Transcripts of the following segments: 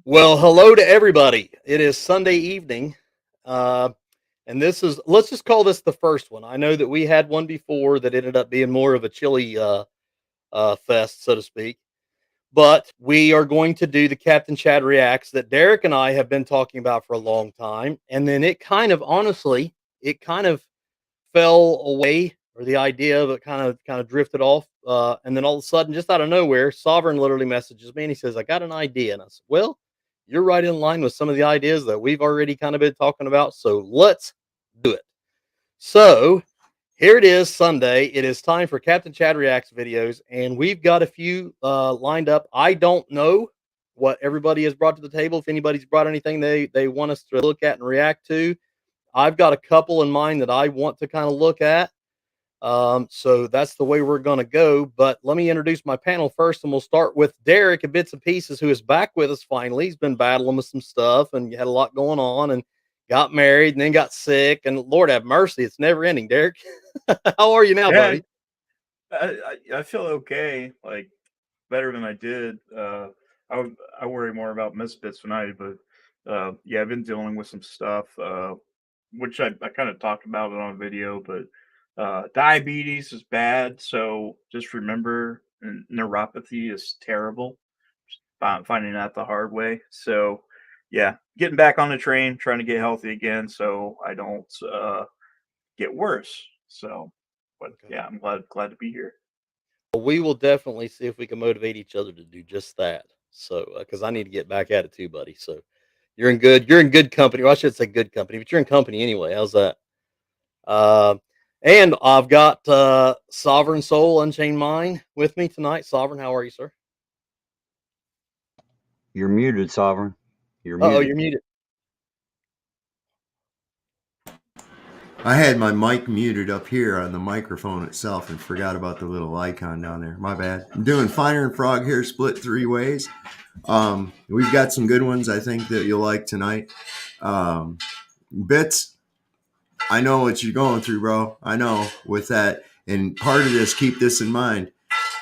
Well, hello to everybody. It is Sunday evening, uh, and let's just call this the first one. I know that we had one before that ended up being more of a chili fest, so to speak. But we are going to do the Captain Chad Reacts that Derek and I have been talking about for a long time. And then it kind of fell away, or the idea of it kind of drifted off. And then all of a sudden, just out of nowhere, Sovereign literally messages me and he says, "I got an idea." And I said, "Well, you're right in line with some of the ideas that we've already kind of been talking about. So let's do it." So here it is, Sunday. It is time for Captain Chad Reacts videos, and we've got a few lined up. I don't know what everybody has brought to the table. If anybody's brought anything they want us to look at and react to, I've got a couple in mind that I want to kind of look at. So that's the way we're going to go. But let me introduce my panel first, and we'll start with Derek at Bits and Pieces, who is back with us finally. He's been battling with some stuff and had a lot going on, and got married, and then got sick. And Lord have mercy, it's never ending. Derek, how are you now, Yeah, buddy? I feel okay, like better than I did. I worry more about misfits tonight, but yeah, I've been dealing with some stuff, which I kind of talked about it on video, but diabetes is bad, so just remember neuropathy is terrible. Finding out the hard way. So yeah, getting back on the train, trying to get healthy again, so I don't get worse. So, but Okay. yeah, I'm glad to be here. Well, we will definitely see if we can motivate each other to do just that. So, because I need to get back at it too, buddy. So, you're in good company. Well, I should say good company, but you're in company anyway. How's that? Uh, and I've got Sovereign Soul Unchained Mind with me tonight. Sovereign, how are you, sir? You're muted, Sovereign. You're Oh, muted. you're muted. I had my mic muted up here on the microphone itself and forgot about the little icon down there. My bad. I'm doing Finer and Frog here, split three ways. We've got some good ones I think that you'll like tonight. Bits, I know what you're going through, bro. I know with that. And part of this, keep this in mind.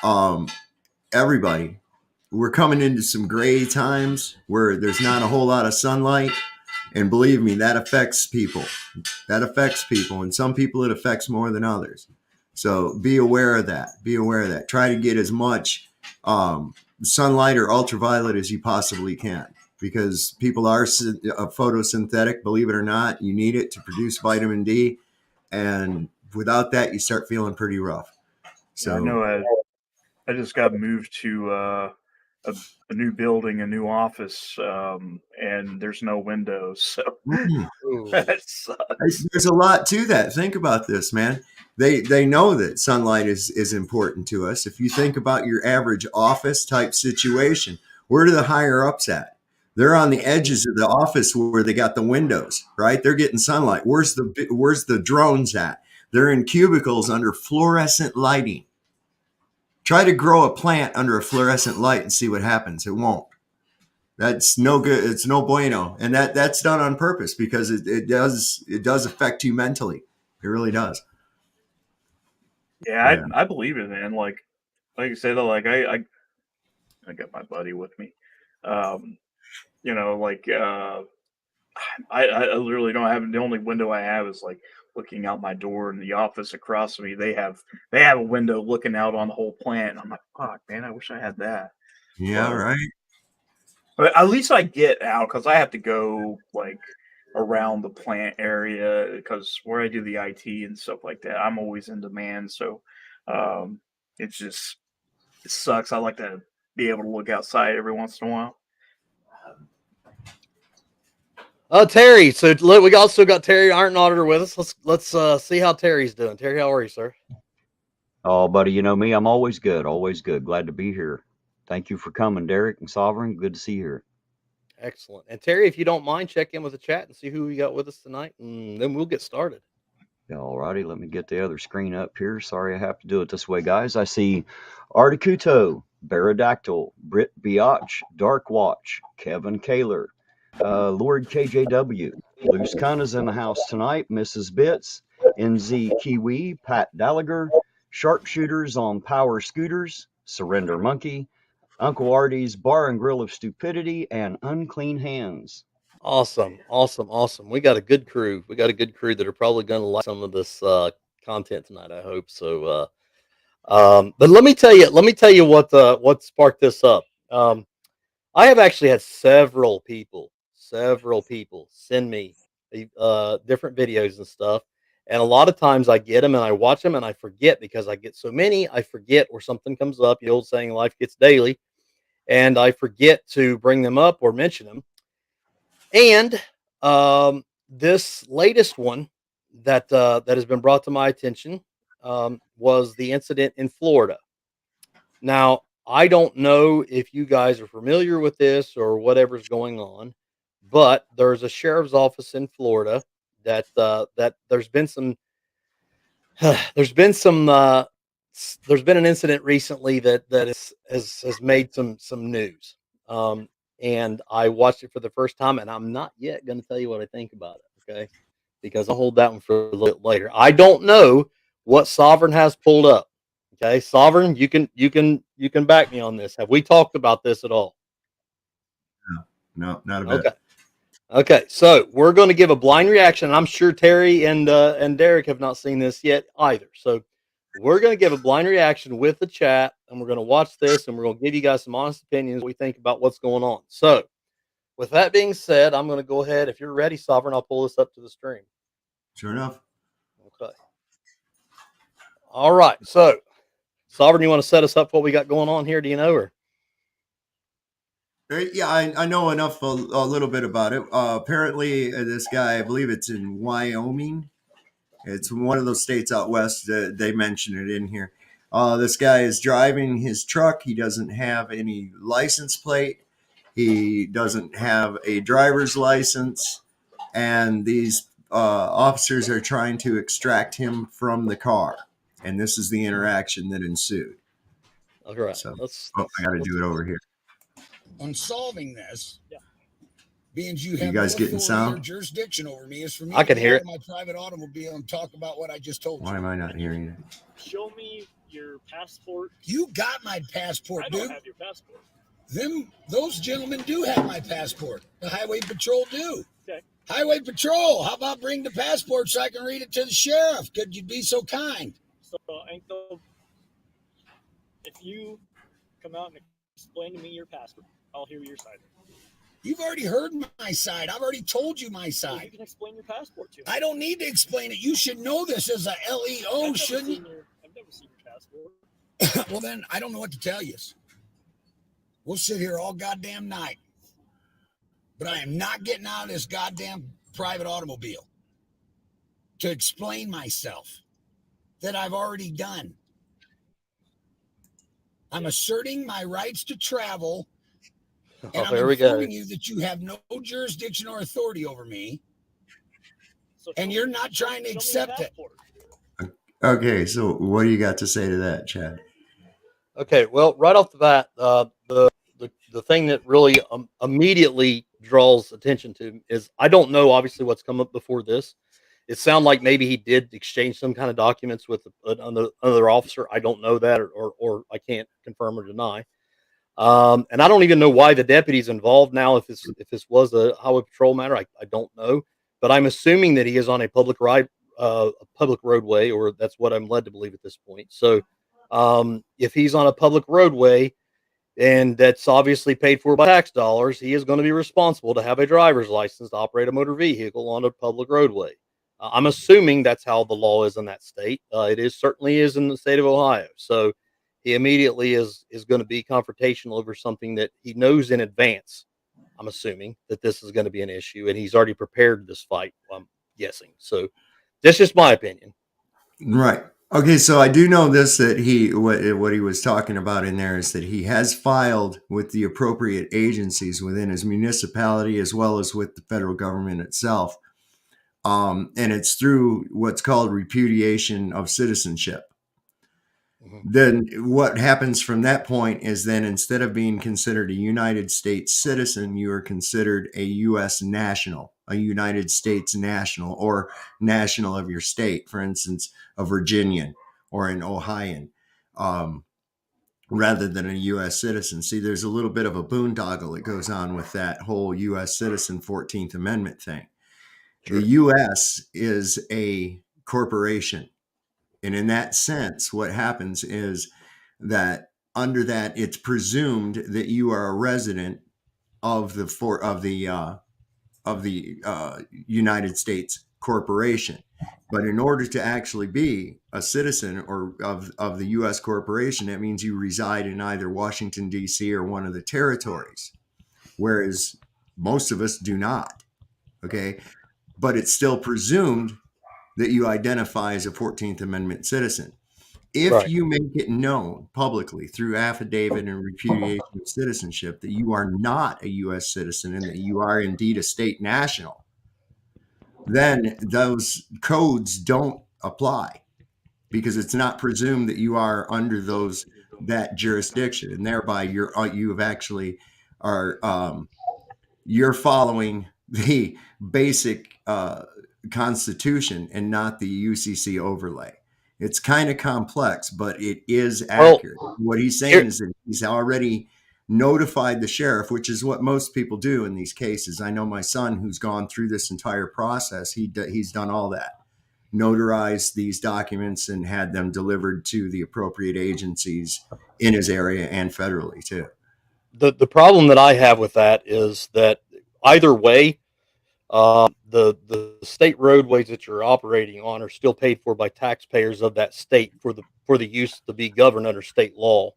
Um, Everybody, we're coming into some gray times where there's not a whole lot of sunlight. And believe me, that affects people. That affects people. And some people it affects more than others. So be aware of that. Be aware of that. Try to get as much sunlight or ultraviolet as you possibly can, because people are photosynthetic, believe it or not. You need it to produce vitamin D. And without that, you start feeling pretty rough. Yeah, I So know. I just got moved to a new building, a new office, and there's no windows, so Ooh. that sucks. there's a lot to that. Think about this, man. They know that sunlight is important to us. If you think about your average office type situation, where do the higher ups at? They're on the edges of the office where they got the windows, right? They're getting sunlight. Where's the drones at? They're in cubicles under fluorescent lighting. Try to grow a plant under a fluorescent light and see what happens. It won't. That's no good. It's no bueno, and that's done on purpose because it does affect you mentally. It really does. Yeah, Yeah. I believe it, man. Like I said, I got my buddy with me. Um, you know, like I literally don't have, the only window I have is like looking out my door, in the office across from me. They have a window looking out on the whole plant. And I'm like, fuck, man, I wish I had that. Yeah. But Right. But at least I get out because I have to go like around the plant area because where I do the IT and stuff like that, I'm always in demand. So um, it's just it sucks. I like to be able to look outside every once in a while. Terry. So look, we also got Terry Ironton Auditor with us. Let's see how Terry's doing. Terry, how are you, sir? Oh, buddy, you know me. I'm always good. Always good. Glad to be here. Thank you for coming, Derek and Sovereign. Good to see you here. Excellent. And Terry, if you don't mind, check in with the chat and see who we got with us tonight, and then we'll get started. Alrighty, let me get the other screen up here. Sorry I have to do it this way, guys. I see Articuto, Baradactyl, Britt Biatch, Dark Watch, Kevin Kaler, Lord KJW, Loose Kana's in the house tonight, Mrs. Bits, NZ Kiwi, Pat Gallagher, Sharpshooters on Power Scooters, Surrender Monkey, Uncle Artie's Bar and Grill of Stupidity and Unclean Hands. Awesome, awesome, awesome. We got a good crew. We got a good crew that are probably going to like some of this content tonight. I hope so. But let me tell you what sparked this up. I have actually had several people send me different videos and stuff, and a lot of times I get them and I watch them and I forget because I get so many. I forget, or something comes up. The old saying, "Life gets daily," and I forget to bring them up or mention them. And this latest one that has been brought to my attention was the incident in Florida. Now, I don't know if you guys are familiar with this or whatever's going on, but there's a sheriff's office in Florida that there's been some there's been some there's been an incident recently has made some news. And I watched it for the first time, and I'm not yet going to tell you what I think about it. Okay, because I'll hold that one for a little bit later. I don't know what Sovereign has pulled up. Okay, Sovereign, you can back me on this. Have we talked about this at all? No, not a bit. Okay. Okay, so we're going to give a blind reaction. I'm sure Terry and Derek have not seen this yet either. So we're going to give a blind reaction with the chat, and we're going to watch this, and we're going to give you guys some honest opinions. What we think about what's going on. So, with that being said, I'm going to go ahead. If you're ready, Sovereign, I'll pull this up to the stream. Sure enough. Okay. All right. So, Sovereign, you want to set us up what we got going on here? Do you know her? Yeah, I know enough a little bit about it. Apparently, this guy, I believe it's in Wyoming. It's one of those states out west. They mention it in here. This guy is driving his truck. He doesn't have any license plate. He doesn't have a driver's license. And these officers are trying to extract him from the car. And this is the interaction that ensued. All right. So, I got to do it over here. On solving this, being you You have guys no getting authority sound? or jurisdiction over me, is for me I can to hear get it. out of my private automobile and talk about what I just told Why you. am I not hearing it? Show me your passport. You got my passport, I don't dude. have your passport. Those gentlemen do have my passport. The Highway Patrol do. Okay. Highway Patrol, how about bring the passport so I can read it to the sheriff? Could you be so kind? So, Uncle, if you come out and explain to me your passport, I'll hear your side. You've already heard my side. I've already told you my So you side. can explain your passport to me. I don't need to explain it. You should know this as a LEO, shouldn't you? I've never seen your passport. Well, then I don't know what to tell you. We'll sit here all goddamn night. But I am not getting out of this goddamn private automobile to explain myself that I've already done. I'm asserting my rights to travel, and I'm informing you that you have no jurisdiction or authority over me, and you're not trying to accept it. Okay, so what do you got to say to that, Chad? Okay, well, right off the bat, the thing that really immediately draws attention to is I don't know, obviously, what's come up before this. It sounded like maybe he did exchange some kind of documents with another officer. I don't know that, or I can't confirm or deny. And I don't even know why the deputy's involved now. If this was a highway patrol matter, I don't know. But I'm assuming that he is on a public roadway, or that's what I'm led to believe at this point. So, if he's on a public roadway, and that's obviously paid for by tax dollars, he is going to be responsible to have a driver's license to operate a motor vehicle on a public roadway. I'm assuming that's how the law is in that state. It certainly is in the state of Ohio. So he immediately is going to be confrontational over something that he knows in advance. I'm assuming that this is going to be an issue, and he's already prepared this fight, I'm guessing. So that's just my opinion. Right. Okay, so I do know this, that what he was talking about in there is that he has filed with the appropriate agencies within his municipality as well as with the federal government itself. And it's through what's called repudiation of citizenship. Mm-hmm. Then what happens from that point is then instead of being considered a United States citizen, you are considered a U.S. national, a United States national, or national of your state, for instance, a Virginian or an Ohioan. rather than a U.S. citizen. See, there's a little bit of a boondoggle that goes on with that whole U.S. citizen 14th Amendment thing. Sure. The U.S. is a corporation. And in that sense, what happens is that under that, it's presumed that you are a resident of the United States corporation. But in order to actually be a citizen or of the U.S. corporation, that means you reside in either Washington, D.C. or one of the territories, whereas most of us do not. Okay. But it's still presumed that you identify as a 14th Amendment citizen. If Right. you make it known publicly through affidavit and repudiation of citizenship that you are not a U.S. citizen and that you are indeed a state national, then those codes don't apply because it's not presumed that you are under that jurisdiction, and thereby you've actually are you're following the basic Constitution and not the UCC overlay. It's kind of complex, but it is accurate. What he's saying is that he's already notified the sheriff, which is what most people do in these cases. I know my son, who's gone through this entire process, he's done all that, notarized these documents and had them delivered to the appropriate agencies in his area and federally too. The problem that I have with that is that either way, the state roadways that you're operating on are still paid for by taxpayers of that state for the use to be governed under state law.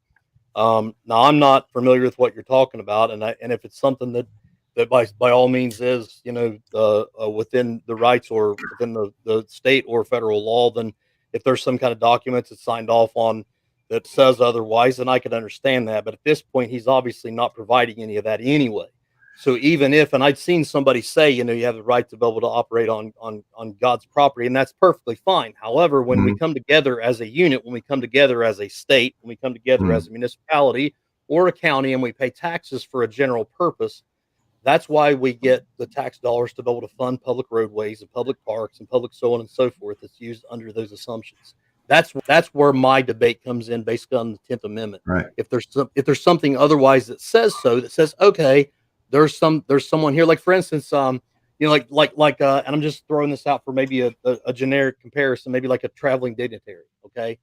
Now I'm not familiar with what you're talking about, and if it's something that by all means is within the rights or within the state or federal law, then if there's some kind of documents that's signed off on that says otherwise, then I could understand that. But at this point, he's obviously not providing any of that anyway. So even if, and I'd seen somebody say, you have the right to be able to operate on God's property, and that's perfectly fine. However, when we come together as a unit, when we come together as a state, when we come together as a municipality or a county, and we pay taxes for a general purpose, that's why we get the tax dollars to be able to fund public roadways and public parks and public so on and so forth. That's used under those assumptions. That's where my debate comes in, basically on the 10th Amendment. Right. If there's something otherwise that says so, that says, okay, there's someone here, like for instance, and I'm just throwing this out for maybe a generic comparison, maybe like a traveling dignitary. Okay.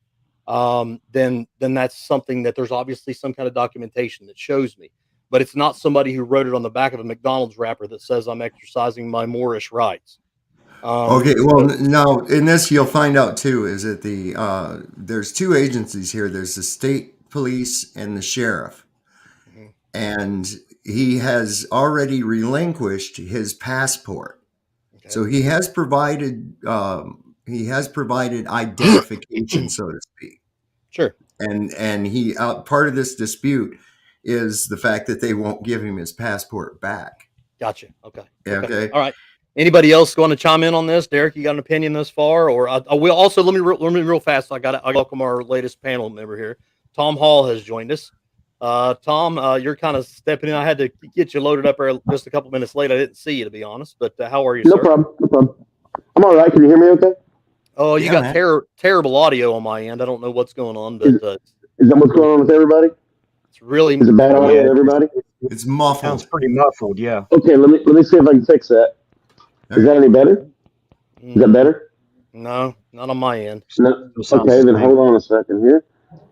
Then that's something that there's obviously some kind of documentation that shows me, but it's not somebody who wrote it on the back of a McDonald's wrapper that says I'm exercising my Moorish rights. Okay, well, now in this you'll find out too is that there's two agencies here. There's the state police and the sheriff, and he has already relinquished his passport. Okay. So he has provided identification, so to speak. Sure. And he part of this dispute is the fact that they won't give him his passport back. Gotcha. Okay. Okay. All right. Anybody else going to chime in on this? Derek, you got an opinion thus far? Or I will also let me real fast. I welcome our latest panel member here. Tom Hall has joined us. Tom, you're kind of stepping in. I had to get you loaded up there just a couple minutes late. I didn't see you, to be honest. But how are you, sir? No problem. I'm all right. Can you hear me okay? Oh, you got terrible audio on my end. I don't know what's going on, but is that what's going on with everybody? It's really is it bad audio with everybody? It's muffled. Sounds pretty muffled. Yeah. Okay, let me see if I can fix that. Is that any better? Is that better? No, not on my end. No. Okay, then hold on a second here.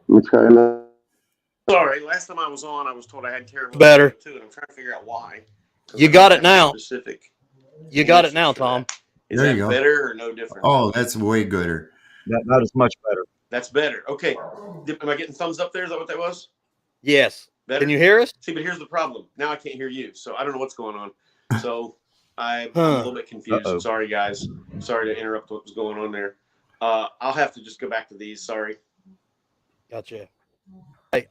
Let me try another. Sorry, last time I was on, I was told I had terrible better too, and I'm trying to figure out why. You got it now. You got it now, Tom. Is that better or no different? Oh, that's way gooder. That is much better. That's better. Okay. Am I getting thumbs up there? Is that what that was? Yes. Better? Can you hear us? See, but here's the problem. Now I can't hear you, so I don't know what's going on. So I'm a little bit confused. Sorry, guys. Sorry to interrupt what was going on there. I'll have to just go back to these. Sorry. Gotcha. Hey,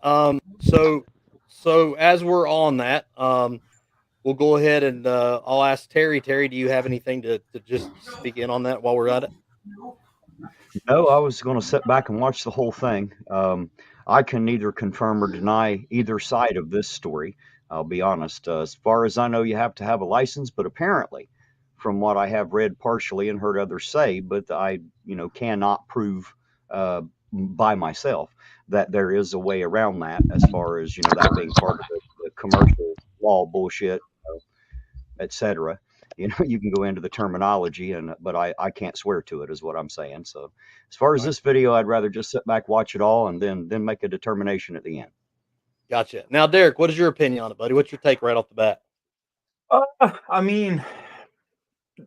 so as we're on that, we'll go ahead and I'll ask Terry. Terry, do you have anything to just speak in on that while we're at it? No, I was going to sit back and watch the whole thing. I can neither confirm or deny either side of this story. I'll be honest. As far as I know, you have to have a license, but apparently, from what I have read partially and heard others say, but I, cannot prove by myself that there is a way around that, as far as, that being part of the commercial law bullshit, etc. You can go into the terminology, but I can't swear to it, is what I'm saying. So as far as Right. this video, I'd rather just sit back, watch it all, and then make a determination at the end. Gotcha. Now, Derek, what is your opinion on it, buddy? What's your take right off the bat? I mean,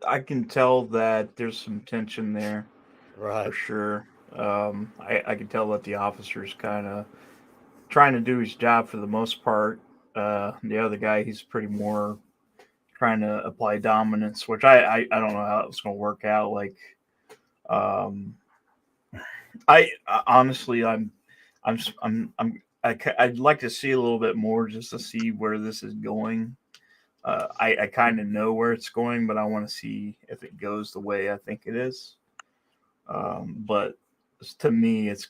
I can tell that there's some tension there, Right. for sure. I can tell that the officer's kind of trying to do his job for the most part. The other guy, he's pretty more trying to apply dominance, which I don't know how it's going to work out. Like, I honestly, I'd like to see a little bit more just to see where this is going. I kind of know where it's going, but I want to see if it goes the way I think it is. But to me, it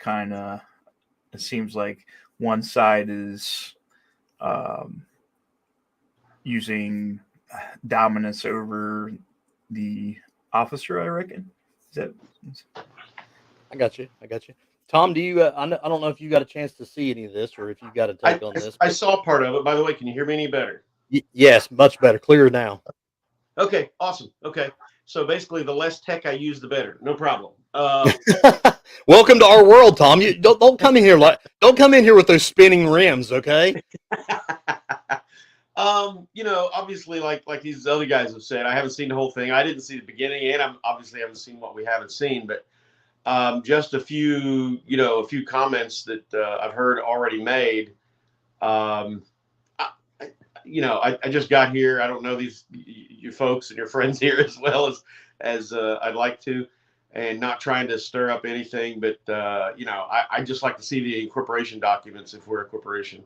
seems like one side is using dominance over the officer, I reckon. I got you. Tom, do you? I don't know if you got a chance to see any of this, or if you got a take on this. I saw part of it. By the way, can you hear me any better? Yes, much better. Clear now. Okay, awesome. Okay, so basically, the less tech I use, the better. No problem. Welcome to our world, Tom. You don't come in here with those spinning rims, okay? Obviously, like these other guys have said, I haven't seen the whole thing. I didn't see the beginning, and I obviously haven't seen what we haven't seen. But just a few comments that I've heard already made. I just got here. I don't know you folks and your friends here as well as I'd like to, and not trying to stir up anything. But I just like to see the incorporation documents if we're a corporation.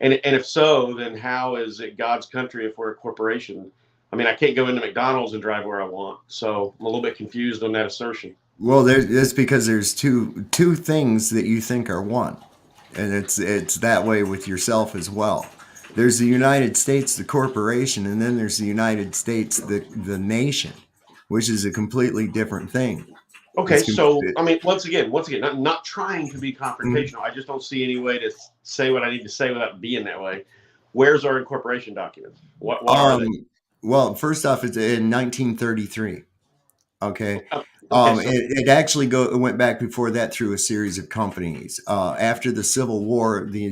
And if so, then how is it God's country if we're a corporation? I mean, I can't go into McDonald's and drive where I want. So I'm a little bit confused on that assertion. Well, it's because there's two things that you think are one, and it's that way with yourself as well. There's the United States, the corporation, and then there's the United States, the nation, which is a completely different thing. Okay, so I mean, once again, not trying to be confrontational. I just don't see any way to say what I need to say without being that way. Where's our incorporation documents? What are they? Well, first off, it's in 1933. Okay. So it actually went back before that through a series of companies. After the Civil War, the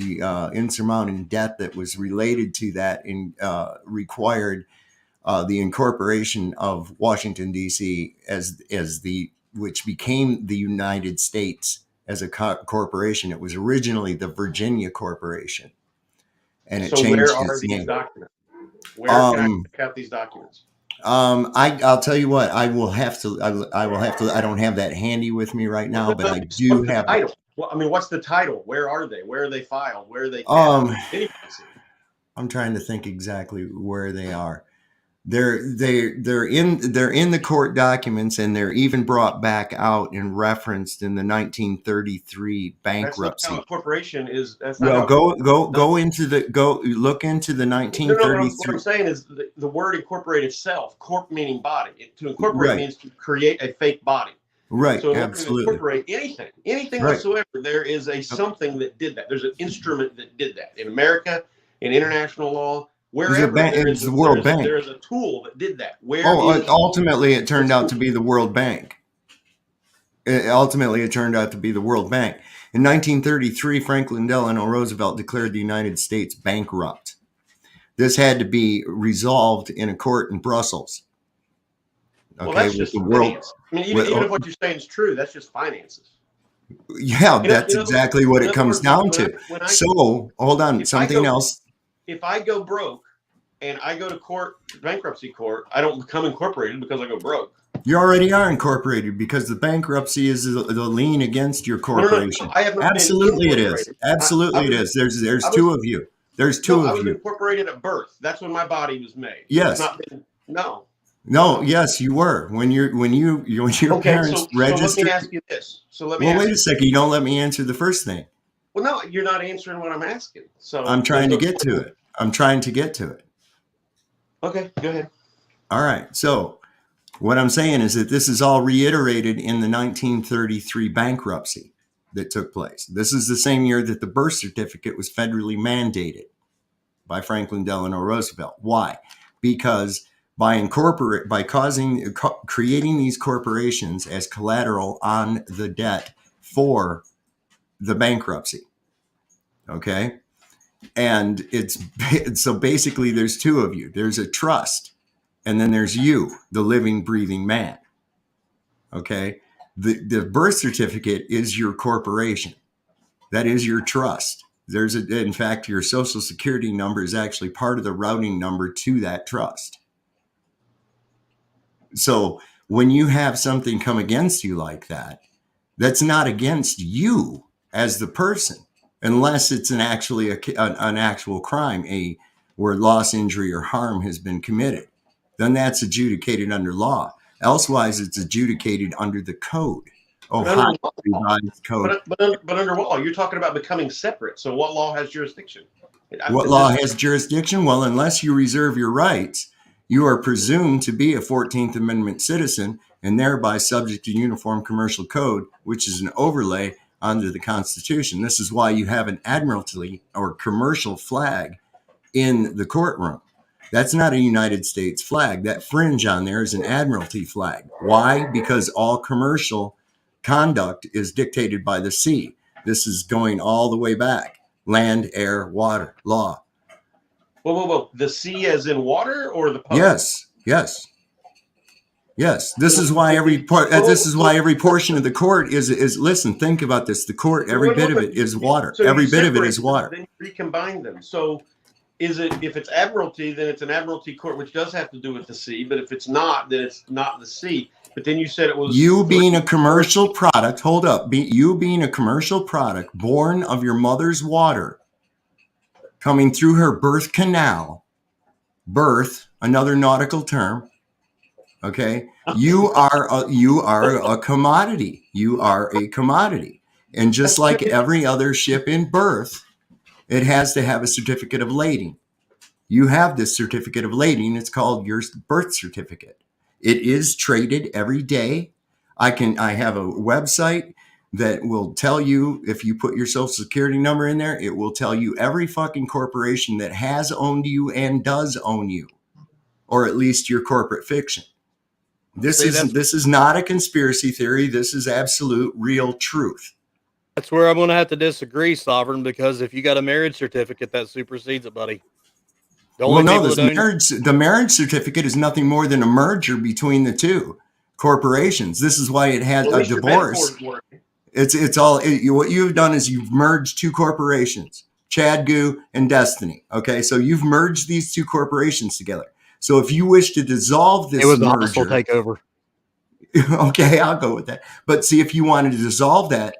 insurmounting debt that was related to that required the incorporation of Washington D.C. which became the United States as a corporation. It was originally the Virginia Corporation, and it changed where are its these name. documents? Where can I check out these documents? I'll tell you what. I will have to. I don't have that handy with me right now, but I do have. Title? Well, I mean, what's the title? Where are they? Where are they filed? Where are they kept? I'm trying to think exactly where they are. They're in the court documents, and they're even brought back out and referenced in the 1933 bankruptcy. That's not how a corporation is. That's well, not go look into the 1930s. What I'm saying is the word incorporate itself, corp meaning body. To incorporate means to create a fake body. Right. So in order absolutely. to incorporate anything whatsoever, there is something that did that. There's an instrument that did that in America, in international law. Wherever it's the World Bank. There is a tool that did that. Ultimately, it turned out to be the World Bank. In 1933, Franklin Delano Roosevelt declared the United States bankrupt. This had to be resolved in a court in Brussels. Okay, well, that's just finance. I mean, even if what you're saying is true, that's just finances. Yeah, that's exactly what it comes down to. So, hold on, something else. If I go broke and I go to court, bankruptcy court, I don't become incorporated because I go broke. You already are incorporated because the bankruptcy is the lien against your corporation. No, I have not Absolutely, it is. Absolutely, it is. There's two of you. There's two of you. I was incorporated at birth. That's when my body was made. Yes. No. Yes, you were. When your parents registered. So let me ask you this. Wait a second. You don't let me answer the first thing. Well, no, you're not answering what I'm asking. So I'm trying to get to it. Okay, go ahead. All right. So what I'm saying is that this is all reiterated in the 1933 bankruptcy. that took place. This is the same year that the birth certificate was federally mandated by Franklin Delano Roosevelt. Why? Because by creating these corporations as collateral on the debt for the bankruptcy. Okay. And so basically there's two of you. There's a trust, and then there's you, the living, breathing man. Okay. The birth certificate is your corporation. That is your trust. In fact, your social security number is actually part of the routing number to that trust. So when you have something come against you like that, that's not against you as the person, unless it's an actual crime, where loss, injury, or harm has been committed. Then that's adjudicated under law. Elsewise, it's adjudicated under the code. Ohio revised code. But under what law? You're talking about becoming separate. So what law has jurisdiction? What law has jurisdiction? Well, unless you reserve your rights, you are presumed to be a 14th Amendment citizen and thereby subject to Uniform Commercial Code, which is an overlay under the Constitution. This is why you have an admiralty or commercial flag in the courtroom. That's not a United States flag. That fringe on there is an admiralty flag. Why? Because all commercial conduct is dictated by the sea. This is going all the way back. Land, air, water, law. Whoa. The sea as in water, or the post? Yes. This is why every portion of the court is listen, think about this. The court, every bit of it is water. So every bit of it is water. Then you recombine them. So if it's admiralty, then it's an admiralty court, which does have to do with the sea. But if it's not, then it's not the sea. But then you said it was you being a commercial product. Hold up, you being a commercial product born of your mother's water, coming through her birth canal. Birth, another nautical term. Okay, you are a commodity. You are a commodity, and just like every other ship in birth, it has to have a certificate of lading. You have this certificate of lading. It's called your birth certificate. It is traded every day. I have a website that will tell you, if you put your social security number in there, it will tell you every fucking corporation that has owned you and does own you, or at least your corporate fiction. This is not a conspiracy theory. This is absolute real truth. That's where I'm going to have to disagree, Sovereign, because if you got a marriage certificate, that supersedes it, buddy. The marriage certificate is nothing more than a merger between the two corporations. This is why it has a divorce. What you've done is you've merged two corporations, Chadgoo and Destiny. Okay, so you've merged these two corporations together. So if you wish to dissolve this merger, it was a hostile takeover. Okay, I'll go with that. But see, if you wanted to dissolve that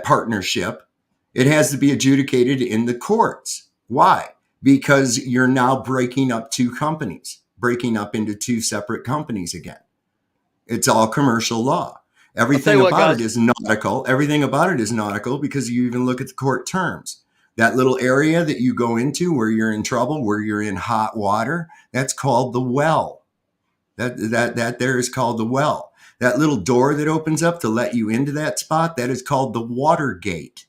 partnership, it has to be adjudicated in the courts. Why? Because you're now breaking up two companies, breaking up into two separate companies again. It's all commercial law. Everything about it is nautical. Everything about it is nautical because you even look at the court terms. That little area that you go into where you're in trouble, where you're in hot water, that's called the well. That there is called the well. That little door that opens up to let you into that spot, that is called the water gate.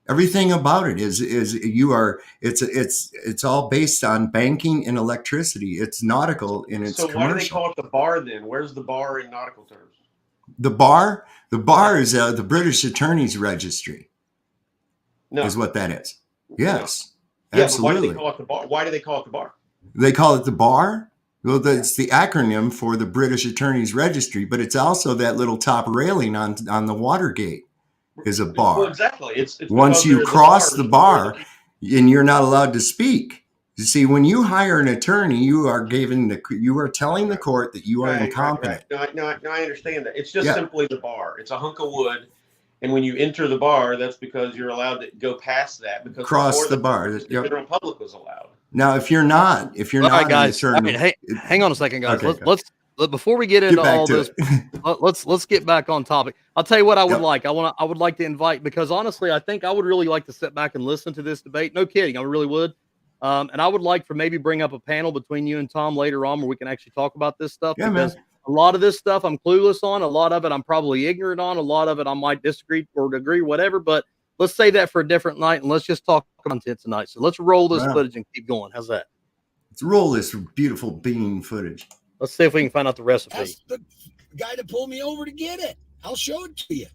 Everything about it it's all based on banking and electricity. It's nautical and it's commercial. So why do they call it the bar then? Where's the bar in nautical terms? The bar is the British Attorney's Registry. No. Is what that is. Yes. Yeah, absolutely. But why do they call it the bar? Why do they call it the bar? They call it the bar? Well, that's the acronym for the British Attorney's Registry, but it's also that little top railing on the Watergate is a bar. Well, exactly. It's once you cross the bar and you're not allowed to speak. You see, when you hire an attorney, you are telling the court that you are incompetent. Right. No, I understand that. It's just simply the bar. It's a hunk of wood. And when you enter the bar, that's because you're allowed to go past that. Because cross the bar. The general public was allowed. Now, if you're not guys, an attorney, hang on a second, guys. Okay, let's before we get into all this, let's get back on topic. I'll tell you what I would like. I would like to invite, because honestly, I think I would really like to sit back and listen to this debate. No kidding, I really would. And I would like for maybe bring up a panel between you and Tom later on where we can actually talk about this stuff. Yeah, because man. A lot of this stuff I'm clueless on. A lot of it I'm probably ignorant on. A lot of it I might disagree or agree, whatever. But let's save that for a different night, and let's just talk content tonight. So let's roll this footage and keep going. How's that? Let's roll this beautiful bean footage. Let's see if we can find out the recipe. Ask the guy to pull me over to get it. I'll show it to you.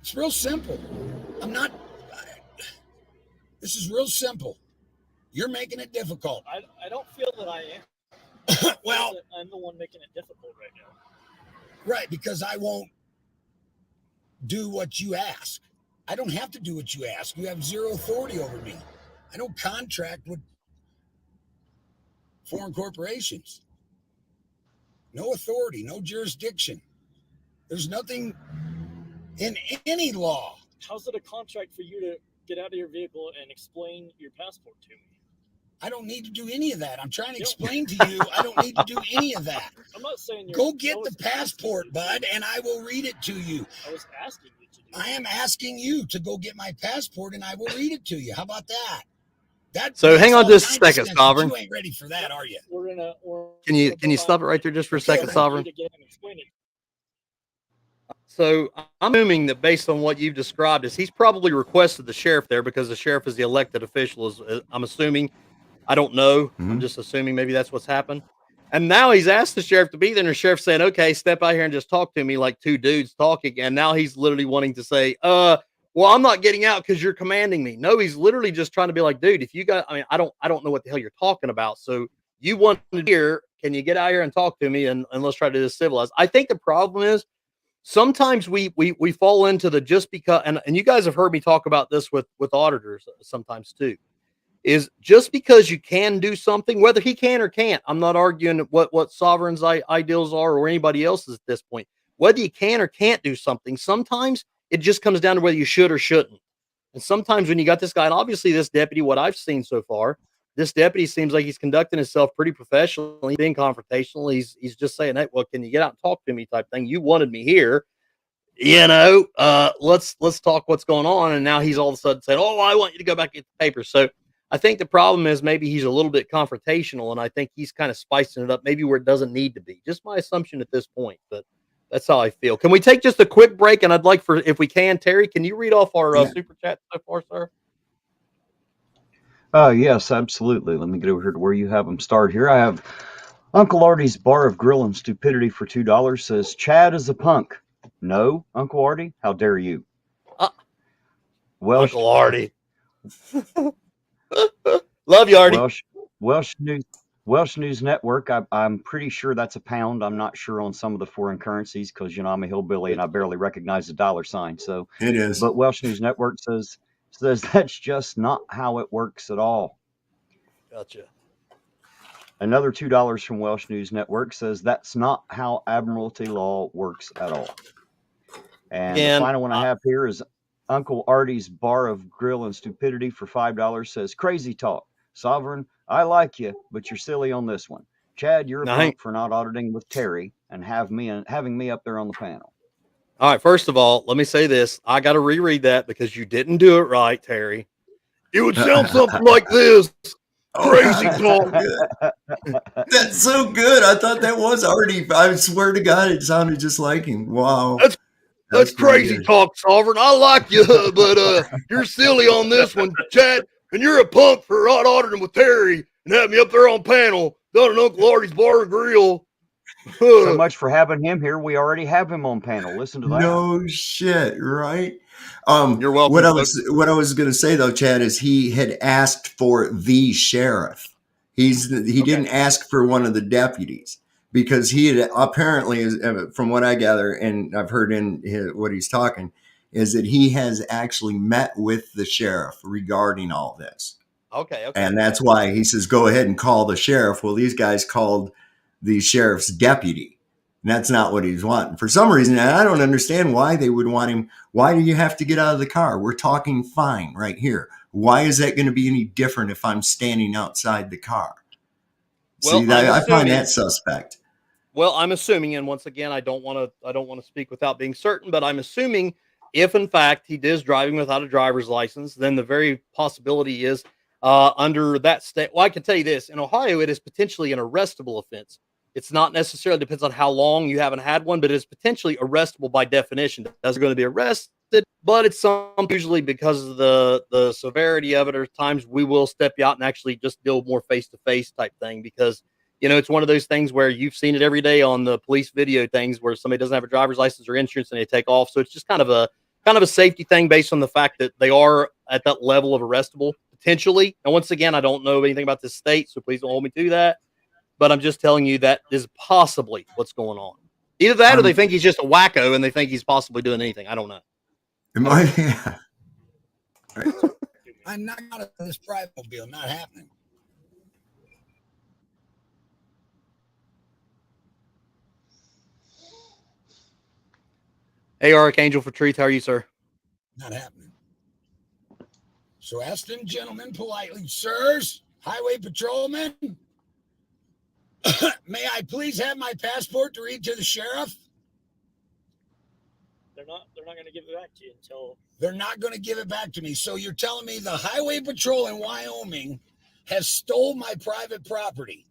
It's real simple. This is real simple. You're making it difficult. I don't feel that I am. Well, I'm the one making it difficult right now. Right, because I won't do what you ask. I don't have to do what you ask. You have zero authority over me. I don't contract with foreign corporations. No authority, no jurisdiction. There's nothing in any law. How's it a contract for you to get out of your vehicle and explain your passport to me? I don't need to do any of that. I'm trying to explain to you, I don't need to do any of that. I'm not saying you're... Go get the passport, bud, and I will read it to you. I was asking you to do I am asking you to go get my passport, and I will read it to you. How about that? So hang on just a second, Sovereign. You ain't ready for that, are you? Can you stop it right there just for a second, Sovereign? So I'm assuming that based on what you've described, is he's probably requested the sheriff there because the sheriff is the elected official. I'm assuming. I don't know. I'm just assuming maybe that's what's happened. And now he's asked the sheriff to be there, and the sheriff's saying, okay, step out here and just talk to me like two dudes talking. And now he's literally wanting to say, well, I'm not getting out because you're commanding me. No, he's literally just trying to be like, dude, if you got, I mean, I don't know what the hell you're talking about. So you want to hear, can you get out here and talk to me? And let's try to do this civilized. I think the problem is sometimes we fall into the just because, and you guys have heard me talk about this with auditors sometimes too. Is just because you can do something, whether he can or can't. I'm not arguing what Sovereign's ideals are or anybody else's at this point. Whether you can or can't do something, sometimes it just comes down to whether you should or shouldn't. And sometimes when you got this guy, and obviously this deputy, what I've seen so far, this deputy seems like he's conducting himself pretty professionally, being confrontational. He's just saying, hey, well, can you get out and talk to me type thing? You wanted me here. Let's talk what's going on. And now he's all of a sudden saying, oh, I want you to go back and get the papers. So I think the problem is maybe he's a little bit confrontational, and I think he's kind of spicing it up maybe where it doesn't need to be. Just my assumption at this point, but that's how I feel. Can we take just a quick break? And I'd like for, if we can, Terry, can you read off our super chat so far, sir? Yes, absolutely. Let me get over here to where you have them start here. I have Uncle Artie's Bar of Grill and Stupidity for $2 says, Chad is a punk. No, Uncle Artie, how dare you? Uncle Artie. Love you, Artie. Welsh News Network. I'm pretty sure that's a pound. I'm not sure on some of the foreign currencies because I'm a hillbilly and I barely recognize the dollar sign. So it is. But Welsh News Network says that's just not how it works at all. Gotcha. Another $2 from Welsh News Network says that's not how Admiralty law works at all. And the final one I have here is Uncle Artie's Bar of Grill and Stupidity for $5 says, crazy talk. Sovereign, I like you, but you're silly on this one. Chad, you're a punk for not auditing with Terry and having me up there on the panel. All right, first of all, let me say this. I got to reread that because you didn't do it right, Terry. It would sound something like this. Crazy talk. That's so good. I thought that was Artie. I swear to God, it sounded just like him. Wow. That's crazy talk, Sovereign. I like you, but you're silly on this one, Chad. And you're a punk for not auditing with Terry and having me up there on panel down at Uncle Artie's Bar and Grill. So much for having him here. We already have him on panel. Listen to that. No shit, right? You're welcome. What I was going to say though, Chad, is he had asked for the sheriff. He didn't ask for one of the deputies. Because he had apparently, from what I gather, and I've heard in what he's talking, is that he has actually met with the sheriff regarding all this. Okay. And that's why he says, go ahead and call the sheriff. Well, these guys called the sheriff's deputy. And that's not what he's wanting. For some reason, and I don't understand why they would want him. Why do you have to get out of the car? We're talking fine right here. Why is that going to be any different if I'm standing outside the car? Well, see, I find that suspect. Well, I'm assuming, and once again, I don't want to speak without being certain, but I'm assuming if in fact he is driving without a driver's license, then the very possibility is under that state. Well, I can tell you this: in Ohio, it is potentially an arrestable offense It's not necessarily depends on how long you haven't had one, but it's potentially arrestable by definition. That's going to be arrested, but it's usually because of the severity of it, or times we will step you out and actually just deal more face to face type thing, because it's one of those things where you've seen it every day on the police video things where somebody doesn't have a driver's license or insurance and they take off. So it's just kind of a safety thing based on the fact that they are at that level of arrestable potentially. And once again, I don't know anything about this state, so please don't hold me to that. But I'm just telling you that is possibly what's going on. Either that or they think he's just a wacko and they think he's possibly doing anything. I don't know. Yeah. I'm not out of this private mobile. Not happening. Hey, Archangel for Truth, how are you, sir? Not happening. So ask them gentlemen politely, sirs, highway patrolmen, may I please have my passport to read to the sheriff? They're not going to give it back to you until they're not going to give it back to me. So you're telling me the highway patrol in Wyoming has stole my private property?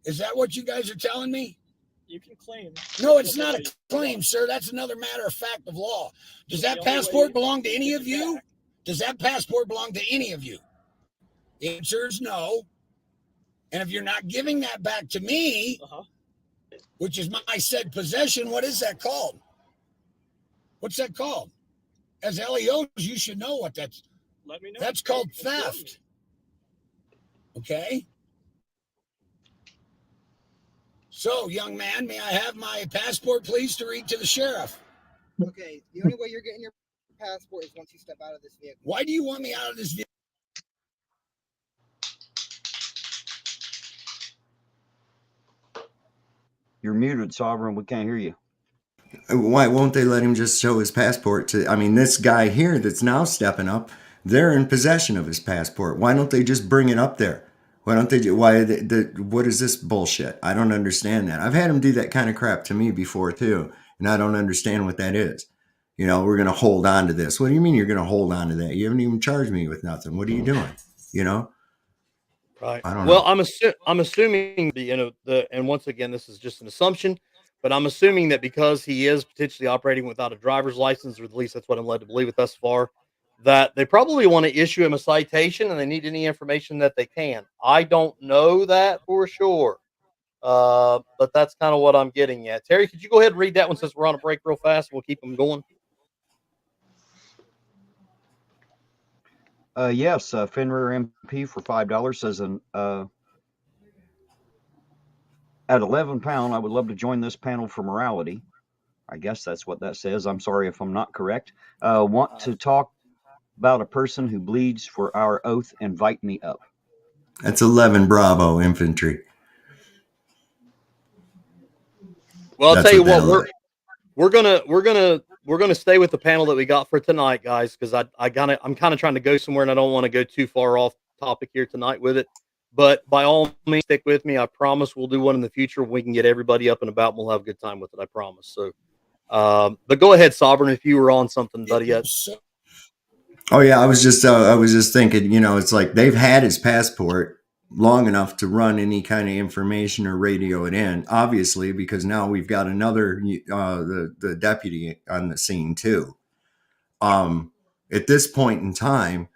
Is that what you guys are telling me? You can claim. No, it's not a claim, sir. That's another matter of fact of law. Does that passport belong to any of you? Does that passport belong to any of you? The answer is no. And if you're not giving that back to me, which is my said possession, what is that called? What's that called? As LEOs, you should know what that's. Let me know. That's called theft. Okay? So, young man, may I have my passport, please, to read to the sheriff? Okay, the only way you're getting your passport is once you step out of this vehicle. Why do you want me out of this vehicle? You're muted, Sovereign. We can't hear you. Why won't they let him just show his passport to? I mean, this guy here that's now stepping up, they're in possession of his passport. Why don't they just bring it up there? Why don't they? What is this bullshit? I don't understand that. I've had him do that kind of crap to me before too, and I don't understand what that is. We're going to hold on to this. What do you mean you're going to hold on to that? You haven't even charged me with nothing. What are you doing? Right. I don't know. Well, I'm assuming and once again, this is just an assumption, but I'm assuming that because he is potentially operating without a driver's license, or at least that's what I'm led to believe with thus far, that they probably want to issue him a citation and they need any information that they can. I don't know that for sure. But that's kind of what I'm getting at. Terry, could you go ahead and read that one since we're on a break real fast? We'll keep them going. Yes, Fenrir MP for $5 says at 11 pound, I would love to join this panel for morality. I guess that's what that says. I'm sorry if I'm not correct. Want to talk about a person who bleeds for our oath? Invite me up. That's 11 Bravo Infantry. Well, I'll tell you what, we're gonna stay with the panel that we got for tonight, guys, because I'm kind of trying to go somewhere and I don't want to go too far off topic here tonight with it. But by all means, stick with me. I promise we'll do one in the future when we can get everybody up and about, and we'll have a good time with it. I promise. So, but go ahead, Sovereign, if you were on something, buddy. Oh yeah, I was just thinking. It's like they've had his passport long enough to run any kind of information or radio it in. Obviously, because now we've got another the deputy on the scene too. At this point in time,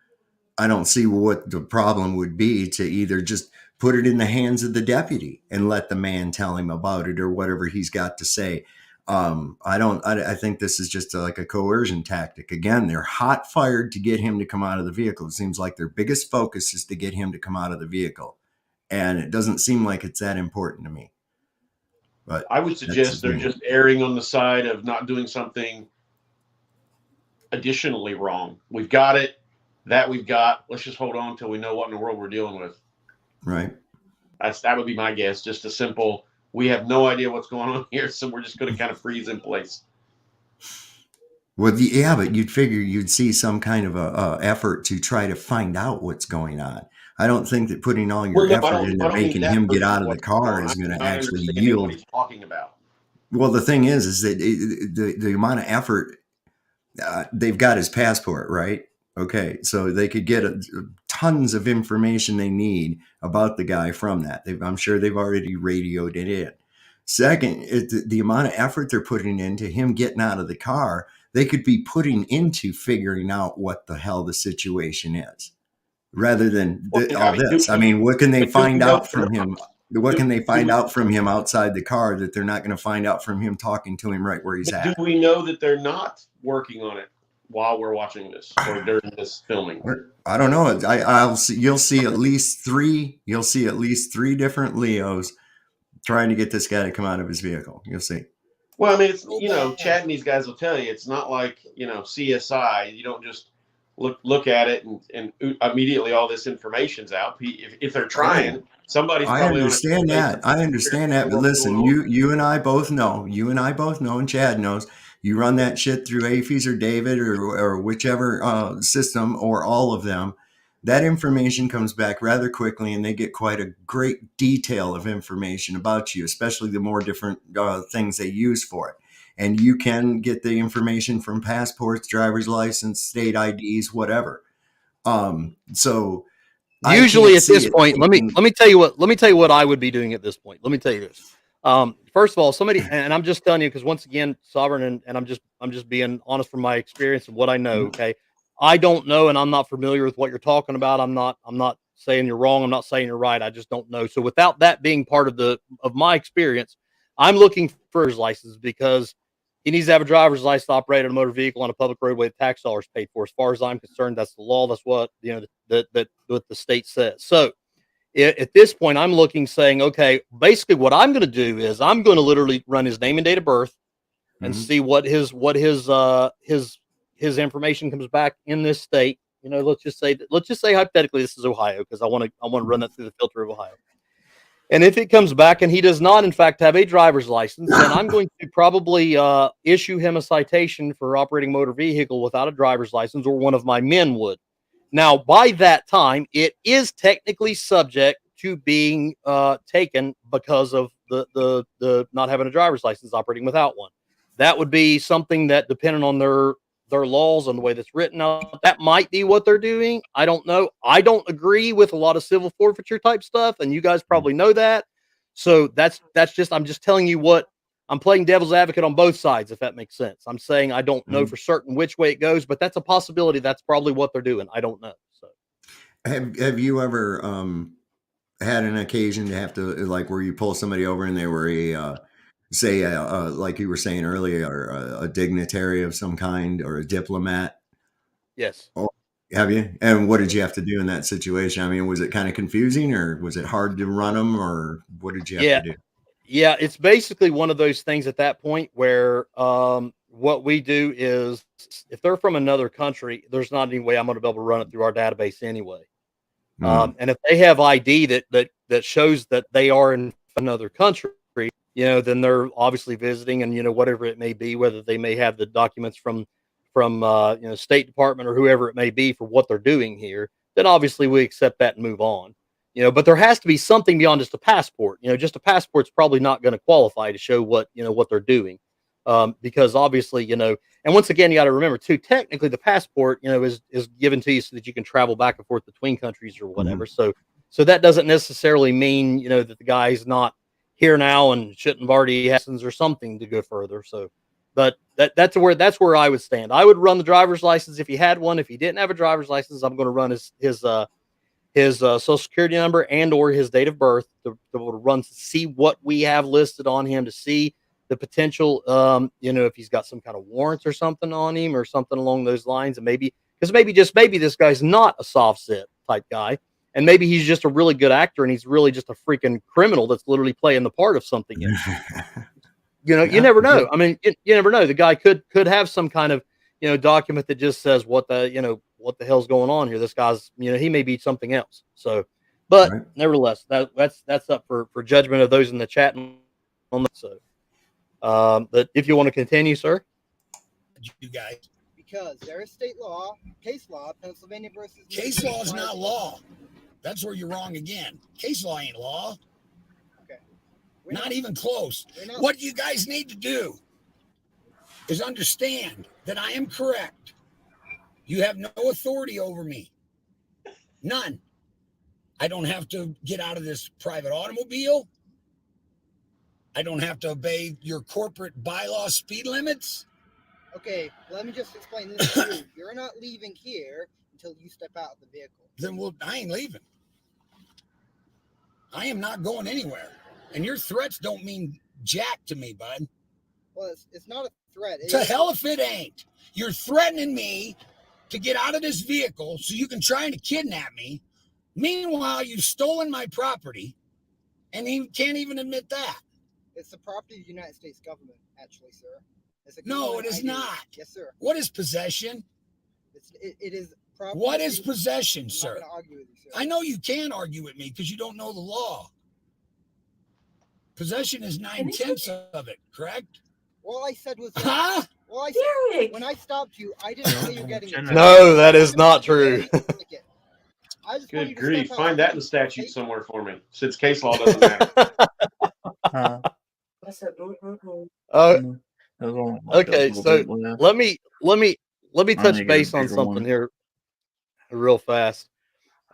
I don't see what the problem would be to either just put it in the hands of the deputy and let the man tell him about it or whatever he's got to say. I think this is just like a coercion tactic. Again, they're hot fired to get him to come out of the vehicle. It seems like their biggest focus is to get him to come out of the vehicle. And it doesn't seem like it's that important to me. But I would suggest they're just erring on the side of not doing something additionally wrong. We've got it. That we've got. Let's just hold on until we know what in the world we're dealing with. Right. That would be my guess. Just a simple, we have no idea what's going on here, so we're just going to kind of freeze in place. Well, yeah, but you'd figure you'd see some kind of a effort to try to find out what's going on. I don't think that putting all your effort into making him get out of the car is going to actually yield. What he's talking about. Well, the thing is that the amount of effort, they've got his passport, right? Okay, so they could get a tons of information they need about the guy from that. I'm sure they've already radioed it in. Second, the amount of effort they're putting into him getting out of the car, they could be putting into figuring out what the hell the situation is, rather than all this. I mean, what can they find out from him? What can they find out from him outside the car that they're not going to find out from him talking to him right where he's at? Do we know that they're not working on it while we're watching this or during this filming? I don't know. I'll see. You'll see at least three. You'll see at least three different Leos trying to get this guy to come out of his vehicle. You'll see. Well, I mean, it's, you know, Chad and these guys will tell you it's not like, you know, CSI. You don't just look at it and immediately all this information's out. If they're trying, somebody's probably. I understand that. But listen, you and I both know. And Chad knows. You run that shit through AFIS or David or whichever system or all of them. That information comes back rather quickly, and they get quite a great detail of information about you, especially the more different things they use for it. And you can get the information from passports, driver's license, state IDs, whatever. So usually at this point, let me tell you what I would be doing at this point. Let me tell you this. First of all, somebody, and I'm just telling you because once again, Sovereign, and I'm just being honest from my experience and what I know. Okay, I don't know, and I'm not familiar with what you're talking about. I'm not saying you're wrong. I'm not saying you're right. I just don't know. So without that being part of my experience, I'm looking for his license because he needs to have a driver's license to operate a motor vehicle on a public roadway with tax dollars paid for. As far as I'm concerned, that's the law. That's what that what the state says. So at this point, I'm looking, saying, okay, basically what I'm going to do is I'm going to literally run his name and date of birth and see what his information comes back in this state. You know, let's just say hypothetically this is Ohio, because I want to run that through the filter of Ohio. And if it comes back and he does not, in fact, have a driver's license, then I'm going to probably issue him a citation for operating a motor vehicle without a driver's license, or one of my men would. Now, by that time, it is technically subject to being taken because of the not having a driver's license, operating without one. That would be something that, depending on their laws and the way that's written out, that might be what they're doing. I don't know. I don't agree with a lot of civil forfeiture type stuff, and you guys probably know that. So that's just, I'm just telling you what, I'm playing devil's advocate on both sides, if that makes sense. I'm saying I don't know for certain which way it goes, but that's a possibility. That's probably what they're doing. I don't know. So have you ever had an occasion to have to, like, where you pull somebody over and they were like you were saying earlier, a dignitary of some kind or a diplomat? Yes. Oh, have you? And what did you have to do in that situation? I mean, was it kind of confusing, or was it hard to run them, or what did you have to do? Yeah, it's basically one of those things at that point where what we do is, if they're from another country, there's not any way I'm going to be able to run it through our database anyway. And if they have ID that shows that they are in another country, you know, then they're obviously visiting, and, you know, whatever it may be, whether they may have the documents from State Department or whoever it may be for what they're doing here, then obviously we accept that and move on. You know, but there has to be something beyond just a passport. You know, just a passport's probably not going to qualify to show what they're doing, because obviously, you know, and once again, you got to remember too, technically the passport, you know, is given to you so that you can travel back and forth between countries or whatever. So that doesn't necessarily mean, you know, that the guy's not here now and shouldn't have already had or something to go further. So, but that's where I would stand. I would run the driver's license if he had one. If he didn't have a driver's license, I'm going to run his social security number and or his date of birth to run to see what we have listed on him, to see the potential, if he's got some kind of warrants or something on him or something along those lines. And maybe this guy's not a soft set type guy, and maybe he's just a really good actor and he's really just a freaking criminal that's literally playing the part of something. You know, you never know. I mean, you never know. The guy could have some kind of, you know, document that just says what the hell's going on here. This guy's, you know, he may be something else. So, but nevertheless, that's up for judgment of those in the chat. So, but if you want to continue, sir, you guys, because there is state law, case law, Pennsylvania versus case law is not law. That's where you're wrong again. Case law ain't law. Okay, not even close. What you guys need to do is understand that I am correct. You have no authority over me. None. I don't have to get out of this private automobile. I don't have to obey your corporate bylaw speed limits. Okay, let me just explain this to you. You're not leaving here until you step out of the vehicle. Then I ain't leaving. I am not going anywhere. And your threats don't mean jack to me, bud. Well, it's not a threat. To hell if it ain't. You're threatening me to get out of this vehicle so you can try to kidnap me. Meanwhile, you've stolen my property, and you can't even admit that. It's the property of the United States government, actually, sir. No, it is not. Yes, sir. What is possession? It is property. What is possession, sir? I'm not going to argue with you, sir. I know you can argue with me because you don't know the law. Possession is 9/10 of it, correct? All I said was... Huh? Well, I said, when I stopped you, I didn't say you're getting it. No, that is not true. I just Good grief. Find that in the statute somewhere for me, since case law doesn't matter. Okay, so let me touch base on something here real fast.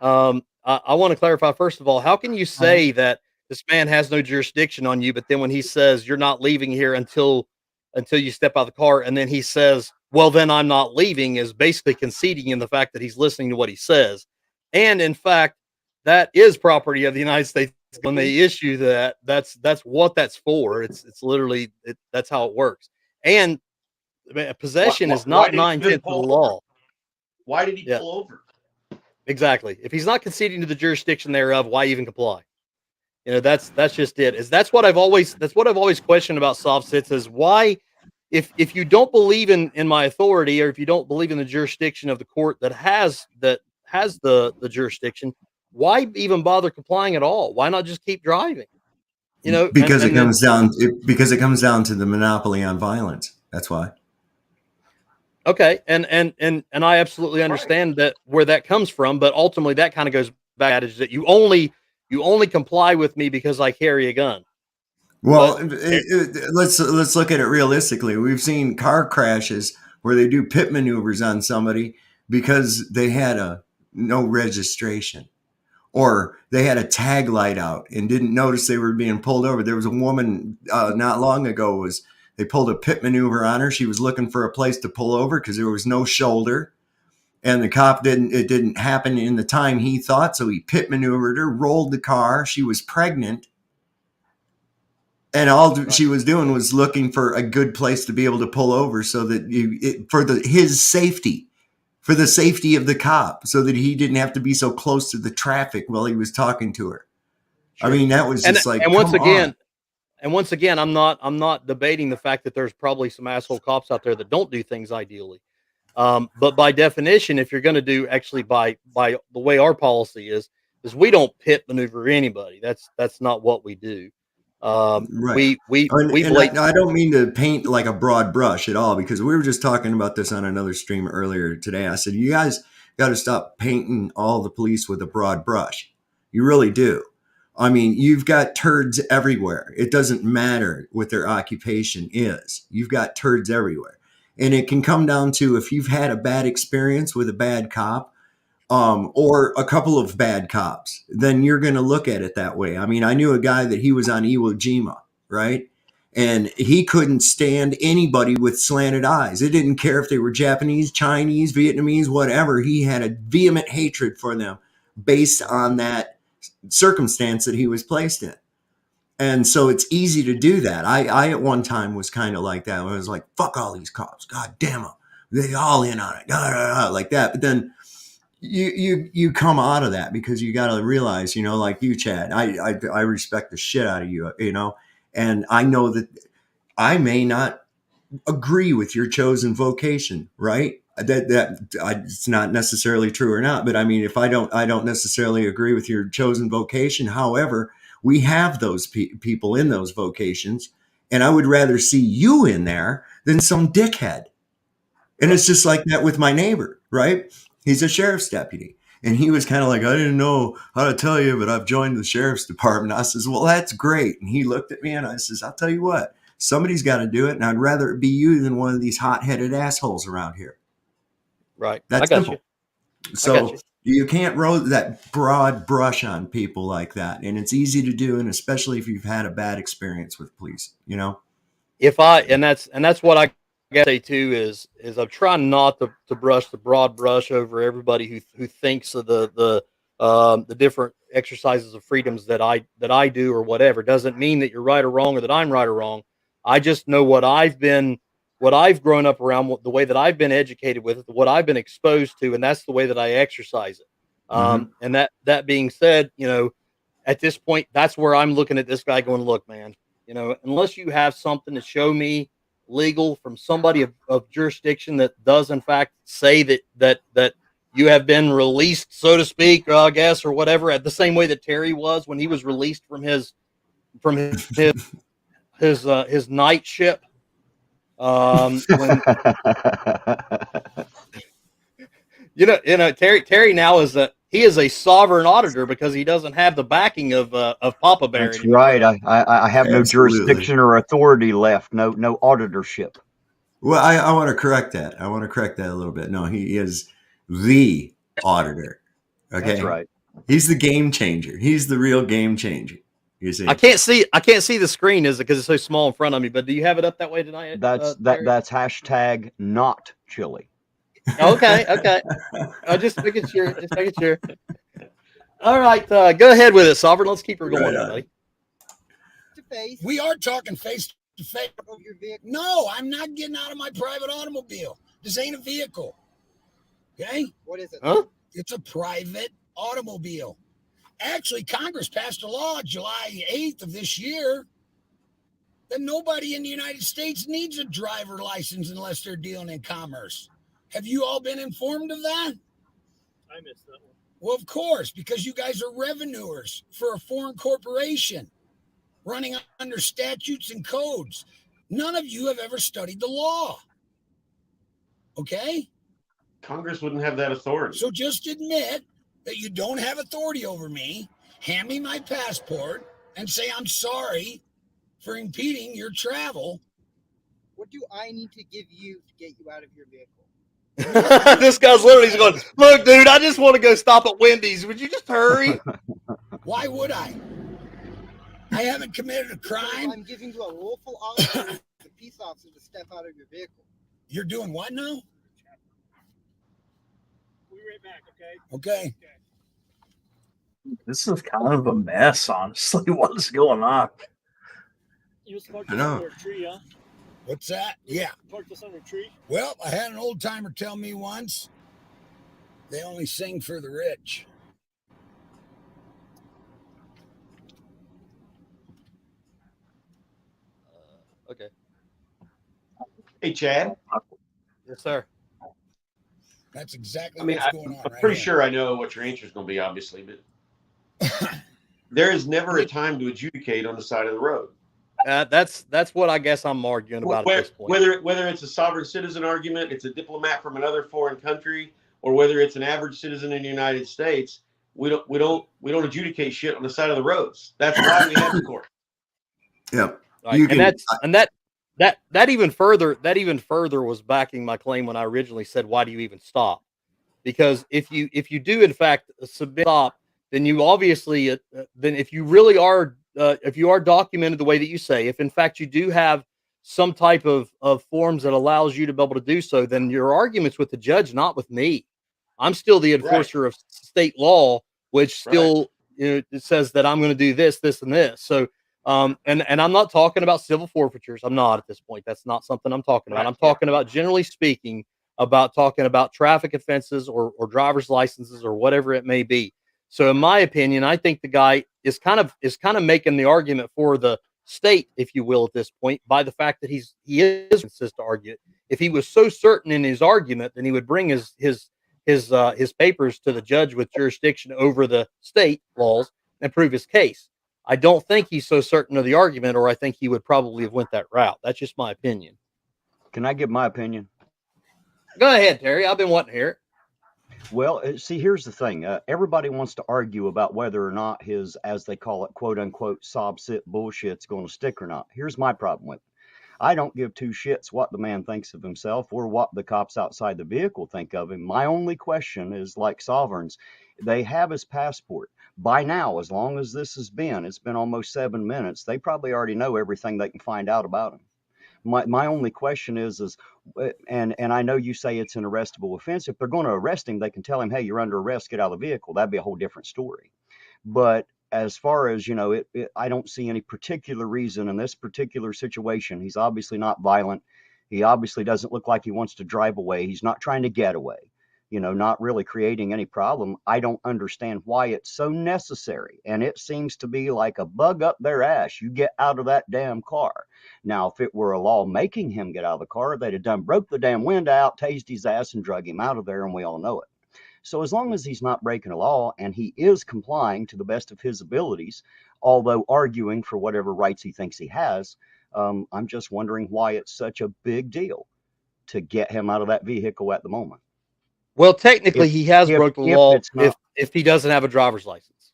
I want to clarify, first of all, how can you say that this man has no jurisdiction on you, but then when he says you're not leaving here until you step out of the car, and then he says, well, then I'm not leaving, is basically conceding in the fact that he's listening to what he says. And in fact, that is property of the United States. When they issue that, that's what that's for. It's literally that's how it works. And possession is not 9/10 of the law. Why did he pull over? Exactly. If he's not conceding to the jurisdiction thereof, why even comply? You know, that's just it. That's what I've always questioned about soft sits, is why, if you don't believe in my authority, or if you don't believe in the jurisdiction of the court that has the jurisdiction, why even bother complying at all? Why not just keep driving? You know, because it comes down to the monopoly on violence. That's why. Okay, and I absolutely understand that where that comes from, but ultimately that kind of goes back to that you only comply with me because I carry a gun. Well, let's look at it realistically. We've seen car crashes where they do pit maneuvers on somebody because they had no registration, or they had a tag light out and didn't notice they were being pulled over. There was a woman not long ago, they pulled a pit maneuver on her. She was looking for a place to pull over because there was no shoulder, and the cop it didn't happen in the time he thought. So he pit maneuvered her, rolled the car. She was pregnant. And all she was doing was looking for a good place to be able to pull over so that for his safety, for the safety of the cop, so that he didn't have to be so close to the traffic while he was talking to her. Sure. I mean, that was just and once again, I'm not debating the fact that there's probably some asshole cops out there that don't do things ideally. But by definition, if you're going to do actually by the way our policy is we don't pit maneuver anybody. That's not what we do. Right. I don't mean to paint like a broad brush at all, because we were just talking about this on another stream earlier today. I said, you guys got to stop painting all the police with a broad brush. You really do. I mean, you've got turds everywhere. It doesn't matter what their occupation is. You've got turds everywhere. And it can come down to, if you've had a bad experience with a bad cop, or a couple of bad cops, then you're going to look at it that way. I mean, I knew a guy that he was on Iwo Jima, right? And he couldn't stand anybody with slanted eyes. It didn't care if they were Japanese, Chinese, Vietnamese, whatever. He had a vehement hatred for them based on that circumstance that he was placed in. And so it's easy to do that. I at one time was kind of like that. I was like, fuck all these cops. God damn them. They all in on it. Like that. But then you come out of that, because you got to realize, you know, like you, Chad, I respect the shit out of you, you know, and I know that I may not agree with your chosen vocation, right? It's not necessarily true or not, but I mean, if I don't necessarily agree with your chosen vocation. However, we have those people in those vocations, and I would rather see you in there than some dickhead. And it's just like that with my neighbor, right? He's a sheriff's deputy. And he was kind of like, I didn't know how to tell you, but I've joined the sheriff's department. I says, well, that's great. And he looked at me and I says, I'll tell you what, somebody's got to do it. And I'd rather it be you than one of these hot-headed assholes around here. Right. That's simple. So, You can't roll that broad brush on people like that, and it's easy to do, and especially if you've had a bad experience with police. You know. And that's what I gotta say too is I'm trying not to brush the broad brush over everybody who thinks of the different exercises of freedoms that I do or whatever. Doesn't mean that you're right or wrong or that I'm right or wrong. I just know what I've grown up around, the way that I've been educated with it, what I've been exposed to, and that's the way that I exercise it. And that being said, at this point, that's where I'm looking at this guy going, look, man, unless you have something to show me legal from somebody of jurisdiction that does in fact say that you have been released, so to speak, I guess, or whatever, at the same way that Terry was when he was released from his night ship. When Terry now he is a sovereign auditor because he doesn't have the backing of Papa Bear That's anymore. right. I have no Absolutely. jurisdiction or authority left. No auditorship. Well, I want to correct that. I want to correct that a little bit. No, he is the auditor. Okay, That's right. He's the game changer. He's the real game changer. You see, I can't see the screen, is it, because it's so small in front of me? But do you have it up that way tonight? That's hashtag not chili. Okay. Just making sure. All right, go ahead with it, Sovereign. Let's keep her going, buddy. We are talking face to face. No, I'm not getting out of my private automobile. This ain't a vehicle. Okay? What is it? Huh? It's a private automobile. Actually, Congress passed a law July 8th of this year that nobody in the United States needs a driver license unless they're dealing in commerce. Have you all been informed of that? I missed that one. Well, of course, because you guys are revenuers for a foreign corporation running under statutes and codes. None of you have ever studied the law. Okay? Congress wouldn't have that authority. So just admit that you don't have authority over me, hand me my passport, and say I'm sorry for impeding your travel. What do I need to give you to get you out of your vehicle? This guy's literally going, look, dude, I just want to go stop at Wendy's. Would you just hurry? Why would I? I haven't committed a crime. I'm giving you a lawful order, the peace officer, to step out of your vehicle. You're doing what now? We'll be right back, okay? Okay. This is kind of a mess, honestly. What's going on? You just parked I this know. under a tree, huh? What's that? Yeah. Parked this under a tree? Well, I had an old timer tell me once, they only sing for the rich. Okay. Hey, Chad. Yes, sir. That's exactly I mean, what's going on. I'm right pretty here. sure I know what your answer is going to be, obviously, but there is never a time to adjudicate on the side of the road. That's what I guess I'm arguing about at this point. Whether it's a sovereign citizen argument, it's a diplomat from another foreign country, or whether it's an average citizen in the United States, we don't adjudicate shit on the side of the roads. That's why we have the court. yeah. Right. That even further was backing my claim when I originally said, why do you even stop? Because if you do in fact submit stop, then you obviously then if you really are if you are documented the way that you say, if in fact you do have some type of forms that allows you to be able to do so, then your argument's with the judge, not with me. I'm still the enforcer of state law, which still it says that I'm going to do this, this, and this. So and I'm not talking about civil forfeitures. I'm not at this point. That's not something I'm talking about. I'm talking about, generally speaking, talking about traffic offenses or driver's licenses or whatever it may be. So in my opinion, I think the guy is kind of making the argument for the state, if you will, at this point, by the fact that he is insist to argue it. If he was so certain in his argument, then he would bring his papers to the judge with jurisdiction over the state laws and prove his case. I don't think he's so certain of the argument, or I think he would probably have went that route. That's just my opinion. Can I give my opinion? Go ahead, Terry. I've been wanting to hear it. Well, see, here's the thing. Everybody wants to argue about whether or not his, as they call it, quote unquote, sob sit bullshit's going to stick or not. Here's my problem with it. I don't give two shits what the man thinks of himself or what the cops outside the vehicle think of him. My only question is like Sovereign's. They have his passport. By now, as long as this has been, it's been almost 7 minutes, they probably already know everything they can find out about him. My only question is, and I know you say it's an arrestable offense. If they're going to arrest him, they can tell him, hey, you're under arrest, get out of the vehicle. That'd be a whole different story. But as far as, I don't see any particular reason in this particular situation. He's obviously not violent. He obviously doesn't look like he wants to drive away. He's not trying to get away, not really creating any problem. I don't understand why it's so necessary. And it seems to be like a bug up their ass. You get out of that damn car. Now, if it were a law making him get out of the car, they'd have done broke the damn window out, tased his ass, and drug him out of there, and we all know it. So as long as he's not breaking a law and he is complying to the best of his abilities, although arguing for whatever rights he thinks he has, I'm just wondering why it's such a big deal to get him out of that vehicle at the moment. Well, technically, he has broken the law it's not, if he doesn't have a driver's license.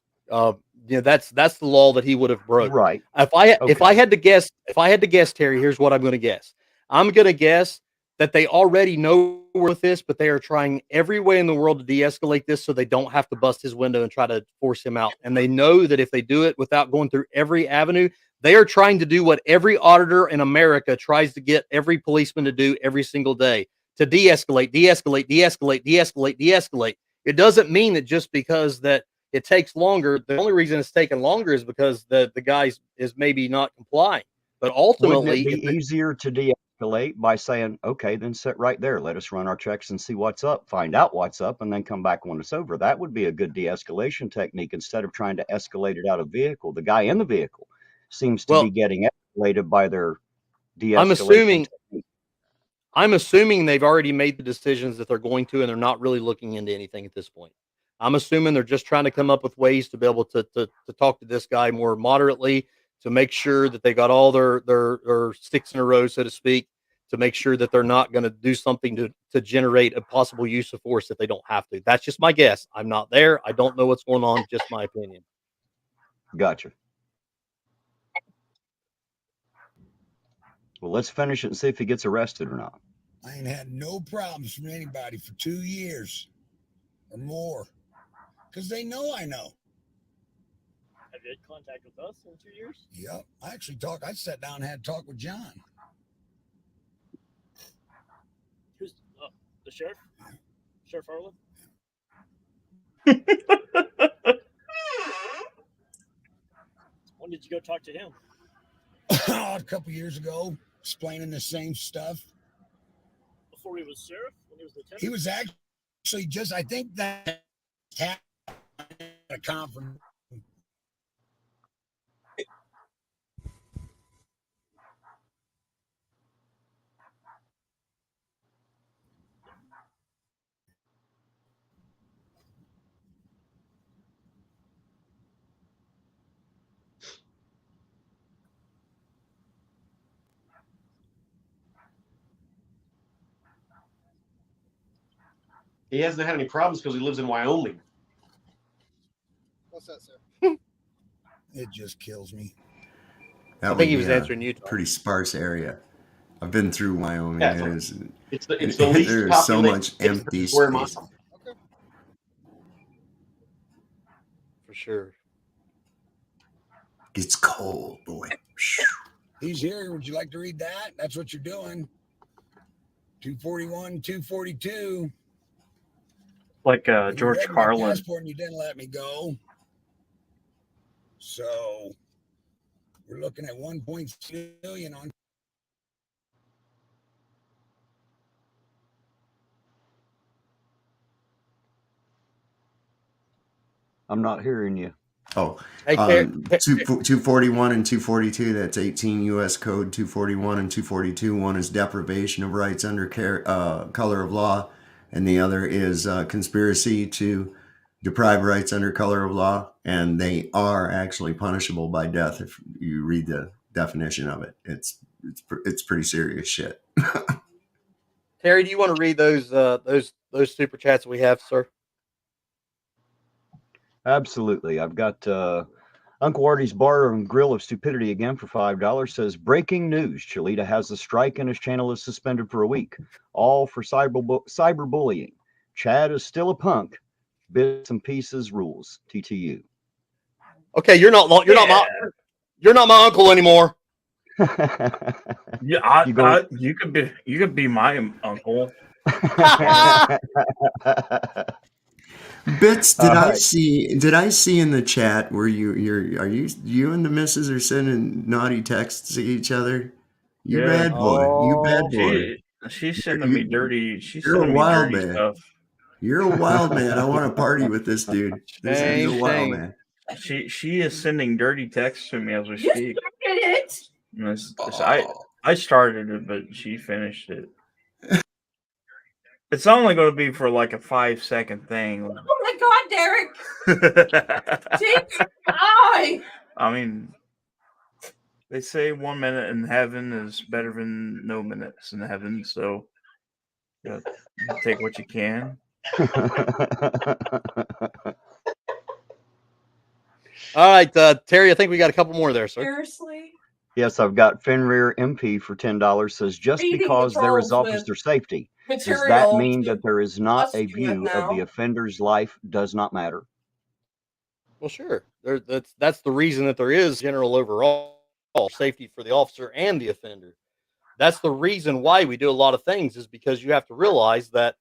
That's the law that he would have broken. Right. If I had to guess, Terry, here's what I'm going to guess. I'm going to guess that they already know with this, but they are trying every way in the world to de-escalate this so they don't have to bust his window and try to force him out. And they know that if they do it without going through every avenue, they are trying to do what every auditor in America tries to get every policeman to do every single day, to de-escalate, de-escalate, de-escalate, de-escalate, de-escalate. It doesn't mean that just because that it takes longer. The only reason it's taken longer is because the guy is maybe not complying. But ultimately, wouldn't it be easier to de-escalate by saying, okay, then sit right there. Let us run our checks and see what's up, find out what's up, and then come back when it's over. That would be a good de-escalation technique instead of trying to escalate it out of vehicle. The guy in the vehicle seems to be getting escalated by their de-escalation technique. I'm assuming they've already made the decisions that they're going to, and they're not really looking into anything at this point. I'm assuming they're just trying to come up with ways to be able to talk to this guy more moderately, to make sure that they got all their sticks in a row, so to speak, to make sure that they're not going to do something to generate a possible use of force if they don't have to. That's just my guess. I'm not there. I don't know what's going on. Just my opinion. Gotcha. Well, let's finish it and see if he gets arrested or not. I ain't had no problems from anybody for 2 years or more because they know I know. Have you had contact with us in 2 years? Yep. I sat down and had a talk with John. Who's the sheriff? Yeah. Sheriff Harlan? When did you go talk to him? A couple years ago, explaining the same stuff. Before he was sheriff? When he was lieutenant? He was actually just, I think that had a conference. He hasn't had any problems because he lives in Wyoming. What's that, sir? It just kills me. That I think he was answering you. Pretty sparse area. I've been through Wyoming. Yeah, it's the least there is so much empty space. Okay. For sure. It's cold, boy. He's here. Would you like to read that? That's what you're doing. 241, 242. Like George Carlin. Passport and you didn't let me go. So we're looking at 1.2 million on. I'm not hearing you. Oh, Hey, 241 and 242, that's 18 U.S. Code 241 and 242. One is deprivation of rights under color of law, and the other is conspiracy to deprive rights under color of law, and they are actually punishable by death if you read the definition of it. It's pretty serious shit. Terry, do you want to read those super chats we have, sir? Absolutely. I've got Uncle Artie's Bar and Grill of Stupidity again for $5 says, breaking news. Cholita has a strike and his channel is suspended for a week. All for cyberbullying. Chad is still a punk. Bits and pieces rules. TTU. Okay, you're not my uncle anymore. Yeah, You you could be my uncle. Bits, did I see in the chat where you and the missus are sending naughty texts to each other? You Yeah. bad boy. You bad Oh, boy. She's sending me dirty. She's You're a sending me wild dirty man. stuff. You're a wild man. I want to party with this dude. He's a wild man. She is sending dirty texts to me as we speak. I started it, but she finished it. It's only going to be for like a 5-second thing. Oh my God, Derek! Take eye. I mean, they say 1 minute in heaven is better than no minutes in heaven, so yeah, take what you can. All right, Terry, I think we got a couple more there, sir. Seriously? Yes, I've got Fenrir MP for $10 says, just Feeding because there is patrols with officer safety, does that material mean to that there is not a prosecute view of the now. offender's life does not matter? Well, sure. That's the reason that there is general overall safety for the officer and the offender. That's the reason why we do a lot of things, is because you have to realize that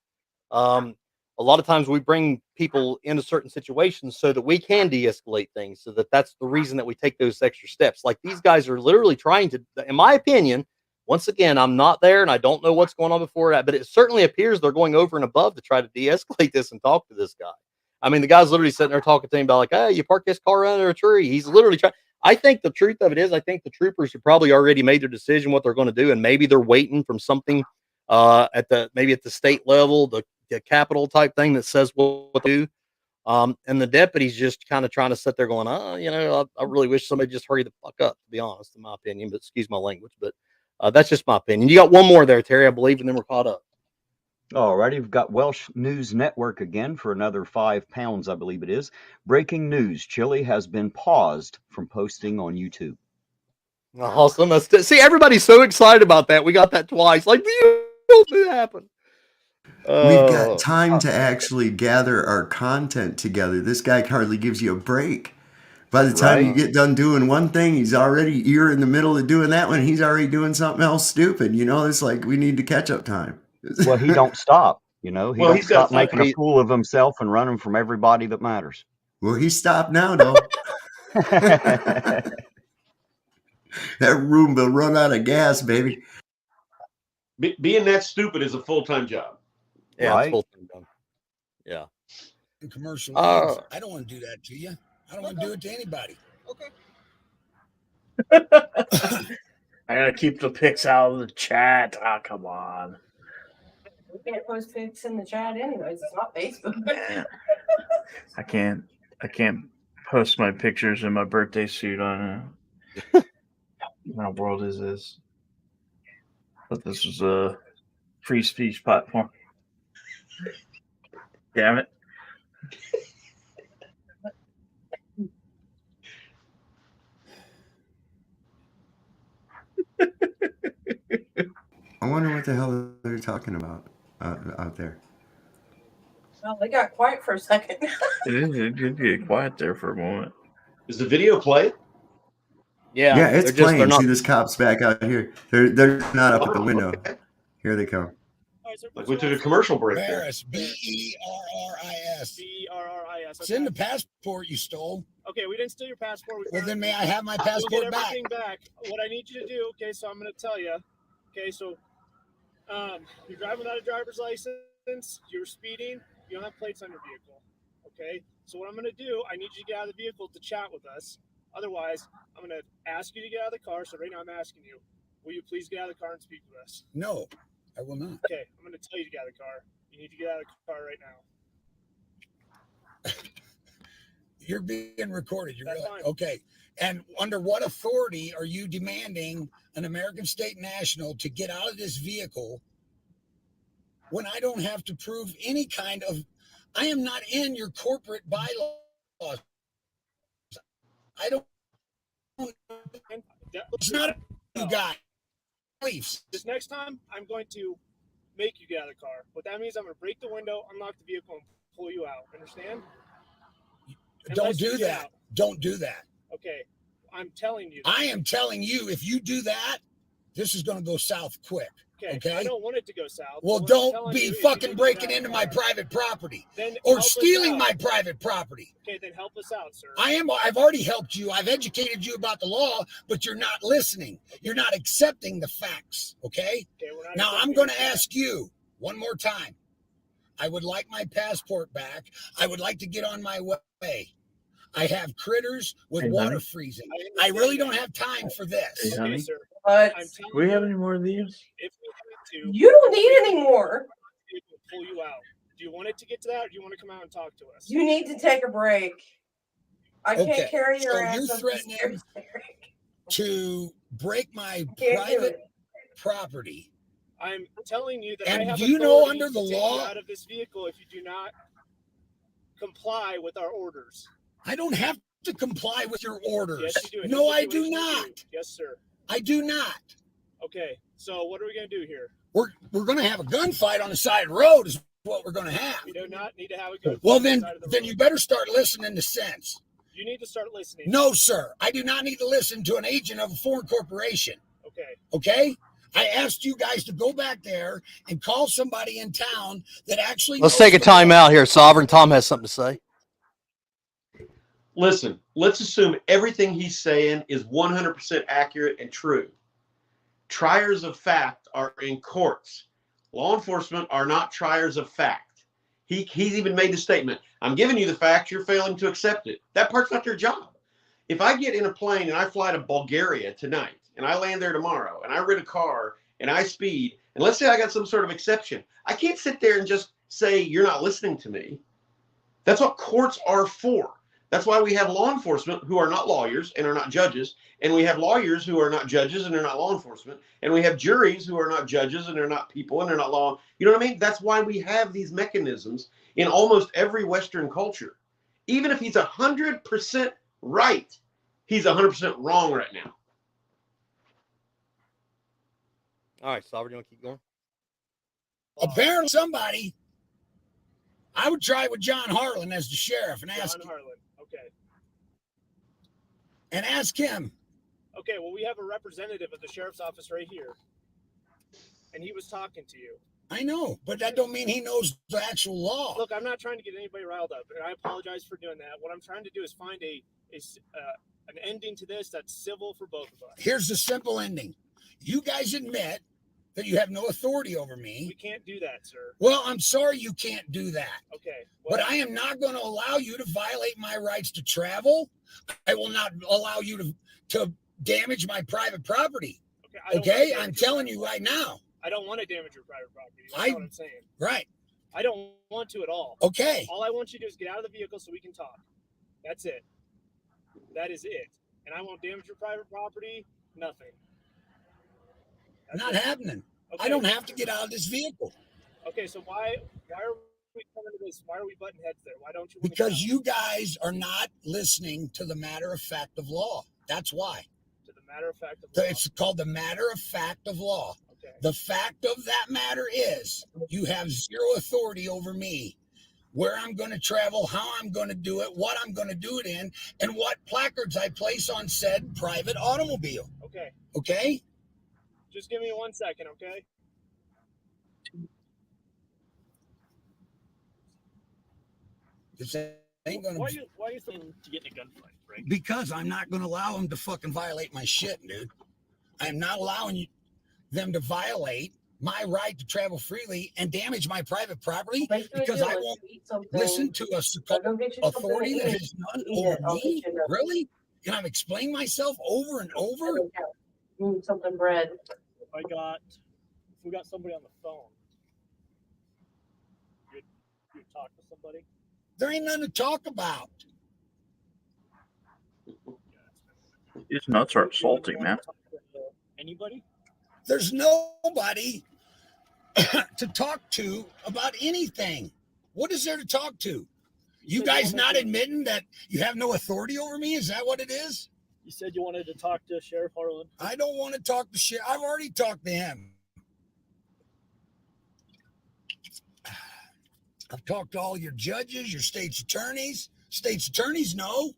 a lot of times we bring people into certain situations so that we can de-escalate things. So that's the reason that we take those extra steps. Like, these guys are literally trying to, in my opinion, once again, I'm not there and I don't know what's going on before that, but it certainly appears they're going over and above to try to de-escalate this and talk to this guy. I mean, the guy's literally sitting there talking to him about, like, hey, you parked this car under a tree. He's literally trying. I think the truth of it is, I think the troopers have probably already made their decision what they're going to do, and maybe they're waiting from something at the state level, the capital type thing that says what to do. And the deputy's just kind of trying to sit there going, I really wish somebody just hurry the fuck up, to be honest, in my opinion, but excuse my language. But that's just my opinion. You got one more there, Terry, I believe, and then we're caught up. All righty, we've got Welsh News Network again for another £5, I believe it is. Breaking news, Chile has been paused from posting on YouTube. Awesome. See, everybody's so excited about that. We got that twice. Like, it happen. We've got time to actually gather our content together. This guy hardly gives you a break. By the time you get done doing one thing, you're in the middle of doing that one. He's already doing something else stupid. It's like we need to catch up time. Well, he don't stop. He don't stop making a fool of himself and running from everybody that matters. Well, he stopped now, though. That Roomba run out of gas, baby. Being that stupid is a full-time job. Yeah, it's full-time job. Yeah. Commercial. I don't want to do that to you. I don't want to do it to anybody. Okay. I gotta keep the pics out of the chat. Ah, come on. We can't post pics in the chat anyways. It's not Facebook. I can't post my pictures in my birthday suit on what world is this? But this was a free speech platform. Damn it. I wonder what the hell they're talking about out there. Well, they got quiet for a second. It did get quiet there for a moment. Does the video play? Yeah, it's playing. See, this cop's back out here. They're not up at the window. Okay. Here they come. Like we took a commercial break. Barris, B-E-R-R-I-S. B-E-R-R-I-S. Okay. Send the passport you stole. Okay, we didn't steal your passport. Well, then may I have my We'll passport get back? everything back. What I need you to do, okay, so I'm going to tell you. Okay, so you're driving without a driver's license, you're speeding, you don't have plates on your vehicle. Okay, so what I'm going to do, I need you to get out of the vehicle to chat with us. Otherwise, I'm going to ask you to get out of the car. So right now I'm asking you, will you please get out of the car and speak with us? No, I will not. Okay, I'm going to tell you to get out of the car. You need to get out of the car right now. You're being recorded. You're That's fine. Okay. And under what authority are you demanding an American state national to get out of this vehicle when I don't have to prove any kind of, I am not in your corporate bylaws. I don't. It's not you guys. This next time, I'm going to make you get out of the car. What that means, I'm going to break the window, unlock the vehicle, and pull you out. Understand? Don't do that. Don't do that. Okay. I'm telling you. I am telling you, if you do that, this is going to go south quick. Okay? I don't want it to go south. Well, don't be fucking breaking into my private property or stealing my private property. Okay, then help us out, sir. I've already helped you. I've educated you about the law, but you're not listening. You're not accepting the facts. Okay? Now I'm going to ask you one more time. I would like my passport back. I would like to get on my way. I have critters with water freezing. I really don't have time for this. Hey, honey, sir. But do we have any more of these? If we had to, you don't need any more. pull you out. Do you want it to get to that, or do you want to come out and talk to us? You need to take a break. I can't carry your ass. You're threatening to break my private property. I'm telling you that and I have do you know authority under the to take law you out of this vehicle if you do not comply with our orders. I don't have to comply with your orders. Yes, you do. No, I do not. Yes, sir. I do not. Okay, so what are we going to do here? We're going to have a gunfight on the side of the road is what we're going to have. We do not need to have a gunfight. Well, on the then side of the road. you better start listening to sense. You need to start listening. No, sir. I do not need to listen to an agent of a foreign corporation. Okay. Okay? I asked you guys to go back there and call somebody in town that actually Let's take a time out here. Sovereign Tom has something to say. Listen, let's assume everything he's saying is 100% accurate and true. Triers of fact are in courts. Law enforcement are not triers of fact. He's even made the statement, I'm giving you the facts, you're failing to accept it. That part's not their job. If I get in a plane and I fly to Bulgaria tonight, and I land there tomorrow, and I rent a car, and I speed, and let's say I got some sort of exception, I can't sit there and just say, you're not listening to me. That's what courts are for. That's why we have law enforcement who are not lawyers and are not judges, and we have lawyers who are not judges and are not law enforcement, and we have juries who are not judges and they're not people and they're not law. You know what I mean? That's why we have these mechanisms in almost every Western culture. Even if he's 100% right, he's 100% wrong right now. All right, Sovereign, you want to keep going? Apparently somebody, I would try with John Harlan as the sheriff and ask John Harlan. Okay. And ask him. Okay, well, we have a representative of the sheriff's office right here. And he was talking to you. I know, but that don't mean he knows the actual law. Look, I'm not trying to get anybody riled up, and I apologize for doing that. What I'm trying to do is find an ending to this that's civil for both of us. Here's the simple ending. You guys admit that you have no authority over me. We can't do that, sir. Well, I'm sorry you can't do that. Okay. Well, but I am not going to allow you to violate my rights to travel. I will not allow you to damage my private property. Okay? I'm telling you right now. I don't want to damage your private property. That's what I'm saying. Right. I don't want to at all. Okay. All I want you to do is get out of the vehicle so we can talk. That's it. That is it. And I won't damage your private property. Nothing. Not happening. Okay. I don't have to get out of this vehicle. Okay, so why are we coming to this? Why are we butting heads there? Why don't you? Because you guys are not listening to the matter of fact of law. That's why. To the matter of fact of law. It's called the matter of fact of law. Okay. The fact of that matter is you have zero authority over me. Where I'm going to travel, how I'm going to do it, what I'm going to do it in, and what placards I place on said private automobile. Okay. Okay? Just give me 1 second, okay? This ain't gonna. Why are you thinking to get in a gunfight, right? Because I'm not going to allow them to fucking violate my shit, dude. I am not allowing them to violate my right to travel freely and damage my private property because I won't listen to a authority that has none over me. Really? Can I explain myself over and over? Something bread. If we got somebody on the phone, you'd talk to somebody? There ain't nothing to talk about. These nuts are salty, man. Anybody? There's nobody to talk to about anything. What is there to talk to? You guys not admitting that you have no authority over me? Is that what it is? You said you wanted to talk to Sheriff Harlan. I don't want to talk to Sheriff. I've already talked to him. I've talked to all your judges, your state's attorneys. State's attorneys know.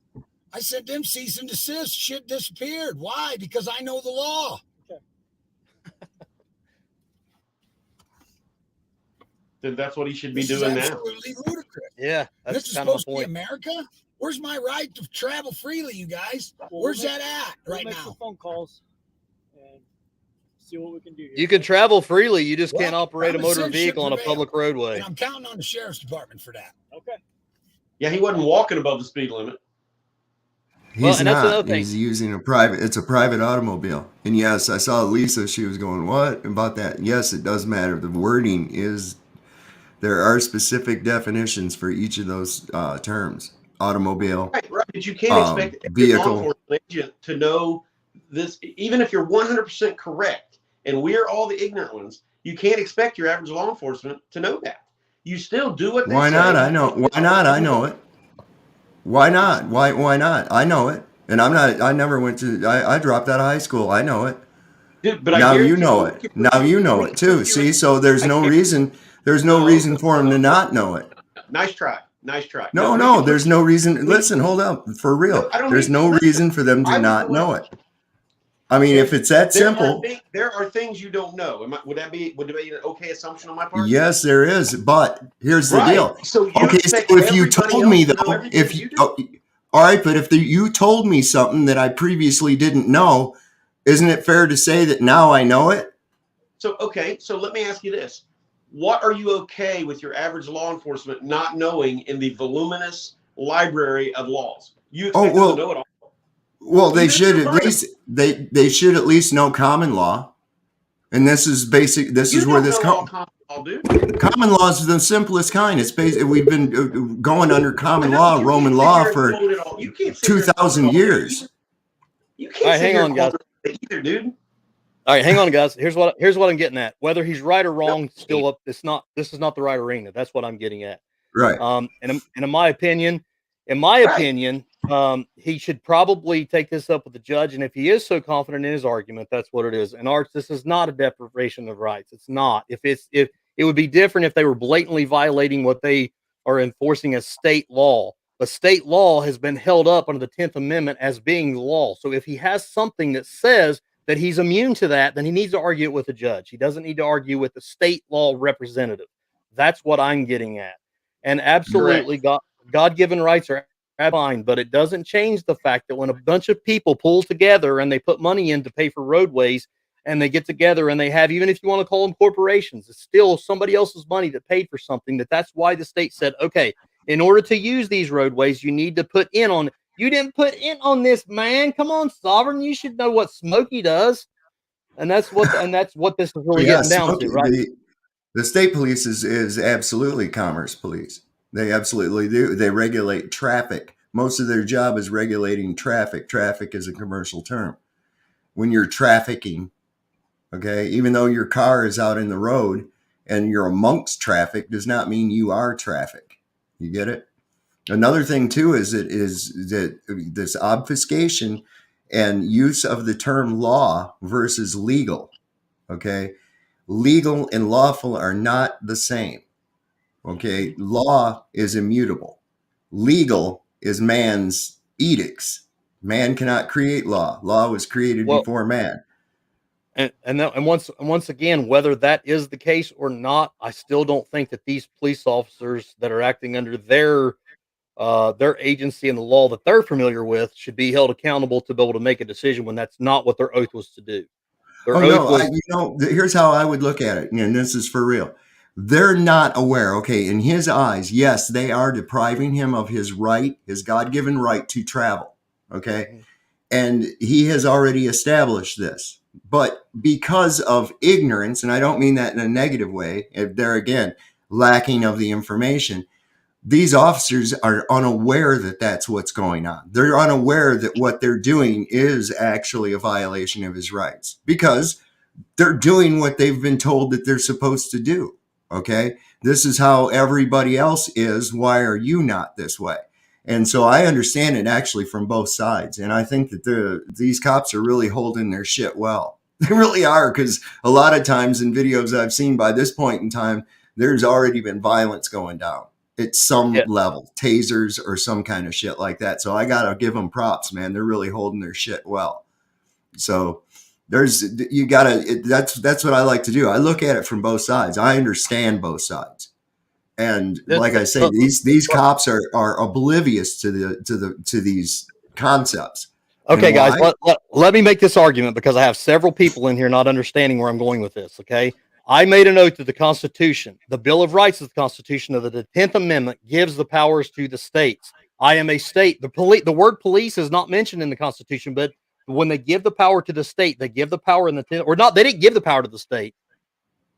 I sent them cease and desist. Shit disappeared. Why? Because I know the law. Okay. Then that's what he should be This doing is now. absolutely ludicrous. Yeah, that's This is kind of my supposed to be point. America? Where's my right to travel freely, you guys? Well, Where's we'll that at We'll right make some now? phone calls and see what we can do here. You can travel freely. You just can't Well, operate a common motor sense should vehicle on a prevail. public roadway. And I'm counting on the sheriff's department for that. Okay. Yeah, he wasn't walking above the speed limit. He's and that's not. another thing. He's using it's a private automobile. And yes, I saw Lisa. She was going, what about that? Yes, it does matter. The wording is, there are specific definitions for each of those terms. Automobile. Right. But you can't expect every law vehicle. enforcement agent to know this, even if you're 100% correct, and we're all the ignorant ones. You can't expect your average law enforcement to know that. You still do what they Why say. not? I know. Why not? I know it. Why not? Why not? I know it. And I never went to, I dropped out of high school. I know it. Dude, but Now I you guarantee know it. Now you know it too. If See, so there's no reason for him to not know it. Nice try. Nice try. No, there's no reason. Listen, hold up. For real. No, I don't There's need- no listen, reason for them I to was not the know one- it. I mean, if it's that simple, There are things you don't know. Would it be an okay assumption on my part? yes, there is. But here's the Right. deal. So you Okay, so expect if you everybody told me else to know though, everything if you you, do? all right, but if you told me something that I previously didn't know, isn't it fair to say that now I know it? So let me ask you this. What are you okay with your average law enforcement not knowing in the voluminous library of laws? You expect them to know it all. Well, they Even if should you're at right. least they should at least know common law, and this is basic. This You is where don't this know all common law, dude. common law is the simplest kind. It's basic. We've been going under common I know, law, you Roman can't sit law here and for quote it all. You can't sit here and quote it 2,000 all. years. You All can't right, sit hang here on, and guys. quote it either, dude. All right, hang on, guys. Here's what I'm getting at. Whether he's right or wrong, still up. This is not the right arena. That's what I'm getting at. Right. And in my opinion, he should probably take this up with the judge. And if he is so confident in his argument, that's what it is. And Arts, this is not a deprivation of rights. It's not. If it would be different if they were blatantly violating what they are enforcing as state law. But state law has been held up under the 10th Amendment as being law. So if he has something that says that he's immune to that, then he needs to argue it with the judge. He doesn't need to argue with the state law representative. That's what I'm getting at. And absolutely, God-given rights are fine, but it doesn't change the fact that when a bunch of people pull together and they put money in to pay for roadways, and they get together and they have, even if you want to call them corporations, it's still somebody else's money that paid for something. That's why the state said, okay, in order to use these roadways, you need to put in on. You didn't put in on this, man. Come on, Sovereign. You should know what Smokey does. And that's what this is really getting down to, right? The state police is absolutely commerce police. They absolutely do. They regulate traffic. Most of their job is regulating traffic. Traffic is a commercial term. When you're trafficking, okay, even though your car is out in the road and you're amongst traffic, does not mean you are traffic. You get it? Another thing too is that this obfuscation and use of the term law versus legal. Okay, legal and lawful are not the same. Okay, law is immutable. Legal is man's edicts. Man cannot create law. Law was created before man. And once again, whether that is the case or not, I still don't think that these police officers that are acting under their agency and the law that they're familiar with should be held accountable to be able to make a decision when that's not what their oath was to do. Here's how I would look at it, and this is for real. They're not aware. Okay, in his eyes, yes, they are depriving him of his right, his God-given right to travel. Okay, and he has already established this. But because of ignorance, and I don't mean that in a negative way, if they're again lacking of the information, these officers are unaware that that's what's going on. They're unaware that what they're doing is actually a violation of his rights because they're doing what they've been told that they're supposed to do. Okay. This is how everybody else is. Why are you not this way? And so I understand it actually from both sides. And I think that these cops are really holding their shit well. They really are, because a lot of times in videos I've seen by this point in time, there's already been violence going down at some level, tasers or some kind of shit like that. So I got to give them props, man. They're really holding their shit well. So that's what I like to do. I look at it from both sides. I understand both sides. And like I say, these cops are oblivious to these concepts. Okay, guys, let me make this argument, because I have several people in here not understanding where I'm going with this. Okay. I made an oath to the Constitution. The Bill of Rights of the Constitution of the 10th Amendment gives the powers to the states. I am a state. The word police is not mentioned in the Constitution, but when they give the power to the state, they give the power in the 10th, or not. They didn't give the power to the state.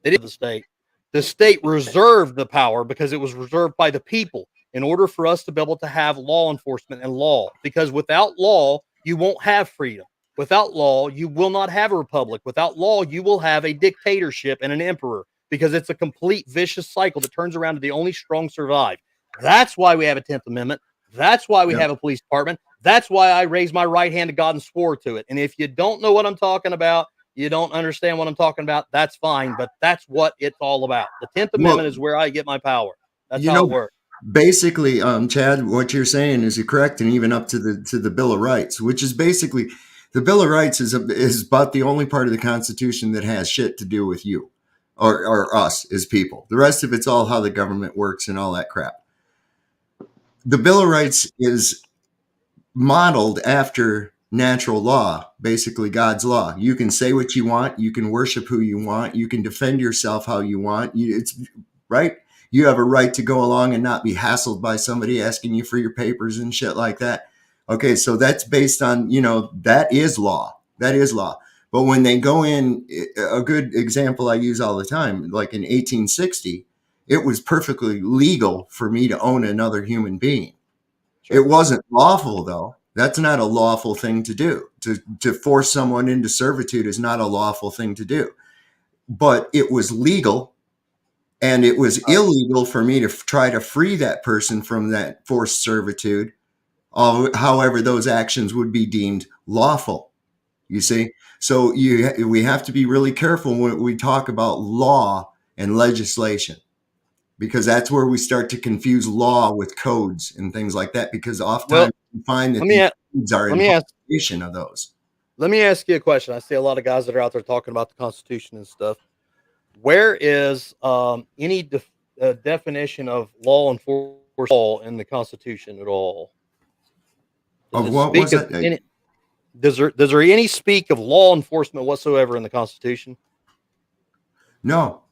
They did the state. The state reserved the power because it was reserved by the people in order for us to be able to have law enforcement and law. Because without law, you won't have freedom. Without law, you will not have a republic. Without law, you will have a dictatorship and an emperor, because it's a complete vicious cycle that turns around to the only strong survive. That's why we have a 10th Amendment. That's why we have a police department. That's why I raised my right hand to God and swore to it. And if you don't know what I'm talking about, you don't understand what I'm talking about, that's fine. But that's what it's all about. The 10th Amendment is where I get my power. That's how it works. Basically, Chad, what you're saying is correct, and even up to the Bill of Rights, which is basically the Bill of Rights is about the only part of the Constitution that has shit to do with you or us as people. The rest of it's all how the government works and all that crap. The Bill of Rights is modeled after natural law, basically God's law. You can say what you want. You can worship who you want. You can defend yourself how you want. It's right. You have a right to go along and not be hassled by somebody asking you for your papers and shit like that. Okay, so that's based on, that is law. That is law. But when they go in, a good example I use all the time, like in 1860, it was perfectly legal for me to own another human being. Sure. It wasn't lawful, though. That's not a lawful thing to do. To force someone into servitude is not a lawful thing to do. But it was legal. And it was illegal for me to try to free that person from that forced servitude. However, those actions would be deemed lawful. You see? So we have to be really careful when we talk about law and legislation, because that's where we start to confuse law with codes and things like that, because oftentimes you find that these codes are an interpretation of those. Let me ask you a question. I see a lot of guys that are out there talking about the Constitution and stuff. Where is any definition of law enforcement law in the Constitution at all? Of what was that? Does there any speak of law enforcement whatsoever in the Constitution? No.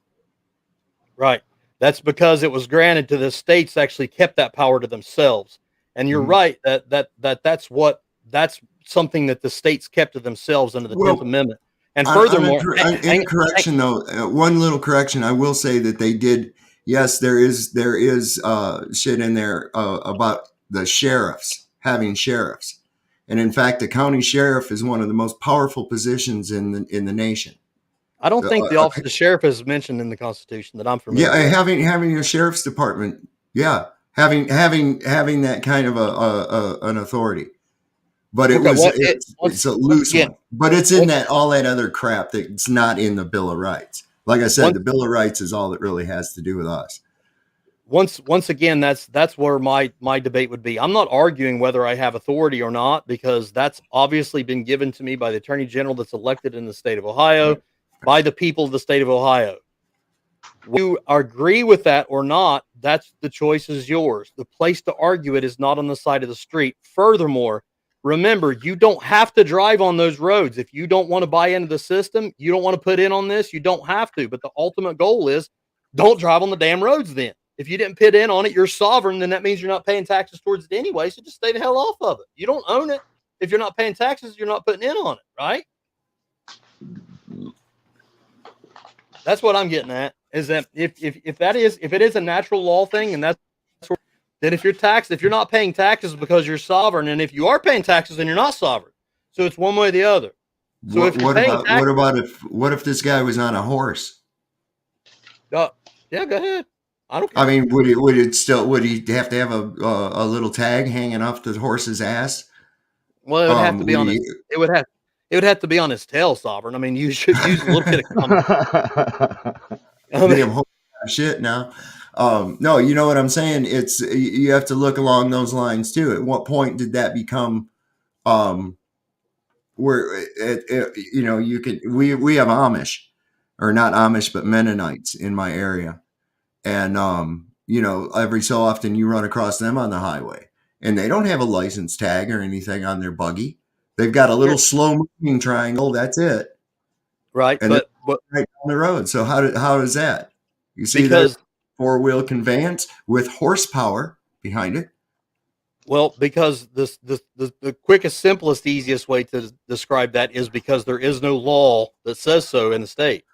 Right. That's because it was granted to the states. Actually kept that power to themselves. And you're right that's something that the states kept to themselves under the 10th Amendment. And furthermore, one little correction, I will say that they did. Yes, there is shit in there about the sheriffs having sheriffs, and in fact, the county sheriff is one of the most powerful positions in the nation. I don't think the office of the sheriff is mentioned in the Constitution that I'm familiar with. Having a sheriff's department, having that kind of an authority. But it's a loose one. But it's in all that other crap that's not in the Bill of Rights. Like I said, the Bill of Rights is all that really has to do with us. Once again, that's where my debate would be. I'm not arguing whether I have authority or not, because that's obviously been given to me by the Attorney General that's elected in the state of Ohio, by the people of the state of Ohio. Whether you agree with that or not, that's the choice is yours. The place to argue it is not on the side of the street. Furthermore, remember, you don't have to drive on those roads. If you don't want to buy into the system, you don't want to put in on this, you don't have to. But the ultimate goal is don't drive on the damn roads then. If you didn't put in on it, you're sovereign, then that means you're not paying taxes towards it anyway, so just stay the hell off of it. You don't own it. If you're not paying taxes, you're not putting in on it, right? That's what I'm getting at, is that if it is a natural law thing, and that's that if you're not paying taxes because you're sovereign, and if you are paying taxes, then you're not sovereign. So it's one way or the other. So what if this guy was on a horse? Yeah, Yeah, go ahead. I don't care. I mean, would he have to have a little tag hanging off the horse's ass? Well, it would have to be Would on his. he? It would have to be on his tail, Sovereign. I mean, you should use a little bit of common. I mean, Damn whole shit now. No, you know what I'm saying? It's you have to look along those lines too. At what point did that become where you know you could we have Amish or not Amish but Mennonites in my area, and you know every so often you run across them on the highway, and they don't have a license tag or anything on their buggy. They've got a little slow moving triangle. That's it, right, and they're right down the road. So how is that? You see, there's because four-wheel conveyance with horsepower behind it. well, because the quickest, simplest, easiest way to describe that is because there is no law that says so in the state.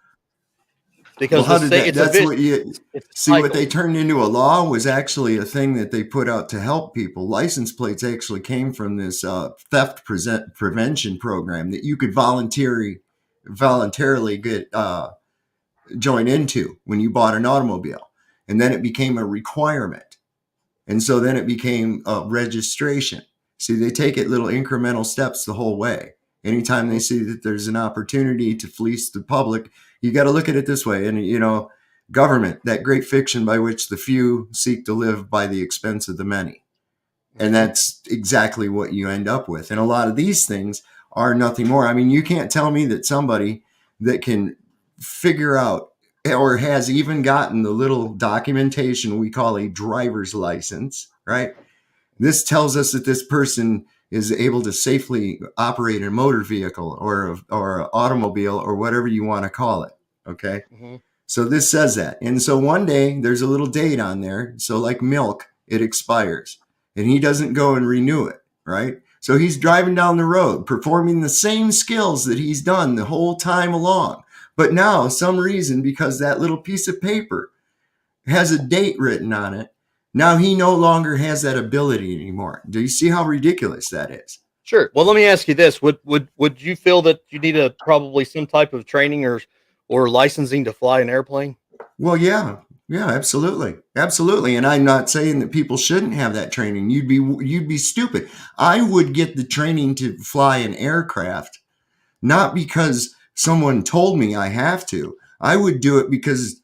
Well, Because how the did state, that? it's a That's vicious, what you it's a see. What cycle. they turned into a law was actually a thing that they put out to help people. License plates actually came from this theft prevention program that you could voluntarily get join into when you bought an automobile, and then it became a requirement. And so then it became a registration. See, they take it little incremental steps the whole way. Anytime they see that there's an opportunity to fleece the public, you got to look at it this way. And, you know, government, that great fiction by which the few seek to live by the expense of the many. And that's exactly what you end up with. And a lot of these things are nothing more. I mean, you can't tell me that somebody that can figure out or has even gotten the little documentation we call a driver's license, right? This tells us that this person is able to safely operate a motor vehicle or an automobile or whatever you want to call it. Okay. Mm-hmm. So this says that. And so one day there's a little date on there. So like milk, it expires and he doesn't go and renew it. Right. So he's driving down the road, performing the same skills that he's done the whole time along. But now some reason, because that little piece of paper has a date written on it, now he no longer has that ability anymore. Do you see how ridiculous that is? Sure. Well, let me ask you this: would you feel that you need probably some type of training or licensing to fly an airplane? Well, yeah. Yeah, absolutely. Absolutely. And I'm not saying that people shouldn't have that training. You'd be stupid. I would get the training to fly an aircraft, not because someone told me I have to. I would do it because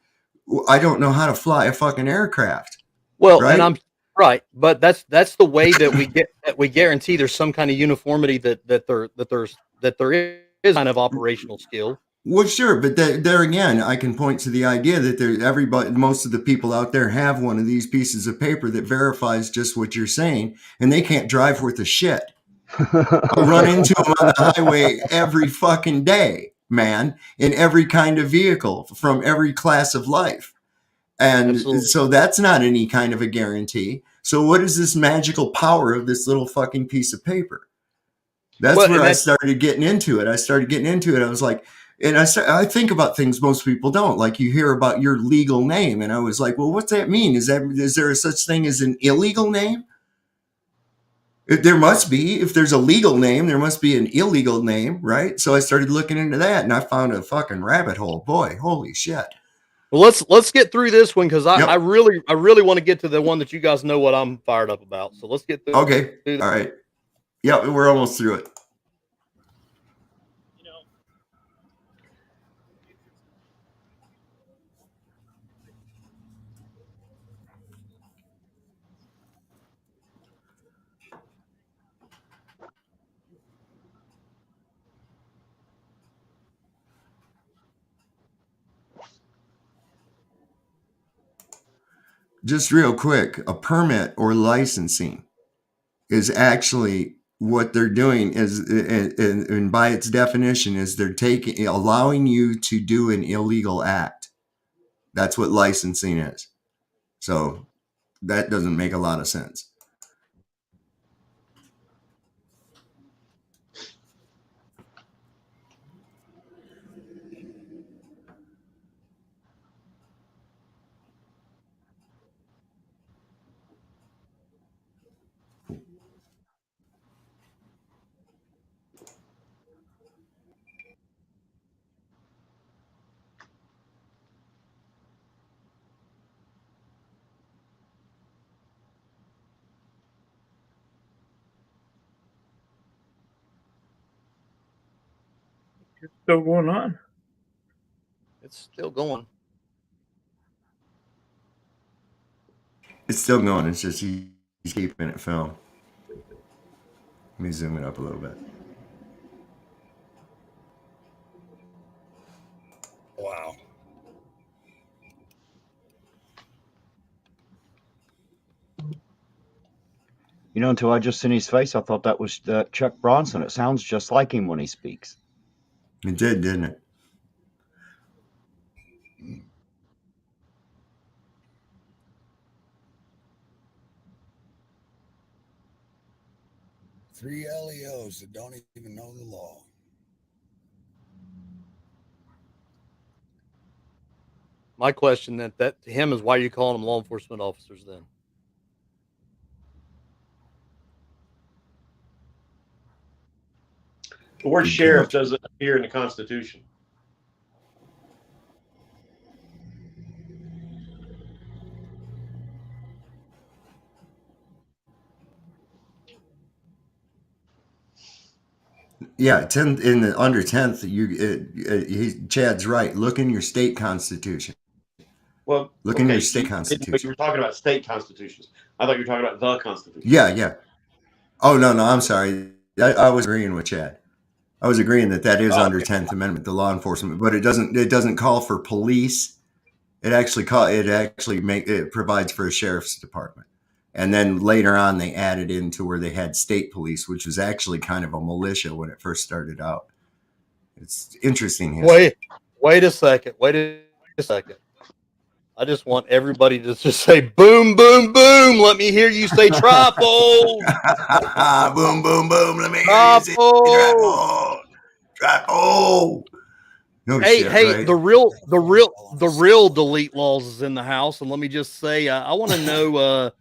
I don't know how to fly a fucking aircraft, Well, and right? I'm right, but that's the way that we guarantee there's some kind of uniformity that there is kind of operational skill. Well, sure, but there again, I can point to the idea that most of the people out there have one of these pieces of paper that verifies just what you're saying, and they can't drive worth a shit. I run into them on the highway every fucking day, man, in every kind of vehicle from every class of life. And Absolutely. so that's not any kind of a guarantee. So what is this magical power of this little fucking piece of paper? That's Well, where and I that's started getting into it. I was like, and I think about things most people don't. Like you hear about your legal name, and I was like, well, what's that mean? Is there a such thing as an illegal name? There must be. If there's a legal name, there must be an illegal name, right? So I started looking into that, and I found a fucking rabbit hole. Boy, holy shit! well. Let's get through this one because I Yep. really want to get to the one that you guys know what I'm fired up about. So let's get through. Okay. All right. Yep. We're almost through it. You know, Just real quick, a permit or licensing is actually what they're doing is, and by its definition, is they're allowing you to do an illegal act. That's what licensing is. So that doesn't make a lot of sense. It's still going on. It's still going. It's still going. It's just he's keeping it filmed. Let me zoom it up a little bit. Wow. You know, until I just seen his face, I thought that was Chuck Bronson. It sounds just like him when he speaks. It did, didn't it? Three LEOs that don't even know the law. My question that to him is, why are you calling them law enforcement officers then? The word Good sheriff catch. doesn't appear in the Constitution. Yeah, 10th in the under 10th. Chad's right. Look in your state constitution. Well, Look in okay, your state you constitution. were talking about state constitutions. I thought you were talking about the Constitution. Yeah. Oh no, I'm sorry. I was agreeing with Chad. I was agreeing that is under 10th Amendment, the law enforcement, but it doesn't call for police. It provides for a sheriff's department. And then later on, they added into where they had state police, which was actually kind of a militia when it first started out. It's interesting history. Wait a second. I just want everybody to just say boom, boom, boom. Let me hear you say tripod. Boom, boom, boom. Let me hear you say tripod. Tripod. No Hey, shit, hey, right? the real delete laws is in the house, and let me just say, I want to know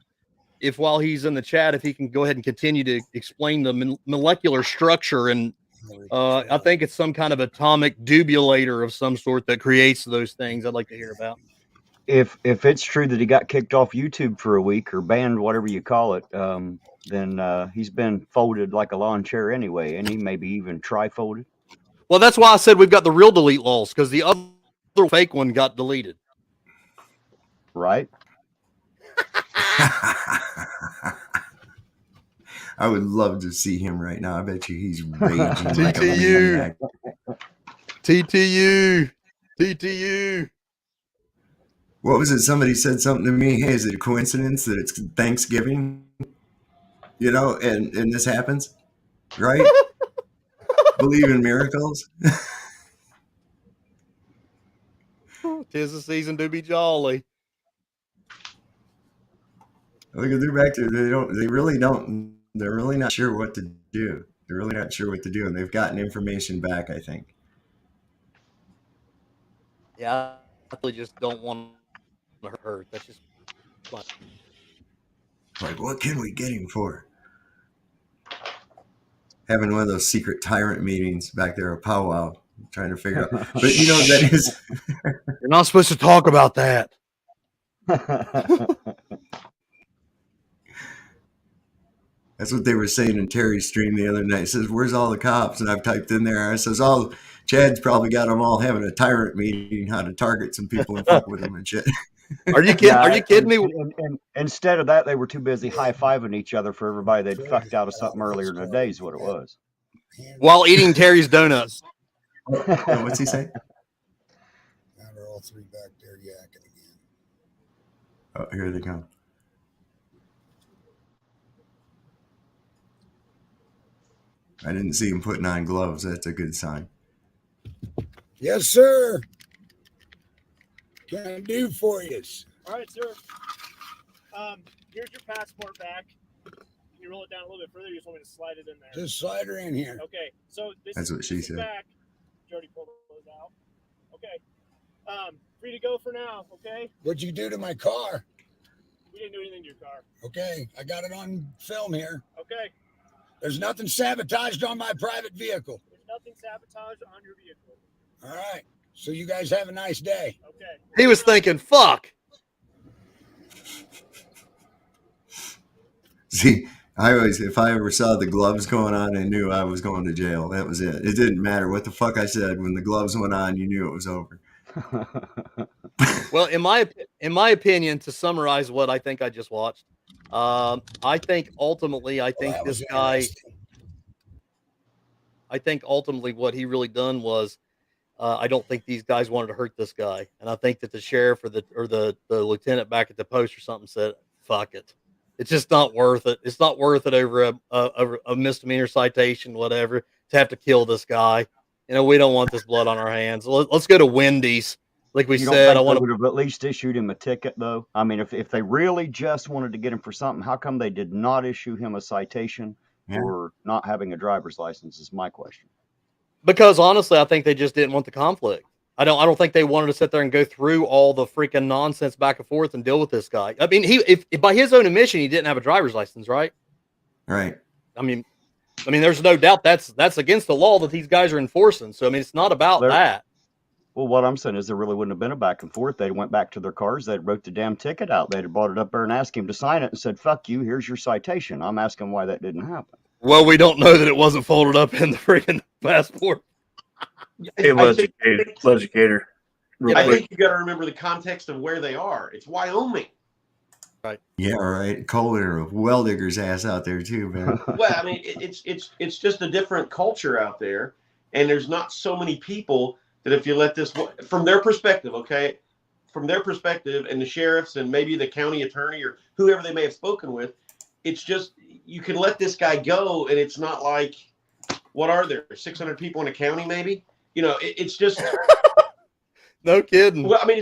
if while he's in the chat, if he can go ahead and continue to explain the molecular structure, and I think it's some kind of atomic dubulator of some sort that creates those things. I'd like to hear about. If it's true that he got kicked off YouTube for a week or banned, whatever you call it, then he's been folded like a lawn chair anyway, and he maybe even tri-folded. Well, that's why I said we've got the real delete laws, because the other fake one got deleted. Right? I would love to see him right now. I bet you he's raging like a maniac. TTU. What was it? Somebody said something to me. Hey, is it a coincidence that it's Thanksgiving? You know, and this happens, right? Believe in miracles. 'Tis the season to be jolly. Look at they're back to they're really not sure what to do. They're really not sure what to do, and they've gotten information back, I think. Yeah, I really just don't want to hurt. That's just fun. Like, what can we get him for? Having one of those secret tyrant meetings back there, a powwow, trying to figure out. But you know, that is. You're not supposed to talk about that. That's what they were saying in Terry's stream the other night. It says, "Where's all the cops?" And I've typed in there. I says, "Oh, Chad's probably got them all having a tyrant meeting, how to target some people and fuck with them and shit." Are you kidding? Are you kidding me? And instead of that, they were too busy high-fiving each other for everybody they'd fucked out of something earlier in the day is what it was. While eating Terry's donuts. What's he say? Now they're all three back there yakking again. Oh, here they come. I didn't see him putting on gloves. That's a good sign. Yes, sir. Can I do for you? All right, sir. Here's your passport back. Can you roll it down a little bit further? You just want me to slide it in there? Just slide her in here. Okay. So That's what she said. Back. Jody pulled those out. Okay. Free to go for now. Okay. What'd you do to my car? We didn't do anything to your car. Okay, I got it on film here. Okay. There's nothing sabotaged on my private vehicle. There's nothing sabotaged on your vehicle. All right. So you guys have a nice day. Okay. He was thinking, fuck. See, if I ever saw the gloves going on, I knew I was going to jail. That was it. It didn't matter what the fuck I said. When the gloves went on, you knew it was over. Well, in my opinion, to summarize what I think I just watched, I think ultimately, Well, that was interesting. I think ultimately what he really done was, I don't think these guys wanted to hurt this guy, and I think that the sheriff or the lieutenant back at the post or something said, "Fuck it, it's just not worth it. It's not worth it over a misdemeanor citation, whatever, to have to kill this guy. You know, we don't want this blood on our hands. Let's go to Wendy's." Like we You don't said, I think they want would to. have at least issued him a ticket, though? I mean, if they really just wanted to get him for something, how come they did not issue him a citation Yeah. for not having a driver's license? Is my question. Because honestly, I think they just didn't want the conflict. I don't think they wanted to sit there and go through all the freaking nonsense back and forth and deal with this guy. I mean, if by his own admission he didn't have a driver's license, right? Right. I mean, there's no doubt that's against the law that these guys are enforcing. So I mean, it's not about that. Well, what I'm saying is there really wouldn't have been a back and forth. They went back to their cars. They'd wrote the damn ticket out. They'd have brought it up there and asked him to sign it and said, "Fuck you. Here's your citation." I'm asking why that didn't happen. Well, we don't know that it wasn't folded up in the freaking passport. Hey, educator. I think you got to remember the context of where they are. It's Wyoming. Right. Yeah, right. Colder, well digger's ass out there too, man. Well, I mean, it's just a different culture out there, and there's not so many people that if you let this, from their perspective, okay, from their perspective, and the sheriffs and maybe the county attorney or whoever they may have spoken with, it's just you can let this guy go, and it's not like, what are there, 600 people in a county, maybe? You know, it's just no kidding. Well, I mean,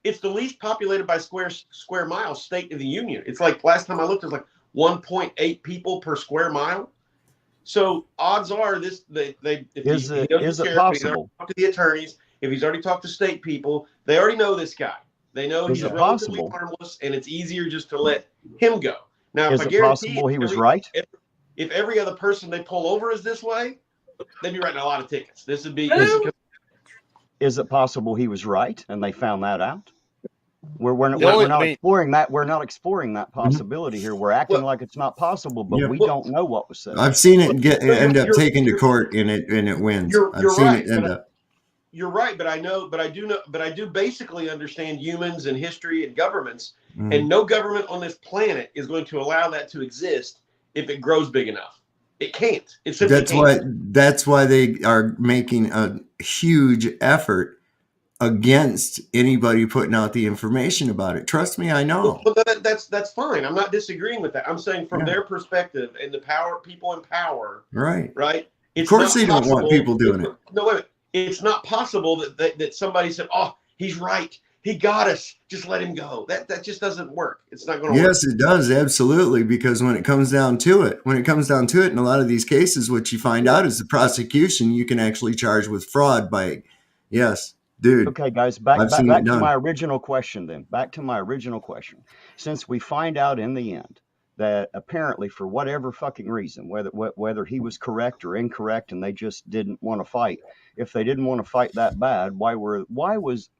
it's the least populated by square mile state of the union. It's like last time I looked, it was like 1.8 people per square mile. So odds are is it possible? Talk to the attorneys. If he's already talked to state people, they already know this guy. They know he's relatively harmless, and it's easier just to let him go. Now, is it possible he was right? If every other person they pull over is this way, they'd be writing a lot of tickets. This would be. Is it possible he was right and they found that out? We're not exploring that. We're not exploring that possibility here. We're acting like it's not possible, but we don't know what was said. I've seen it end up taken to court and it wins. I've seen it end up. You're right, but I do basically understand humans and history and governments, and no government on this planet is going to allow that to exist if it grows big enough. It can't. It simply can't. That's why they are making a huge effort against anybody putting out the information about it. Trust me, I know. Well, that's fine. I'm not disagreeing with that. I'm saying from their perspective and the people in power. Right. Right. Of course, they don't want people doing it. No, wait a minute. It's not possible that somebody said, "Oh, he's right. He got us. Just let him go." That just doesn't work. It's not going to work. Yes, it does. Absolutely. Because when it comes down to it, in a lot of these cases, what you find out is the prosecution, you can actually charge with fraud by, yes, dude. Okay, guys, back to my original question then. Back to my original question. Since we find out in the end that apparently for whatever fucking reason, whether he was correct or incorrect and they just didn't want to fight, if they didn't want to fight that bad, why was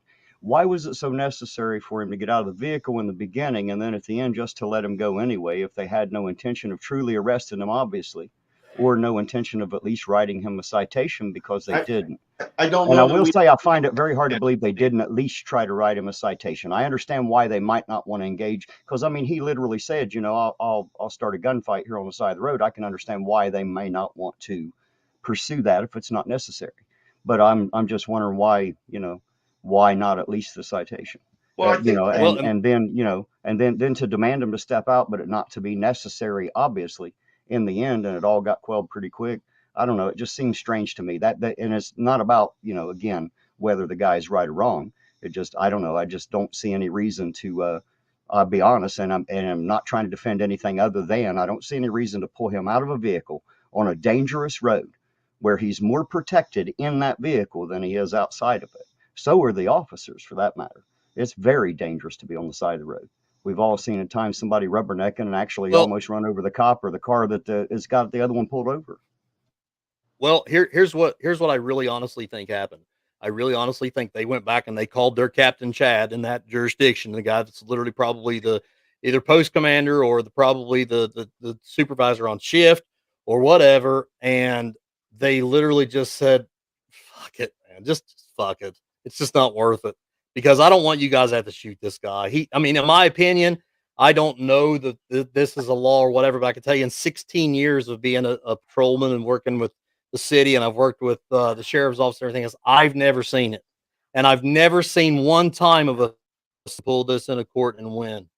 it so necessary for him to get out of the vehicle in the beginning and then at the end just to let him go anyway if they had no intention of truly arresting him, obviously, or no intention of at least writing him a citation because they didn't? I don't know. And I will say I find it very hard to believe they didn't at least try to write him a citation. I understand why they might not want to engage because, I mean, he literally said, you know, I'll start a gunfight here on the side of the road. I can understand why they may not want to pursue that if it's not necessary. But I'm just wondering why not at least the citation? Well, I think, and then to demand him to step out, but it not to be necessary, obviously, in the end, and it all got quelled pretty quick. I don't know. It just seems strange to me that and it's not about, again, whether the guy's right or wrong. It just, I don't know. I just don't see any reason to, I'll be honest, and I'm not trying to defend anything other than I don't see any reason to pull him out of a vehicle on a dangerous road where he's more protected in that vehicle than he is outside of it. So are the officers, for that matter. It's very dangerous to be on the side of the road. We've all seen at times somebody rubbernecking and actually almost run over the cop or the car that has got the other one pulled over. Well, here's what I really honestly think happened. I really honestly think they went back and they called their Captain Chad in that jurisdiction, the guy that's literally probably either post commander or probably the supervisor on shift or whatever, and they literally just said, "Fuck it, man, just fuck it. It's just not worth it." Because I don't want you guys to have to shoot this guy. I mean, in my opinion, I don't know that this is a law or whatever, but I can tell you in 16 years of being a patrolman and working with the city, and I've worked with the sheriff's office and everything else, I've never seen it. And I've never seen one time of us pull this in a court and win.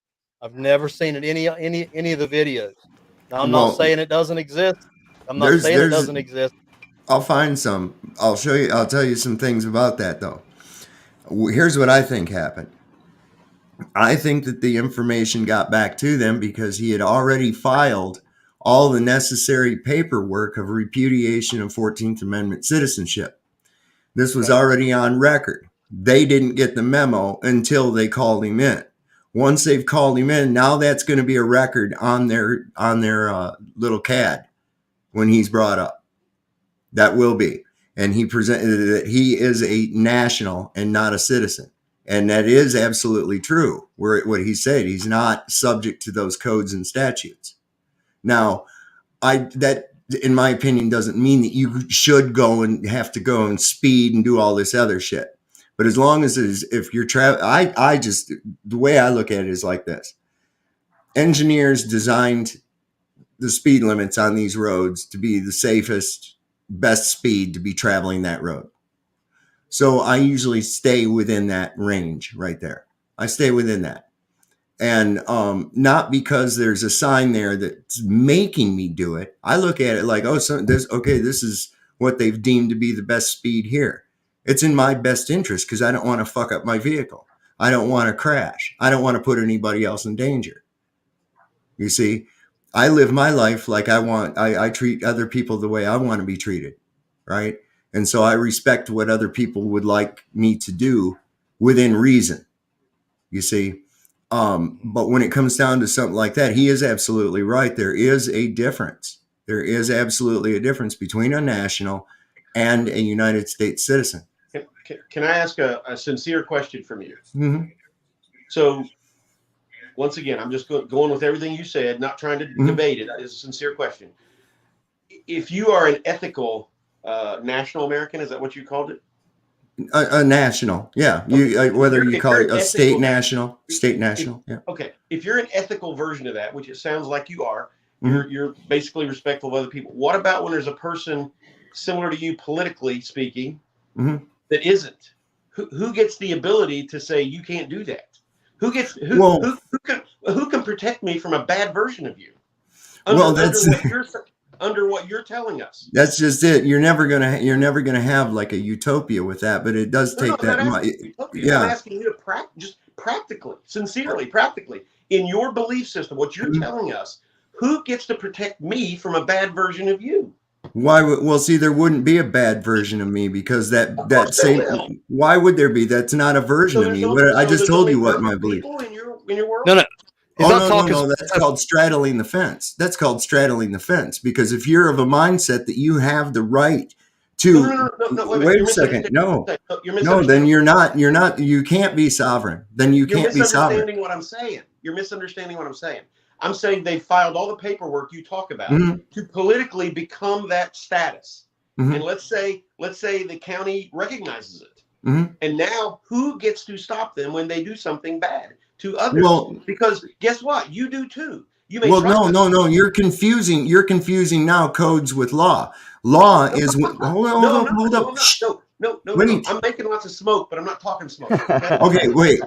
I've never seen it any of the videos. Now, I'm not saying it doesn't exist. I'm not saying it doesn't exist. I'll find some. I'll show you. I'll tell you some things about that, though. Here's what I think happened. I think that the information got back to them because he had already filed all the necessary paperwork of repudiation of 14th Amendment citizenship. This was already on record. They didn't get the memo until they called him in. Once they've called him in, now that's going to be a record on their little CAD when he's brought up. That will be. And he presented that he is a national and not a citizen. And that is absolutely true. What he said, he's not subject to those codes and statutes. Now, that, in my opinion, doesn't mean that you should go and have to go and speed and do all this other shit. But as long as if you're traveling, the way I look at it is like this. Engineers designed the speed limits on these roads to be the safest, best speed to be traveling that road. So I usually stay within that range right there. I stay within that. And not because there's a sign there that's making me do it. I look at it like, this is what they've deemed to be the best speed here. It's in my best interest because I don't want to fuck up my vehicle. I don't want to crash. I don't want to put anybody else in danger. You see, I live my life like I want. I treat other people the way I want to be treated, right? And so I respect what other people would like me to do within reason, you see. But when it comes down to something like that, he is absolutely right. There is a difference. There is absolutely a difference between a national and a United States citizen. Can I ask a sincere question from you? Mm-hmm. So, once again, I'm just going with everything you said, not trying to debate it. It's a sincere question. If you are an ethical national American, is that what you called it? A national, yeah. Whether you call it a state national, yeah. Okay, if you're an ethical version of that, which it sounds like you are, you're basically respectful of other people. What about when there's a person similar to you, politically speaking, that isn't? Who gets the ability to say you can't do that? Who can protect me from a bad version of you? Under what you're telling us. That's just it. You're never gonna have like a utopia with that, but it does take that much. Yeah. I'm asking you to just practically, sincerely, practically, in your belief system, what you're telling us, who gets to protect me from a bad version of you? Why? Well, see, there wouldn't be a bad version of me because that same. Why would there be? That's not a version of me. I just told you what my belief. In your world? No. No. That's called straddling the fence. That's called straddling the fence. Because if you're of a mindset that you have the right to, wait a second, no, then you're not. You can't be sovereign. Then you can't be sovereign. You're misunderstanding what I'm saying. You're misunderstanding what I'm saying. I'm saying they filed all the paperwork you talk about to politically become that status. And let's say the county recognizes it. And now who gets to stop them when they do something bad to others? Well, because guess what? You do too. No. You're confusing now codes with law. Law is hold up. No. I'm making lots of smoke, but I'm not talking smoke. Okay, wait.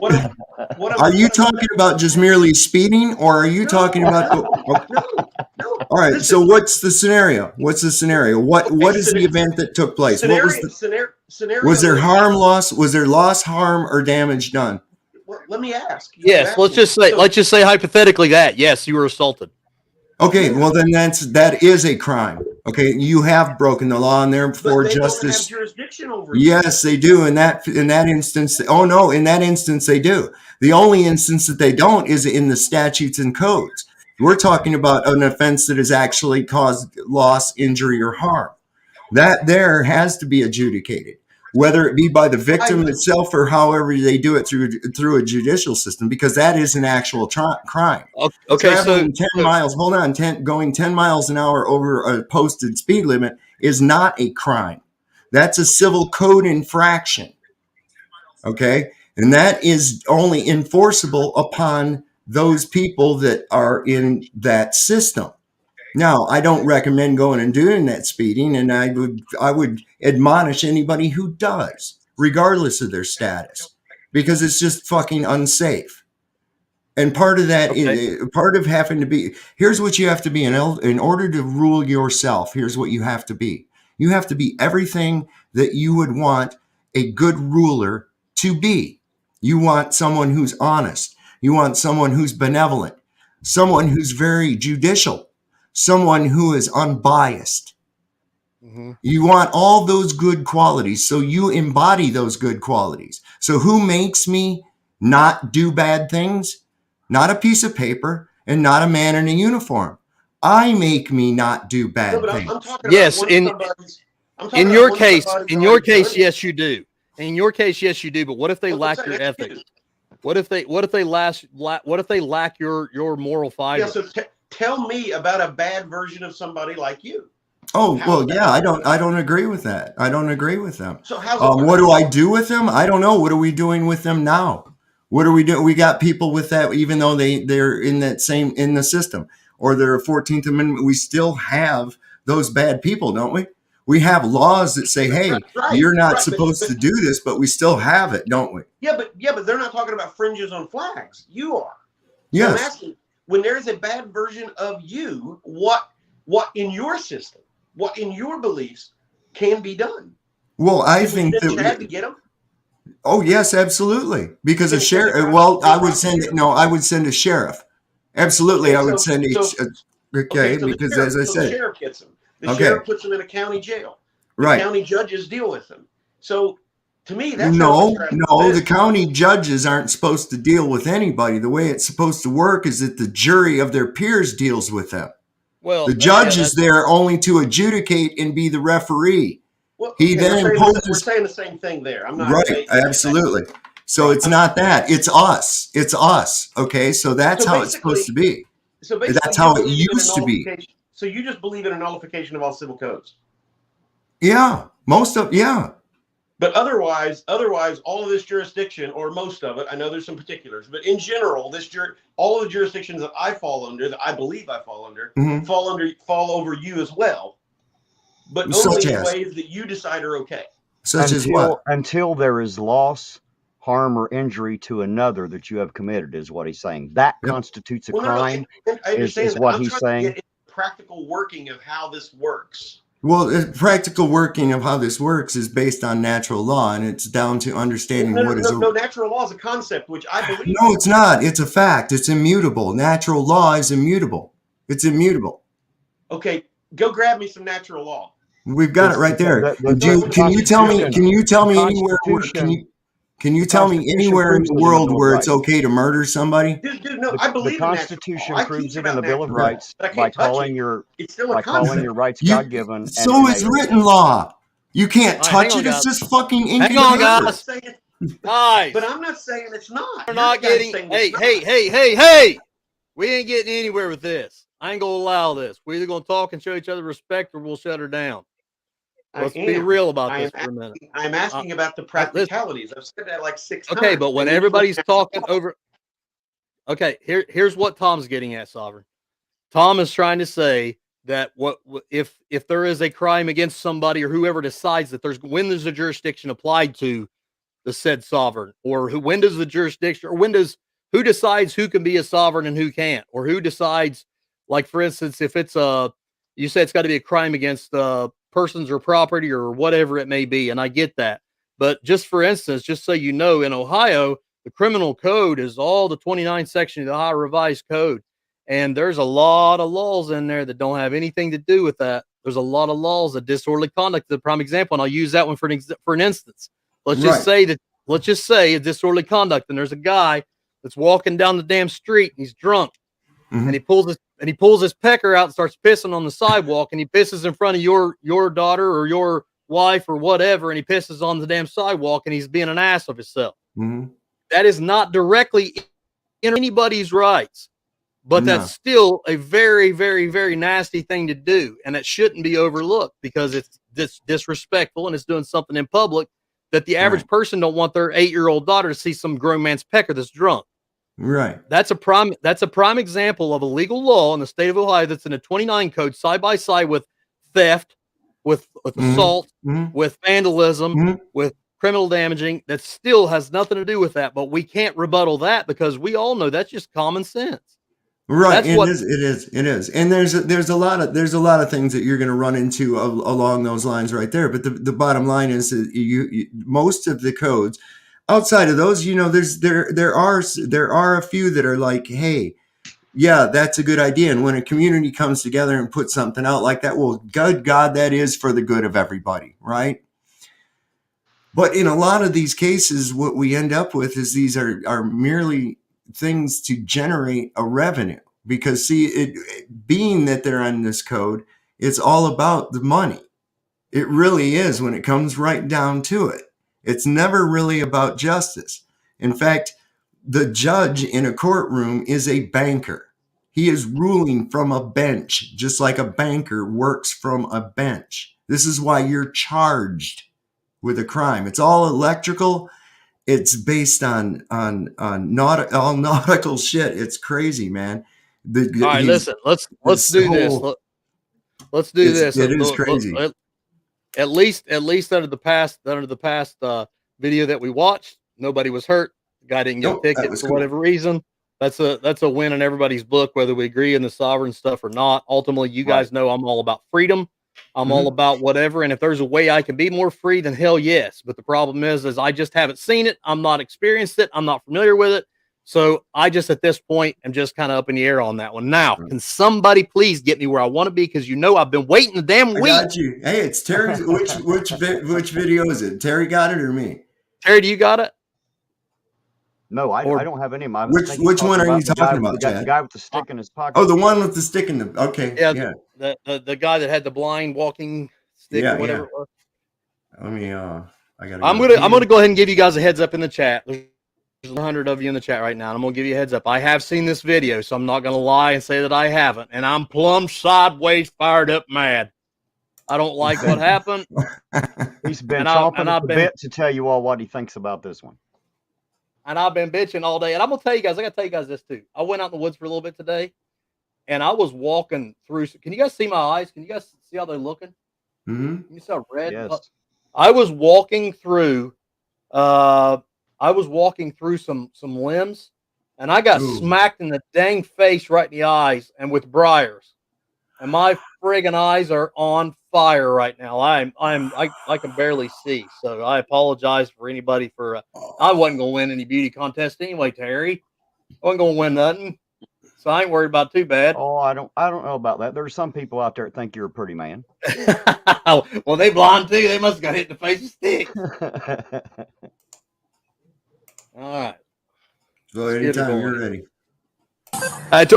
Are you talking about just merely speeding, or are you talking about? No. All right. So what's the scenario? What is the event that took place? Scenario? Was there harm, loss? Was there loss, harm, or damage done? Well, let me ask. Yes. Let's just say hypothetically that yes, you were assaulted. Okay, well then that is a crime. Okay, you have broken the law, and therefore justice. Don't have jurisdiction over you. Yes, they do. In that instance, in that instance they do. The only instance that they don't is in the statutes and codes. We're talking about an offense that has actually caused loss, injury, or harm. That there has to be adjudicated. whether it be by the victim itself or however they do it through a judicial system, because that is an actual crime. Okay, Traveling 10 miles, going 10 miles an hour over a posted speed limit is not a crime. That's a civil code infraction. Okay. And that is only enforceable upon those people that are in that system. Now, I don't recommend going and doing that speeding, and I would admonish anybody who does, regardless of their status, because it's just fucking unsafe. And part of that is part of having to be. Here's what you have to be in order to rule yourself. Here's what you have to be. You have to be everything that you would want a good ruler to be. You want someone who's honest. You want someone who's benevolent, someone who's very judicial, someone who is unbiased. Mm-hmm. You want all those good qualities. So you embody those good qualities. So who makes me not do bad things? Not a piece of paper and not a man in a uniform. I make me not do bad things. I'm talking yes, about in your case, yes, you do. In your case, yes, you do. But what if they lack your ethics? What if they lack your moral fiber? Yeah, so tell me about a bad version of somebody like you. Oh, well, yeah, I don't agree with that. I don't agree with them. So how's what do I do with them? I don't know. What are we doing with them now? What are we doing? We got people with that, even though they're in the system, or they're a 14th Amendment. We still have those bad people, don't we? We have laws that say, hey, you're not supposed to do this, but we still have it, don't we? Yeah, but they're not talking about fringes on flags. You are. Yes. So I'm asking, when there's a bad version of you, what in your system, what in your beliefs can be done? Well, I think that Chad to get them. Oh yes, absolutely. Because a sheriff. Well, I would send a sheriff. Absolutely, okay, I would send because as I said, the sheriff gets them. The sheriff puts them in a county jail. The county judges deal with them. So to me, that's the county judges aren't supposed to deal with anybody. The way it's supposed to work is that the jury of their peers deals with them. Well, the judge is there only to adjudicate and be the referee. Well, we're saying the same thing there. I'm not right. Absolutely. So it's not that. It's us. It's us. Okay. So that's how it's supposed to be. So basically, that's how it used to be. So you just believe in a nullification of all civil codes? Yeah. But otherwise, all of this jurisdiction, or most of it, I know there's some particulars, but in general, all of the jurisdictions that I fall under, that I believe I fall under, fall over you as well. But only in ways that you decide are okay. Such as what? Until there is loss, harm, or injury to another that you have committed, is what he's saying. That constitutes a crime, is what he's saying. Get practical working of how this works. Well, the practical working of how this works is based on natural law, and it's down to understanding No, natural law is a concept, which I believe. No, it's not. It's a fact. It's immutable. Natural law is immutable. It's immutable. Okay, go grab me some natural law. We've got it right there. Can you tell me anywhere? Can you tell me anywhere in the world where it's okay to murder somebody? Dude, no, I believe the Constitution proves it in the Bill of Rights by calling your rights God-given. So is written law. You can't touch it. It's just fucking hang on, guys. But I'm not saying it's not. We're not getting. Hey! We ain't getting anywhere with this. I ain't gonna allow this. We're either gonna talk and show each other respect, or we'll shut her down. Let's be real about this for a minute. I'm asking about the practicalities. I've said that like 6 times. Okay, but when everybody's talking over, okay, here's what Tom's getting at, Sovereign. Tom is trying to say that if there is a crime against somebody, or whoever decides that when there's a jurisdiction applied to the said sovereign, or when does the jurisdiction, or who decides who can be a sovereign and who can't, or who decides, like for instance, if it's you said it's got to be a crime against persons or property or whatever it may be, and I get that. But just for instance, just so you know, in Ohio, the criminal code is all the 29th section of the Ohio Revised Code, and there's a lot of laws in there that don't have anything to do with that. There's a lot of laws of disorderly conduct. The prime example, and I'll use that one for an instance. Let's just say a disorderly conduct, and there's a guy that's walking down the damn street and he's drunk, and he pulls his pecker out and starts pissing on the sidewalk, and he pisses in front of your daughter or your wife or whatever, and he pisses on the damn sidewalk and he's being an ass of himself. Mhm. That is not directly in anybody's rights, but No. that's still a very, very, very nasty thing to do, and it shouldn't be overlooked because it's disrespectful and it's doing something in public that the average Right. person don't want their 8-year-old daughter to see some grown man's pecker that's drunk. Right. That's a prime example of a legal law in the state of Ohio that's in a 29 code side by side with theft, with assault, with vandalism, with criminal damaging that still has nothing to do with that. But we can't rebuttal that because we all know that's just common sense. Right. That's It what is. And there's a lot of things that you're going to run into along those lines right there. But the bottom line is that you most of the codes outside of those, there are a few that are like, hey, yeah, that's a good idea. And when a community comes together and puts something out like that, well, good God, that is for the good of everybody, right? But in a lot of these cases, what we end up with is these are merely things to generate a revenue. Because being that they're on this code, it's all about the money. It really is when it comes right down to it. It's never really about justice. In fact, the judge in a courtroom is a banker. He is ruling from a bench, just like a banker works from a bench. This is why you're charged with a crime. It's all electrical. It's based on all nautical shit. It's crazy, man. all right, listen, let's do this. Let's do this. It is crazy. At least under the past video that we watched, nobody was hurt. The guy didn't get a ticket for whatever reason. That's a win in everybody's book, whether we agree in the sovereign stuff or not. Ultimately, you guys know I'm all about freedom. I'm all about whatever. And if there's a way I can be more free, then hell yes. But the problem is I just haven't seen it. I'm not experienced it. I'm not familiar with it. So I just, at this point, am just kind of up in the air on that one. Now, can somebody please get me where I want to be? Because I've been waiting a damn week. I got you. Hey, it's Terry. Which video is it? Terry got it or me? Terry, do you got it? No, I don't have any of my. Which one are you talking about, Chad? The guy with the stick in his pocket. Oh, the one with the stick in the. Okay. Yeah. The guy that had the blind walking stick or whatever it was. Let me. I'm gonna go ahead and give you guys a heads up in the chat. There's 100 of you in the chat right now, and I'm gonna give you a heads up. I have seen this video, so I'm not gonna lie and say that I haven't. And I'm plumb sideways, fired up, mad. I don't like what happened. He's been chomping at the bit to tell you all what he thinks about this one. And I've been bitching all day. And I'm gonna tell you guys, I gotta tell you guys this too. I went out in the woods for a little bit today, and I was walking through. Can you guys see my eyes? Can you guys see how they're looking? Mm-hmm. Can you see how red? Yes. I was walking through. Some limbs, and I got smacked in the dang face right in the eyes, and with briars. And my friggin' eyes are on fire right now. I can barely see. So I apologize for anybody for. I wasn't gonna win any beauty contest anyway, Terry. I wasn't gonna win nothing, so I ain't worried about too bad. Oh, I don't know about that. There's some people out there that think you're a pretty man. Well, they blind too. They must have got hit in the face with sticks. All right. So anytime you're ready.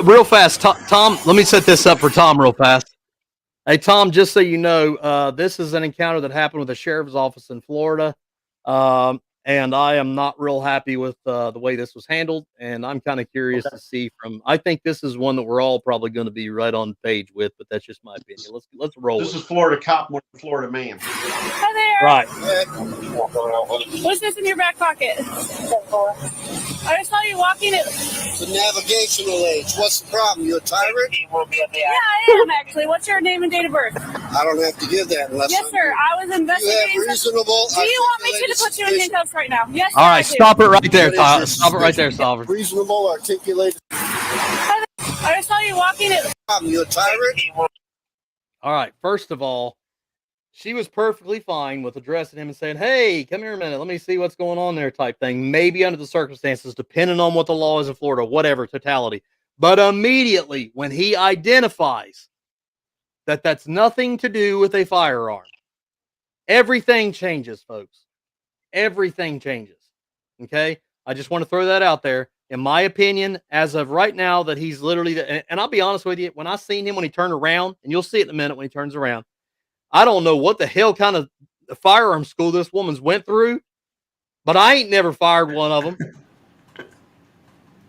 Real fast, Tom. Let me set this up for Tom real fast. Hey, Tom, just so you know, this is an encounter that happened with the sheriff's office in Florida, and I am not real happy with the way this was handled. And I'm kind of curious to see I think this is one that we're all probably going to be right on page with, but that's just my opinion. Let's roll. This is Florida cop, one Florida man. Hi there. Right. What's this in your back pocket? I saw you walking it. The navigational aids. What's the problem? You a tyrant? Yeah, I am actually. What's your name and date of birth? I don't have to give that unless. Yes, sir. I was investigating. You have reasonable. Do you want me to put you in handcuffs right now? Yes. All right, stop it right there, Tom. Stop it right there, Solver. Reasonable, articulated. I saw you walking it. You a tyrant? All right. First of all, she was perfectly fine with addressing him and saying, "Hey, come here a minute. Let me see what's going on there," type thing. Maybe under the circumstances, depending on what the law is in Florida, whatever, totality. But immediately when he identifies that that's nothing to do with a firearm, everything changes, folks. Everything changes. Okay? I just want to throw that out there. In my opinion, as of right now, that he's literally, and I'll be honest with you, when I seen him when he turned around, and you'll see it in a minute when he turns around, I don't know what the hell kind of the firearm school this woman's went through, but I ain't never fired one of them.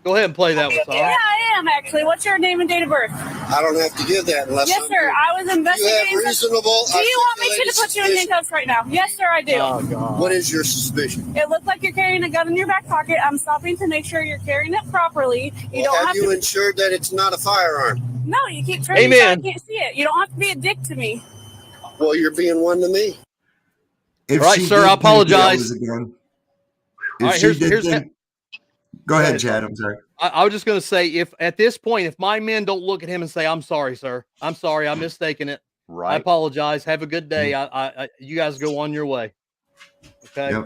Go ahead and play that one, Tom. Yeah, I am actually. What's your name and date of birth? I don't have to give that unless Yes, sir. I was investigating. You have reasonable. Do you want me to put you in handcuffs right now? Yes, sir, I do. Oh, God. What is your suspicion? It looks like you're carrying a gun in your back pocket. I'm stopping to make sure you're carrying it properly. You don't have you to. ensured that it's not a firearm? No, you keep turning so I can't see it. You don't have to be a dick to me. Well, you're being one to me. If All right, she sir, did I think that apologize. was a gun- All If right, she did think, go ahead, ahead, Chad. I'm sorry. I was just going to say, if at this point, if my men don't look at him and say, "I'm sorry, sir. I'm sorry. I'm mistaken it. Right. I apologize. Have a good day. You guys go on your way." Okay. Yep.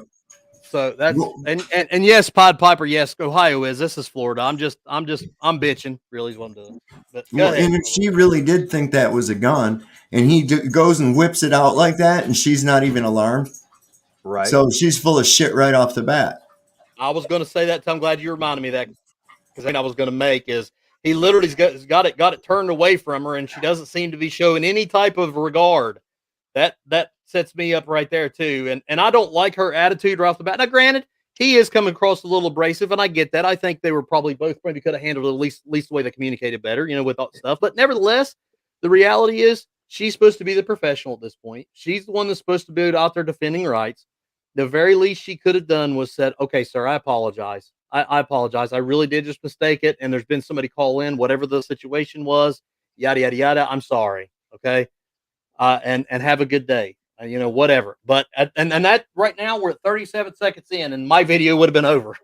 So that's and yes, Pied Piper. Yes, Ohio is. This is Florida. I'm bitching. Really is what I'm doing. But go ahead. And if she really did think that was a gun, and he goes and whips it out like that, and she's not even alarmed, right? So she's full of shit right off the bat. I was going to say that. I'm glad you reminded me of that, because I was going to make is he literally's got it turned away from her, and she doesn't seem to be showing any type of regard. That sets me up right there too, and I don't like her attitude right off the bat. Now, granted, he is coming across a little abrasive, and I get that. I think they were probably both maybe could have handled it at least the way they communicated better, with all stuff. But nevertheless, the reality is she's supposed to be the professional at this point. She's the one that's supposed to be out there defending rights. The very least she could have done was said, "Okay, sir, I apologize. I apologize. I really did just mistake it. And there's been somebody call in, whatever the situation was, yada, yada, yada. I'm sorry. Okay. And have a good day. Whatever." But, and that right now we're at 37 seconds in, and my video would have been over.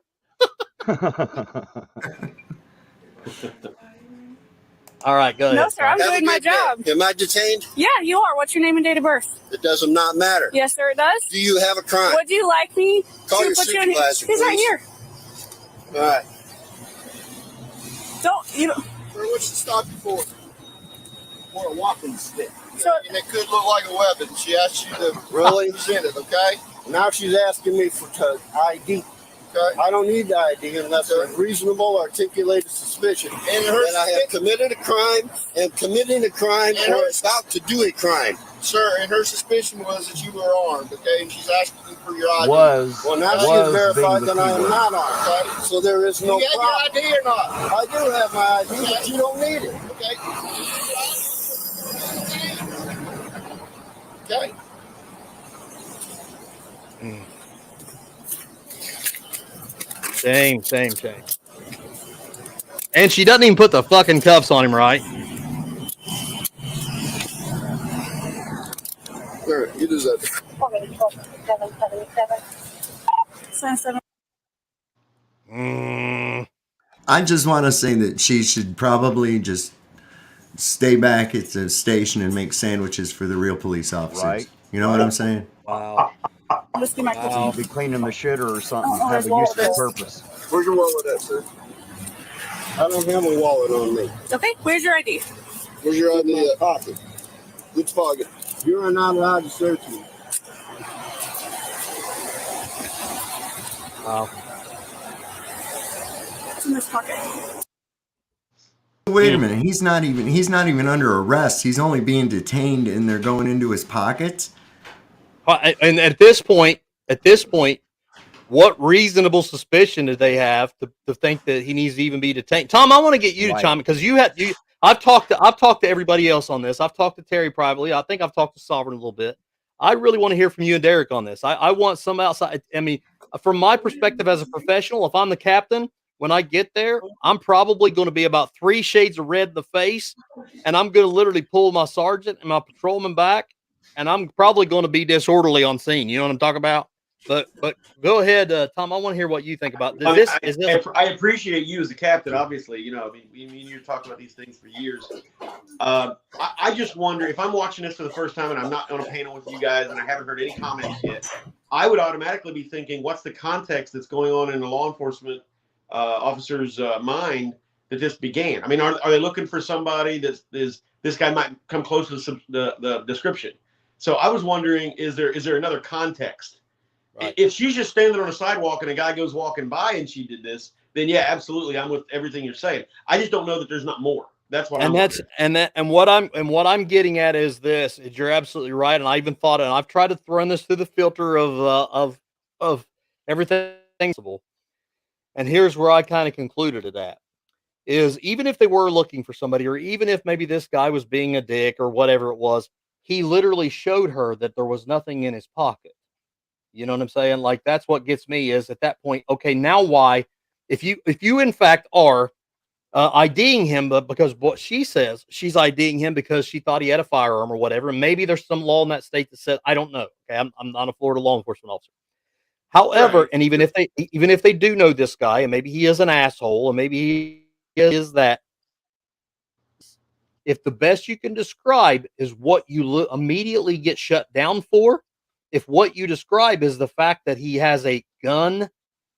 All right, go ahead. No, sir, I'm doing my job. Am I detained? Yeah, you are. What's your name and date of birth? It does not matter. Yes, sir, it does. Do you have a crime? Would you like me Call to your put you in? supervisor, He's right please. here. All right. What you stop you for? For a walking stick. So, and it could look like a weapon. She asked you to Really? present it, okay? Now she's asking me for ID. Okay. I don't need the ID unless there's reasonable articulated suspicion. And her that I have committed a crime and committing a crime And or her- about to do a crime. Sir, and her suspicion was that you were armed, okay? And she's asking you for your ID. Well, now she has was verified being that the I am keyword. not armed. Okay. So there is no you got problem. your ID or not? I do have my ID, but you don't need it. Okay. Okay. Shame. And she doesn't even put the fucking cuffs on him, right? Sure, you deserve it. 777. I just want to say that she should probably just stay back at the station and make sandwiches for the real police officers. Right. You know what I'm saying? Wow. Whiskey my I'll be cleaning the shitter or something. Oh, Have a there's useful wallet. purpose. Where's your wallet at, sir? I don't have a wallet on me. Okay, where's your ID? Where's your In ID my at? pocket. Which pocket? You are not allowed to search me. Wow. It's in this pocket. Wait a minute. He's not even under arrest. He's only being detained, and they're going into his pockets. And at this point, what reasonable suspicion do they have to think that he needs to even be detained? Tom, I want to get you to chime in, because I've talked to everybody else on this. I've talked to Terry privately. I think I've talked to Sovereign a little bit. I really want to hear from you and Derek on this. I want some outside. I mean, from my perspective as a professional, if I'm the captain, when I get there, I'm probably going to be about 3 shades of red in the face, and I'm going to literally pull my sergeant and my patrolman back, and I'm probably going to be disorderly on scene. You know what I'm talking about? But go ahead, Tom. I want to hear what you think about this. I appreciate you as a captain. Obviously, I mean, you're talking about these things for years. I just wonder if I'm watching this for the first time and I'm not on a panel with you guys and I haven't heard any comments yet. I would automatically be thinking, what's the context that's going on in the law enforcement officer's mind that this began? I mean, are they looking for somebody that is this guy might come close to the description? So I was wondering, is there another context? Right. If she's just standing on a sidewalk and a guy goes walking by and she did this, then yeah, absolutely, I'm with everything you're saying. I just don't know that there's not more. That's what And I'm that's wondering. and what I'm getting at is this. You're absolutely right, and I even thought, and I've tried to throw this through the filter of everything possible. And here's where I kind of concluded it at is even if they were looking for somebody, or even if maybe this guy was being a dick or whatever it was, he literally showed her that there was nothing in his pocket. You know what I'm saying? Like that's what gets me is at that point, okay, now why? If you in fact are IDing him, but because what she says, she's IDing him because she thought he had a firearm or whatever. And maybe there's some law in that state that said, I don't know. Okay, I'm not a Florida law enforcement officer. However, Right. and even if they do know this guy, and maybe he is an asshole, and maybe he is that, if the best you can describe is what you immediately get shut down for, if what you describe is the fact that he has a gun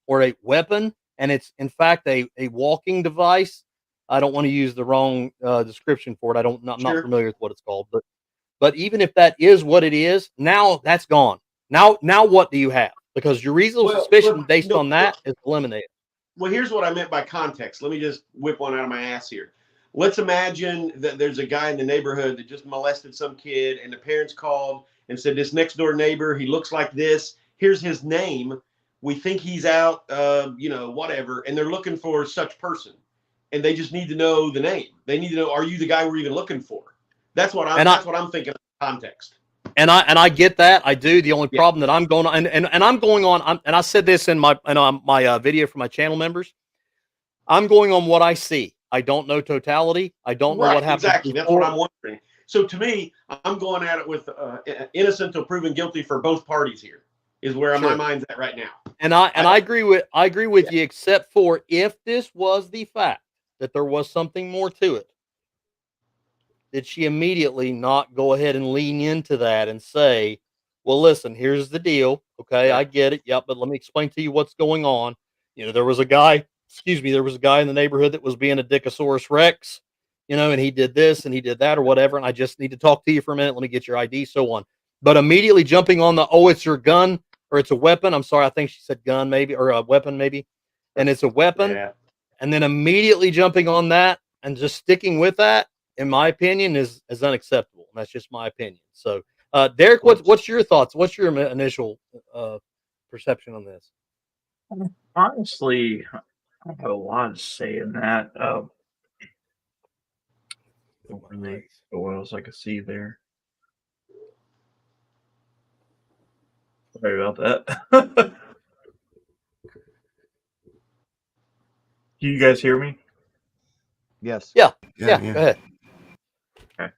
or a weapon, and it's in fact a walking device. I don't want to use the wrong description for it. I'm not Sure. familiar with what it's called, but even if that is what it is, now that's gone. Now what do you have? Because your reasonable suspicion based on that is eliminated. Well, here's what I meant by context. Let me just whip one out of my ass here. Let's imagine that there's a guy in the neighborhood that just molested some kid, and the parents called and said, this next door neighbor, he looks like this. Here's his name. We think he's out, whatever, and they're looking for such person, and they just need to know the name. They need to know, are you the guy we're even looking for? That's what I'm thinking of context. And I get that. I do. The only problem that I'm going on, and I'm going on, and I said this in my video for my channel members. I'm going on what I see. I don't know totality. I don't know what happened. Exactly. That's what I'm wondering. So to me, I'm going at it with innocent till proven guilty for both parties here. Is where my mind's at right now. And I agree with you, except for if this was the fact that there was something more to it. Did she immediately not go ahead and lean into that and say, well, listen, here's the deal. Okay, I get it. Yep, but let me explain to you what's going on. You know, there was a guy in the neighborhood that was being a Dickosaurus Rex, and he did this and he did that or whatever. And I just need to talk to you for a minute. Let me get your ID, so on. But immediately jumping on it's your gun or it's a weapon. I'm sorry, I think she said gun maybe, or a weapon maybe. And it's a weapon. Yeah. And then immediately jumping on that and just sticking with that, in my opinion, is unacceptable. And that's just my opinion. So, Derek, what's your thoughts? What's your initial perception on this? Honestly, I don't have a lot to say in that. Don't really know what else I could see there. Sorry about that. Do you guys hear me? Yes. Yeah. Go ahead. Okay.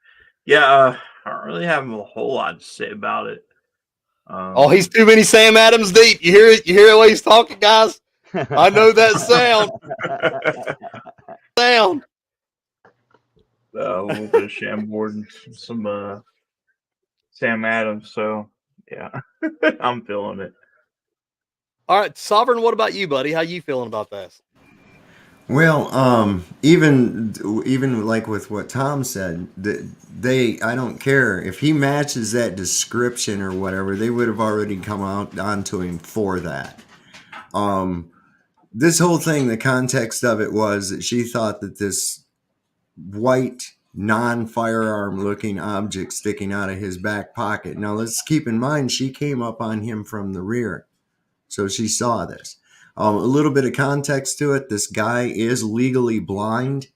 Yeah, I don't really have a whole lot to say about it. He's too many Sam Adams deep. You hear it? You hear the way he's talking, guys? I know that sound. A little bit of Chambord and some Sam Adams. So yeah, I'm feeling it. All right, Sovereign. What about you, buddy? How you feeling about this? Well, even like with what Tom said, I don't care if he matches that description or whatever, they would have already come out onto him for that. This whole thing, the context of it was that she thought that this white non-firearm looking object sticking out of his back pocket. Now let's keep in mind, she came up on him from the rear, so she saw this. A little bit of context to it. This guy is legally blind,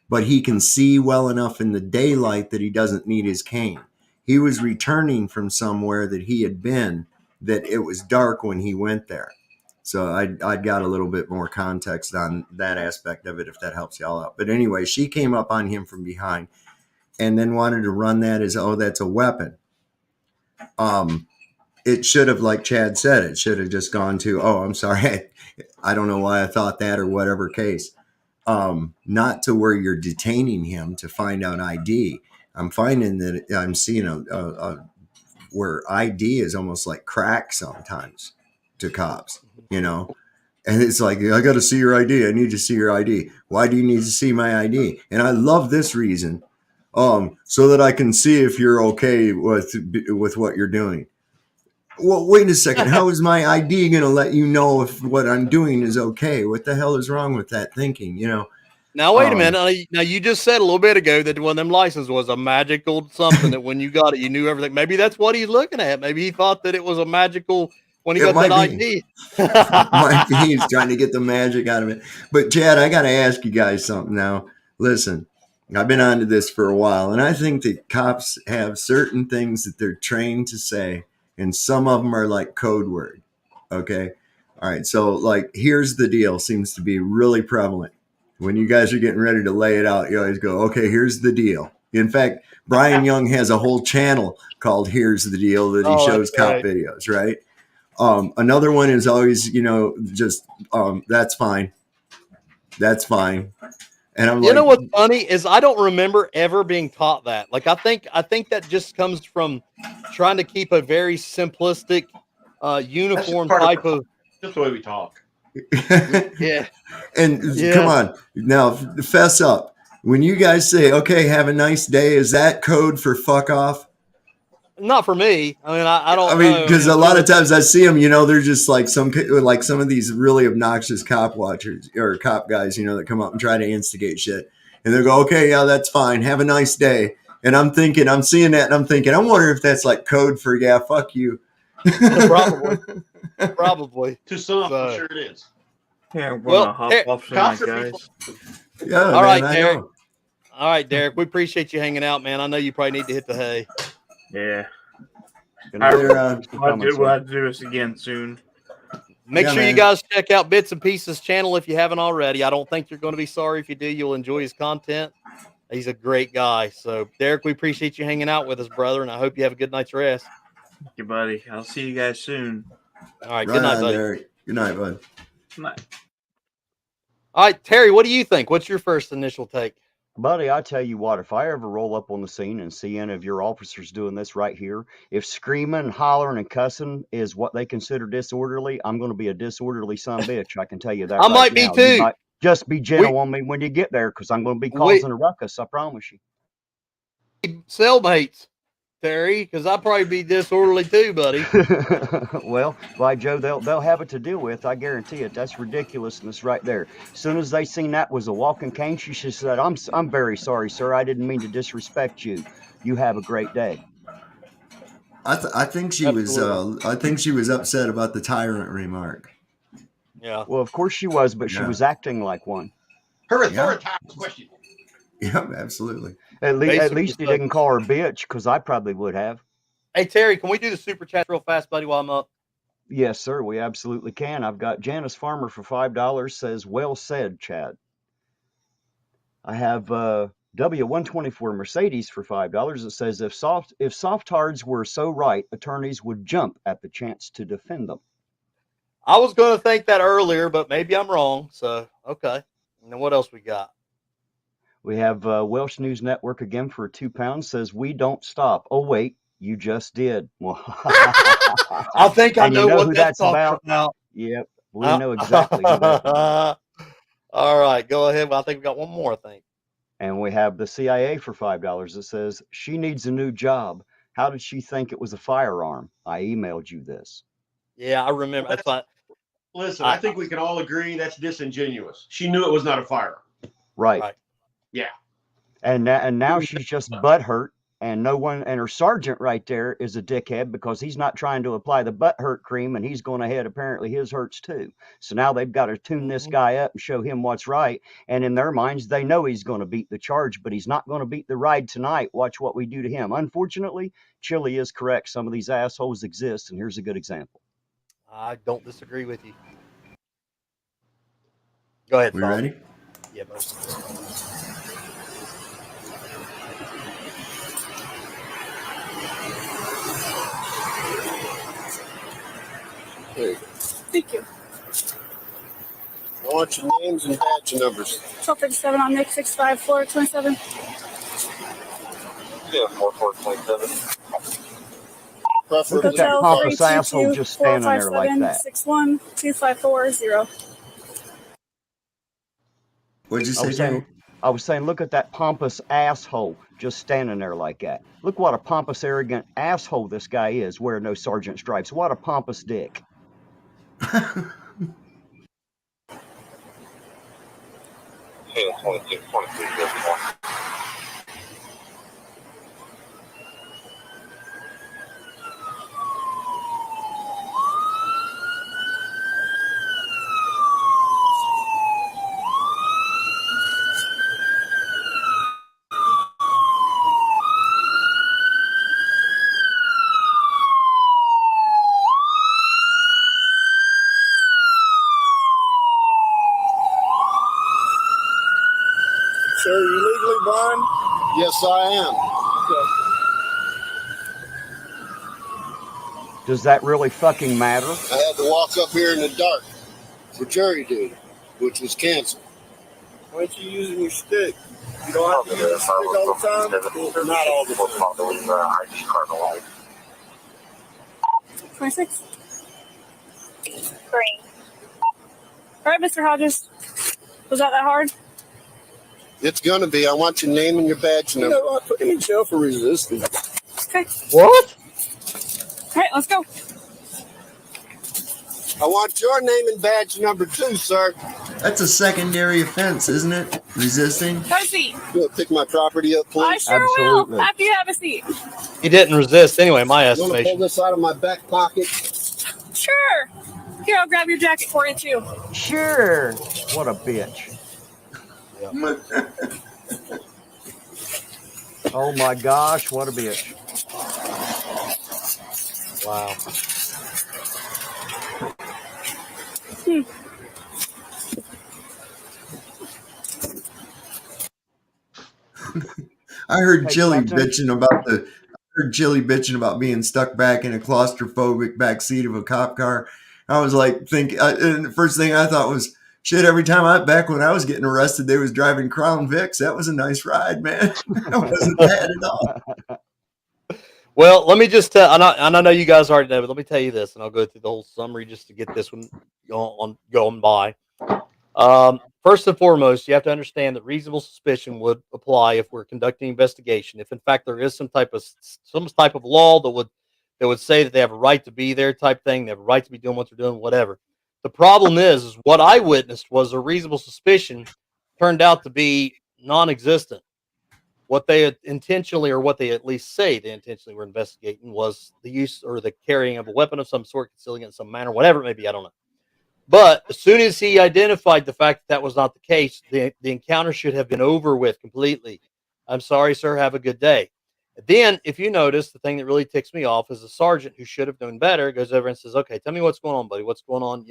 but he can see well enough in the daylight that he doesn't need his cane. He was returning from somewhere that he had been, that it was dark when he went there. So I got a little bit more context on that aspect of it, if that helps y'all out. But anyway, she came up on him from behind and then wanted to run that as, oh, that's a weapon. It should have, like Chad said, it should have just gone to, oh, I'm sorry, I don't know why I thought that, or whatever case. Not to where you're detaining him to find out ID. I'm finding that I'm seeing where ID is almost like crack sometimes to cops, And it's like, I got to see your ID. I need to see your ID. Why do you need to see my ID? And I love this reason, so that I can see if you're okay with what you're doing. Well, wait a second. How is my ID going to let you know if what I'm doing is okay? What the hell is wrong with that thinking? Now wait a minute. Now you just said a little bit ago that one of them licenses was a magical something that when you got it, you knew everything. Maybe that's what he's looking at. Maybe he thought that it was a magical when he It got that might be. ID. Might be he's trying to get the magic out of it. But Chad, I got to ask you guys something now. Listen, I've been onto this for a while, and I think that cops have certain things that they're trained to say, and some of them are like code word. Okay. All right. So, like, here's the deal seems to be really prevalent. When you guys are getting ready to lay it out, you always go, okay, here's the deal. In fact, Brian Young has a whole channel called Here's the Deal that he shows cop videos, right? Another one is always, just that's fine. That's fine. And I'm You know what's funny is I don't remember ever being taught that. Like I think that just comes from trying to keep a very simplistic, uniform type of. Just the way we talk. Yeah. And come on now, fess up. When you guys say, "Okay, have a nice day," is that code for fuck off? Not for me. I mean, I don't. I mean, because a lot of times I see them, they're just like some of these really obnoxious cop watchers or cop guys, that come up and try to instigate shit, and they go, "Okay, yeah, that's fine. Have a nice day." And I'm seeing that, and I'm thinking, I wonder if that's like code for fuck you. Probably. To some, I'm sure it is. Yeah, well, hop off tonight, guys. Yeah, all right, man, Derek. All right, Derek. We appreciate you hanging out, man. I know you probably need to hit the hay. Yeah. We'll do this again soon. Make sure you guys check out Bits and Pieces channel if you haven't already. I don't think you're going to be sorry if you do. You'll enjoy his content. He's a great guy. So, Derek, we appreciate you hanging out with us, brother, and I hope you have a good night's rest. Thank you, buddy. I'll see you guys soon. All right. Good night, buddy. Derek. Good night, bud. Good night. All right, Terry, what do you think? What's your first initial take? Buddy, I tell you what, if I ever roll up on the scene and see any of your officers doing this right here, if screaming, hollering, and cussing is what they consider disorderly, I'm going to be a disorderly son of a bitch. I can tell you that. I might be too. You might just be gentle on me when you get there, because I'm going to be causing a ruckus. I promise you. Cellmates, Terry, because I'll probably be disorderly too, buddy. Well, by Joe, they'll have it to deal with. I guarantee it. That's ridiculousness right there. As soon as they seen that was a walking cane, she said, "I'm very sorry, sir. I didn't mean to disrespect you. You have a great day." I think she was. I think she was upset about the tyrant remark. Yeah. Well, of course she was, but she was acting like one. Her authority question. Yeah, absolutely. At least he didn't call her bitch, because I probably would have. Hey, Terry, can we do the super chat real fast, buddy, while I'm up? Yes, sir, we absolutely can. I've got Janice Farmer for $5 says, "Well said, Chad." I have W124 Mercedes for $5. It says, if softards were so right, attorneys would jump at the chance to defend them. I was going to think that earlier, but maybe I'm wrong. So, okay. And then what else we got? We have Welsh News Network again for £2 says, "We don't stop." Oh, wait, you just did. I think I know what that's about. Yep, we know exactly who that is. All right, go ahead. Well, I think we got one more, I think. And we have the CIA for $5 that says, "She needs a new job. How did she think it was a firearm? I emailed you this." Yeah, I remember. That's fine. Listen, I think we can all agree that's disingenuous. She knew it was not a firearm. Right. Yeah. And now she's just butthurt, and her sergeant right there is a dickhead because he's not trying to apply the butthurt cream, and he's going ahead. Apparently his hurts too. So now they've got to tune this guy up and show him what's right. And in their minds, they know he's going to beat the charge, but he's not going to beat the ride tonight. Watch what we do to him. Unfortunately, Chili is correct. Some of these assholes exist, and here's a good example. I don't disagree with you. Go ahead. We ready? Yeah, bud. There you go. Thank you. I want your names and badge numbers. 1237 on Nick, 65427. Yeah, 4427. Look at that pompous asshole just standing there like that. 612540. What'd you say? I was saying, look at that pompous asshole just standing there like that. Look what a pompous, arrogant asshole this guy is, wearing no sergeant stripes. What a pompous dick. Sir, are you legally blind? Yes, I am. Does that really fucking matter? I had to walk up here in the dark for jury duty, which was canceled. Why aren't you using your stick? You don't have to use your stick all the time? Or not all the time? 26. Green. All right, Mr. Hodges. Was that hard? It's gonna be. I want your name and your badge number. You know what? Put him in jail for resisting. Okay. What? All right, let's go. I want your name and badge number too, sir. That's a secondary offense, isn't it? Resisting. Have a seat. You want to pick my property up, please? I sure Absolutely. will. After you have a seat. He didn't resist anyway, in my You want to pull estimation. this out of my back pocket? Sure. Here, I'll grab your jacket for you, too. Sure. What a bitch. Oh my gosh, what a bitch. Wow. I heard Hey, Jilly Captain. bitching about being stuck back in a claustrophobic back seat of a cop car. I was like, and the first thing I thought was, shit, back when I was getting arrested, they was driving Crown Vics. That was a nice ride, man. That wasn't bad at all. Well, let me just tell, and I know you guys already know, but let me tell you this, and I'll go through the whole summary just to get this one going by. First and foremost, you have to understand that reasonable suspicion would apply if we're conducting an investigation. If in fact there is some type of law that would say that they have a right to be there, type thing, they have a right to be doing what they're doing, whatever. The problem is what I witnessed was a reasonable suspicion turned out to be non-existent. What they had intentionally, or what they at least say they intentionally were investigating, was the use or the carrying of a weapon of some sort, concealing it in some manner, whatever it may be, I don't know. But as soon as he identified the fact that was not the case, the encounter should have been over with completely. I'm sorry, sir. Have a good day. Then, if you notice, the thing that really ticks me off is the sergeant, who should have known better, goes over and says, "Okay, tell me what's going on, buddy. What's going on?"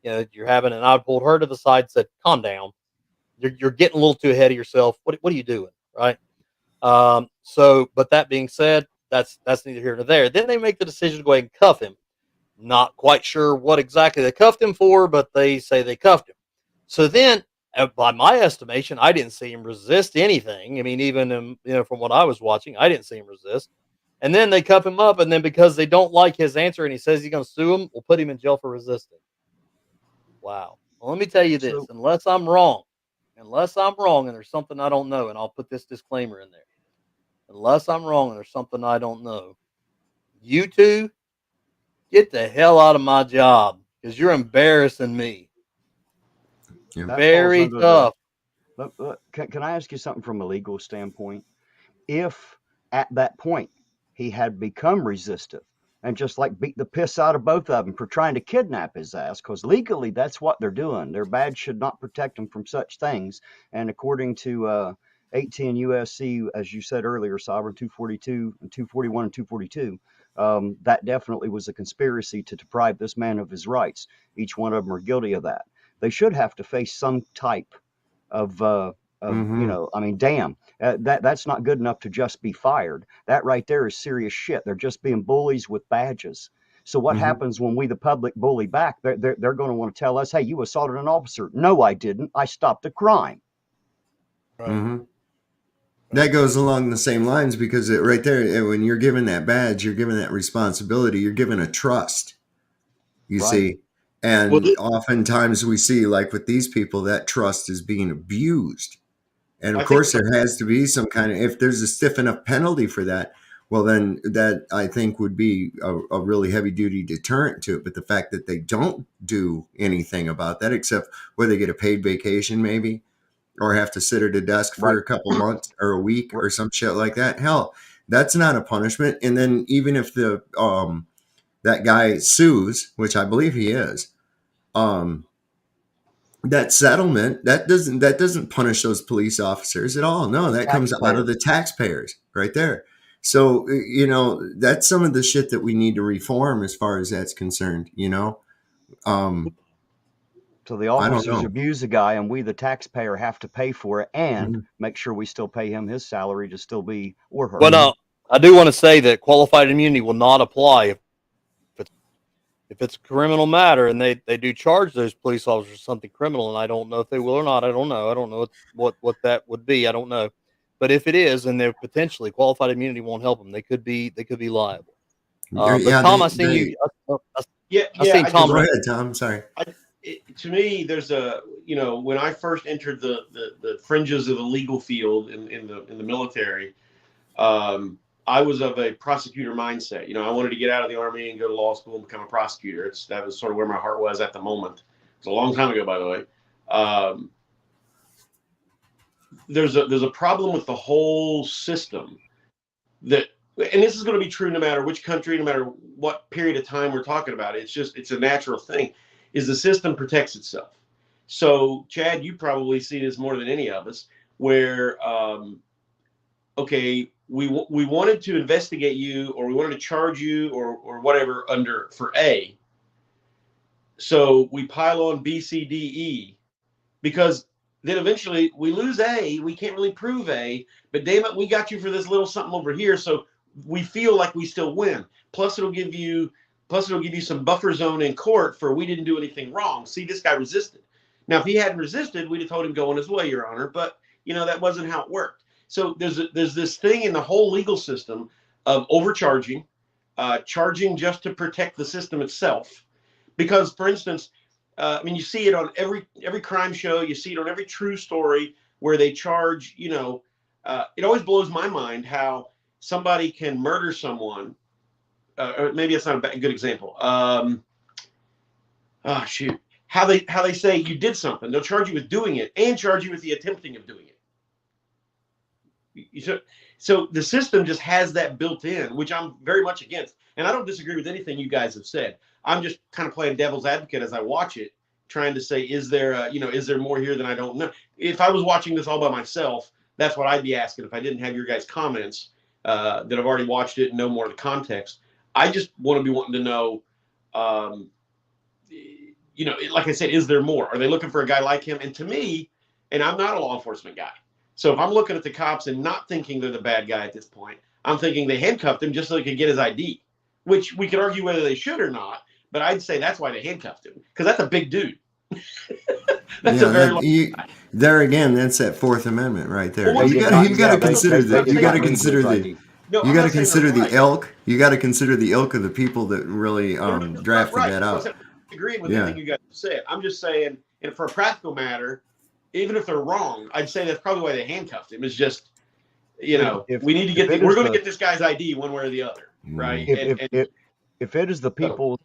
You're having. And I pulled her to the side, and said, "Calm down. You're getting a little too ahead of yourself. What are you doing, right?" But that being said, that's neither here nor there. Then they make the decision to go ahead and cuff him. Not quite sure what exactly they cuffed him for, but they say they cuffed him. So then, by my estimation, I didn't see him resist anything. I mean, even from what I was watching, I didn't see him resist. And then they cuff him up, and then because they don't like his answer and he says he's going to sue him, we'll put him in jail for resisting. Wow. Well, let me tell you this: unless I'm wrong, and there's something I don't know, and I'll put this disclaimer in there. Unless I'm wrong and there's something I don't know, you two get the hell out of my job, because you're embarrassing me. Yeah. Very tough. Can I ask you something from a legal standpoint? If at that point he had become resistive and just like beat the piss out of both of them for trying to kidnap his ass, because legally that's what they're doing. Their badge should not protect them from such things. And according to 18 USC, as you said earlier, Sovereign 242 and 241 and 242, that definitely was a conspiracy to deprive this man of his rights. Each one of them are guilty of that. They should have to face some type of I mean, damn, that's not good enough to just be fired. That right there is serious shit. They're just being bullies with badges. So what happens when we, the public, bully back? They're going to want to tell us, "Hey, you assaulted an officer." No, I didn't. I stopped a crime. Right. Mm-hmm. That goes along the same lines, because right there, when you're given that badge, you're given that responsibility, you're given a trust, you see. And oftentimes we see, like with these people, that trust is being abused. And of course, there has to be some kind of, if there's a stiff enough penalty for that, well, then that I think would be a really heavy duty deterrent to it. But the fact that they don't do anything about that, except where they get a paid vacation, maybe, or have to sit at a desk for a couple months or a week or some shit like that. Hell, that's not a punishment. And then even if the that guy sues, which I believe he is, that settlement that doesn't punish those police officers at all. No, that comes out of the taxpayers right there. So that's some of the shit that we need to reform as far as that's concerned. So the officers abuse the guy, and we, the taxpayer, have to pay for it and make sure we still pay him his salary to still be or her. Well, no, I do want to say that qualified immunity will not apply if it's a criminal matter, and they do charge those police officers something criminal, and I don't know if they will or not. I don't know what that would be. I don't know. But if it is, and they're potentially qualified immunity won't help them. They could be liable. But Tom, I seen you. I seen Tom. Go ahead, Tom. Sorry. To me, there's when I first entered the fringes of the legal field in the military, I was of a prosecutor mindset. I wanted to get out of the Army and go to law school and become a prosecutor. That was sort of where my heart was at the moment. It's a long time ago, by the way. There's a problem with the whole system and this is going to be true no matter which country, no matter what period of time we're talking about. It's a natural thing. Is the system protects itself. So, Chad, you probably see this more than any of us, where, we wanted to investigate you, or we wanted to charge you, or whatever for A. So we pile on B, C, D, E, because then eventually we lose A. We can't really prove A, but damn it, we got you for this little something over here. So we feel like we still win. Plus, it'll give you some buffer zone in court for we didn't do anything wrong. See, this guy resisted. Now, if he hadn't resisted, we'd have told him go on his way, Your Honor. But, that wasn't how it worked. So there's this thing in the whole legal system of overcharging, charging just to protect the system itself. Because, for instance, you see it on every crime show. You see it on every true story where they charge, it always blows my mind how somebody can murder someone. Or maybe it's not a good example. How they say you did something. They'll charge you with doing it and charge you with the attempting of doing it. So the system just has that built in, which I'm very much against. And I don't disagree with anything you guys have said. I'm just kind of playing devil's advocate as I watch it, trying to say, is there more here than I don't know? If I was watching this all by myself, that's what I'd be asking if I didn't have your guys' comments that I've already watched it and know more of the context. I just want to be wanting to know, like I said, is there more? Are they looking for a guy like him? And to me, and I'm not a law enforcement guy, so if I'm looking at the cops and not thinking they're the bad guy at this point, I'm thinking they handcuffed him just so they could get his ID, which we could argue whether they should or not, but I'd say that's why they handcuffed him, because that's a big dude. That's a very long guy. There again, that's that Fourth Amendment right there. Well, you got to consider that. You got to consider the. You got to consider the ilk. You got to consider the ilk of the people that really drafted that out. I agree with anything you guys said. I'm just saying, and for a practical matter, even if they're wrong, I'd say that's probably why they handcuffed him. It's just, we need to get. We're going to get this guy's ID one way or the other, right? If it is the people's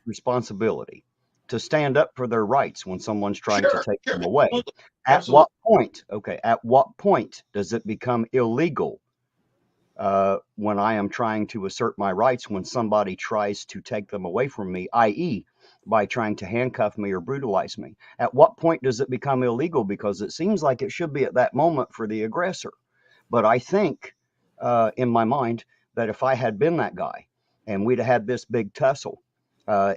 responsibility to stand up for their rights when someone's trying to take them away, at what point does it become illegal? When I am trying to assert my rights, when somebody tries to take them away from me, i.e., by trying to handcuff me or brutalize me, at what point does it become illegal? Because it seems like it should be at that moment for the aggressor. But I think, in my mind, that if I had been that guy and we'd have had this big tussle,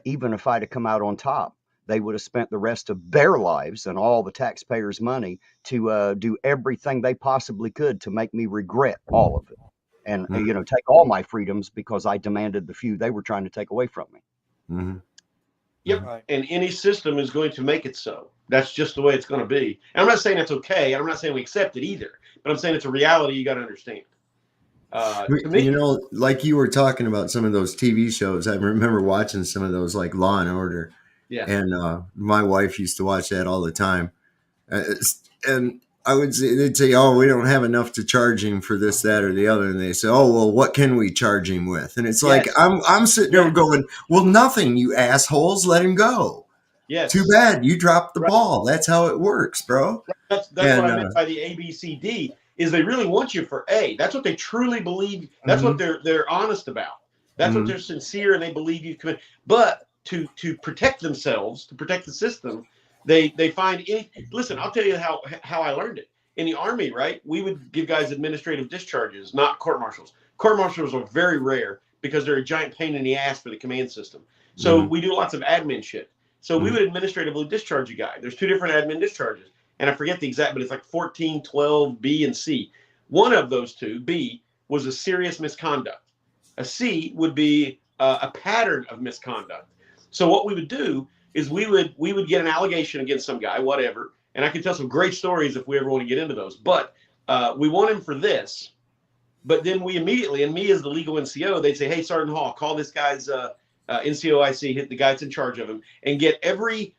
even if I'd have come out on top, they would have spent the rest of their lives and all the taxpayers' money to do everything they possibly could to make me regret all of it. And, take all my freedoms because I demanded the few they were trying to take away from me. Mm-hmm. Yep. Right. And any system is going to make it so. That's just the way it's going to be. And I'm not saying it's okay. I'm not saying we accept it either. But I'm saying it's a reality you got to understand. To me, like you were talking about some of those TV shows. I remember watching some of those, like Law and Order. Yeah. And my wife used to watch that all the time. And I would say, they'd say, oh, we don't have enough to charge him for this, that, or the other. And they say, oh, well, what can we charge him with? And it's like, I'm sitting there going, well, nothing, you assholes, let him go. Yes. Too bad you dropped the ball. That's how it works, bro. That's what I meant by the ABCD is they really want you for A. That's what they truly believe. That's what they're honest about. That's what they're sincere and they believe you've committed. But to protect themselves, to protect the system, they find any. Listen, I'll tell you how I learned it. In the Army, right? We would give guys administrative discharges, not court-martials. Court-martials are very rare because they're a giant pain in the ass for the command system. So we do lots of admin shit. So we would administratively discharge a guy. There's 2 different admin discharges. And I forget the exact, but it's like 14, 12, B, and C. One of those 2, B, was a serious misconduct. A C would be a pattern of misconduct. So what we would do is we would get an allegation against some guy, whatever. And I can tell some great stories if we ever want to get into those. But we want him for this. But then we immediately, and me as the legal NCO, they'd say, hey, Sergeant Hall, call this guy's NCOIC, hit the guy that's in charge of him, and get every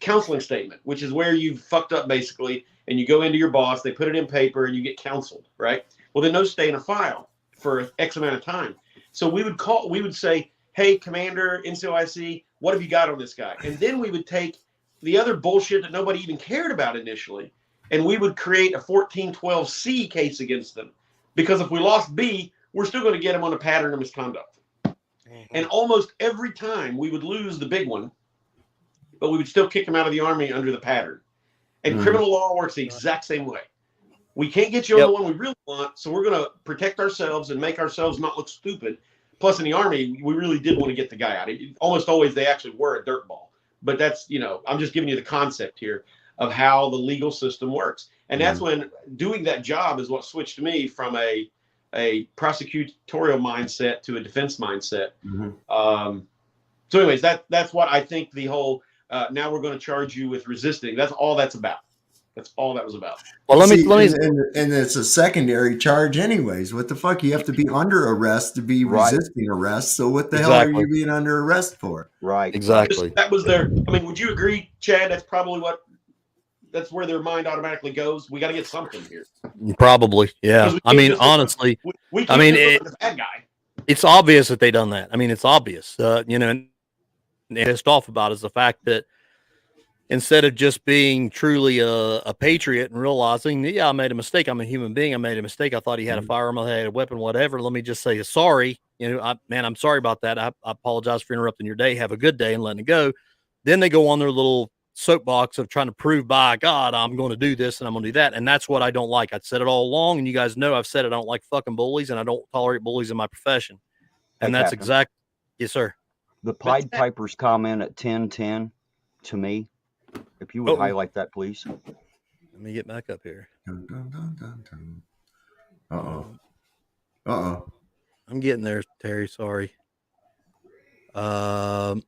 counseling statement, which is where you've fucked up basically, and you go into your boss, they put it in paper, and you get counseled, right? Well, then those stay in a file for X amount of time. So we would say, hey, Commander, NCOIC, what have you got on this guy? And then we would take the other bullshit that nobody even cared about initially, and we would create a 1412C case against them. Because if we lost B, we're still going to get them on a pattern of misconduct. And almost every time we would lose the big one, but we would still kick them out of the Army under the pattern. And criminal law works the exact same way. We can't get you on the one we really want, so we're going to protect ourselves and make ourselves not look stupid. Plus, in the Army, we really did want to get the guy out. Almost always, they actually were a dirtball. But that's, I'm just giving you the concept here of how the legal system works. And that's when doing that job is what switched me from a prosecutorial mindset to a defense mindset. So anyways, that's what I think the whole, now we're going to charge you with resisting. That's all that's about. That's all that was about. Well, let me and it's a secondary charge anyways. What the fuck? You have to be under arrest to be resisting arrest. So what the hell are you being under arrest for? Right. Exactly. That was would you agree, Chad? That's probably that's where their mind automatically goes. We got to get something here. Probably. Yeah. I mean, honestly, we can't look at the bad guy. It's obvious that they done that. I mean, it's obvious, and pissed off about is the fact that instead of just being truly a patriot and realizing, I made a mistake. I'm a human being. I made a mistake. I thought he had a firearm. I had a weapon, whatever. Let me just say sorry. I'm sorry about that. I apologize for interrupting your day. Have a good day and letting it go. Then they go on their little soapbox of trying to prove by God, I'm going to do this and I'm going to do that. And that's what I don't like. I've said it all along. And you guys know, I've said I don't like fucking bullies and I don't tolerate bullies in my profession. And that's exact. Yes, sir. The Pied Piper's comment at 10:10 to me. If you would highlight that, please. Let me get back up here. I'm getting there, Terry. Sorry. Is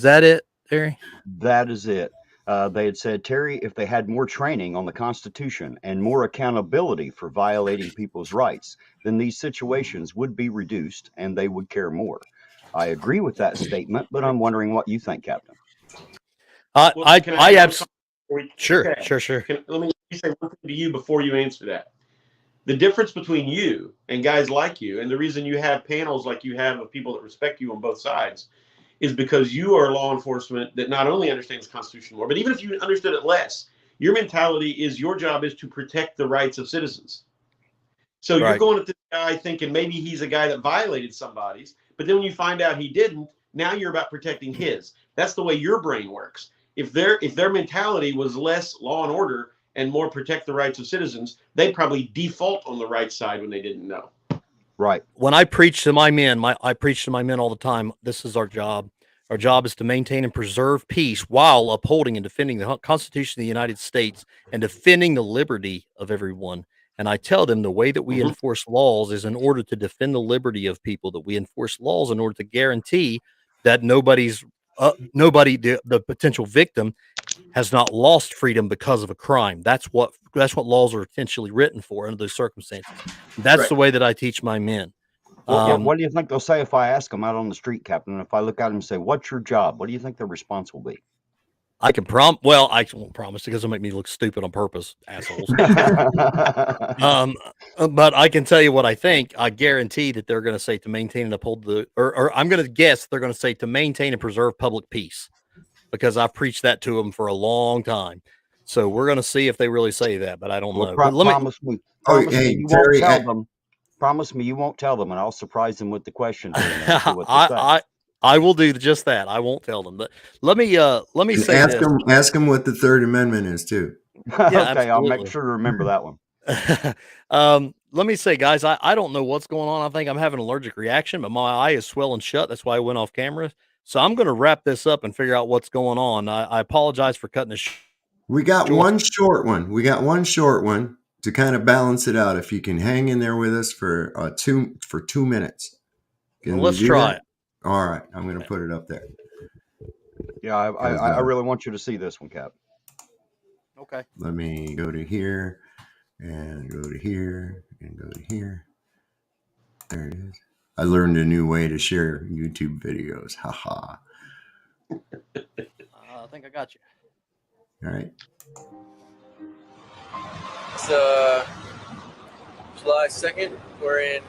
that it, Terry? That is it. They had said, Terry, if they had more training on the Constitution and more accountability for violating people's rights, then these situations would be reduced and they would care more. I agree with that statement, but I'm wondering what you think, Captain. Sure. Let me say one thing to you before you answer that. The difference between you and guys like you, and the reason you have panels like you have of people that respect you on both sides, is because you are law enforcement that not only understands the Constitution more, but even if you understood it less, your mentality is your job is to protect the rights of citizens. So you're going at this guy thinking maybe he's a guy that violated somebody's, but then when you find out he didn't, now you're about protecting his. That's the way your brain works. If their mentality was less law and order and more protect the rights of citizens, they'd probably default on the right side when they didn't know. Right. When I preach to my men, I preach to my men all the time. This is our job. Our job is to maintain and preserve peace while upholding and defending the Constitution of the United States and defending the liberty of everyone. And I tell them the way that we enforce laws is in order to defend the liberty of people, that we enforce laws in order to guarantee that the potential victim has not lost freedom because of a crime. That's what laws are intentionally written for under those circumstances. That's the way that I teach my men. What do you think they'll say if I ask them out on the street, Captain? If I look at them and say, what's your job? What do you think their response will be? I can well, I won't promise because it'll make me look stupid on purpose, assholes. But I can tell you what I think. I guarantee that they're going to say to maintain and uphold or I'm going to guess they're going to say to maintain and preserve public peace, because I've preached that to them for a long time. So we're going to see if they really say that, but I don't know. But Promise me you Terry, won't tell them. Promise me you won't tell them, and I'll surprise them with the questions. I will do just that. I won't tell them. But let me say ask this. them. Ask them what the Third Amendment is too. Yeah, okay, absolutely. I'll make sure to remember that one. Let me say, guys, I don't know what's going on. I think I'm having an allergic reaction, but my eye is swelling shut. That's why I went off camera. So I'm going to wrap this up and figure out what's going on. I apologize for cutting this. We got one short one. We got one short one to kind of balance it out. If you can hang in there with us for 2 minutes. Well, let's try it. All right. I'm going to put it up there. Yeah, I really want you to see this one, Cap. Okay. Let me go to here and go to here and go to here. There it is. I learned a new way to share YouTube videos. Haha. I think I got you. All right. It's July 2nd. We're in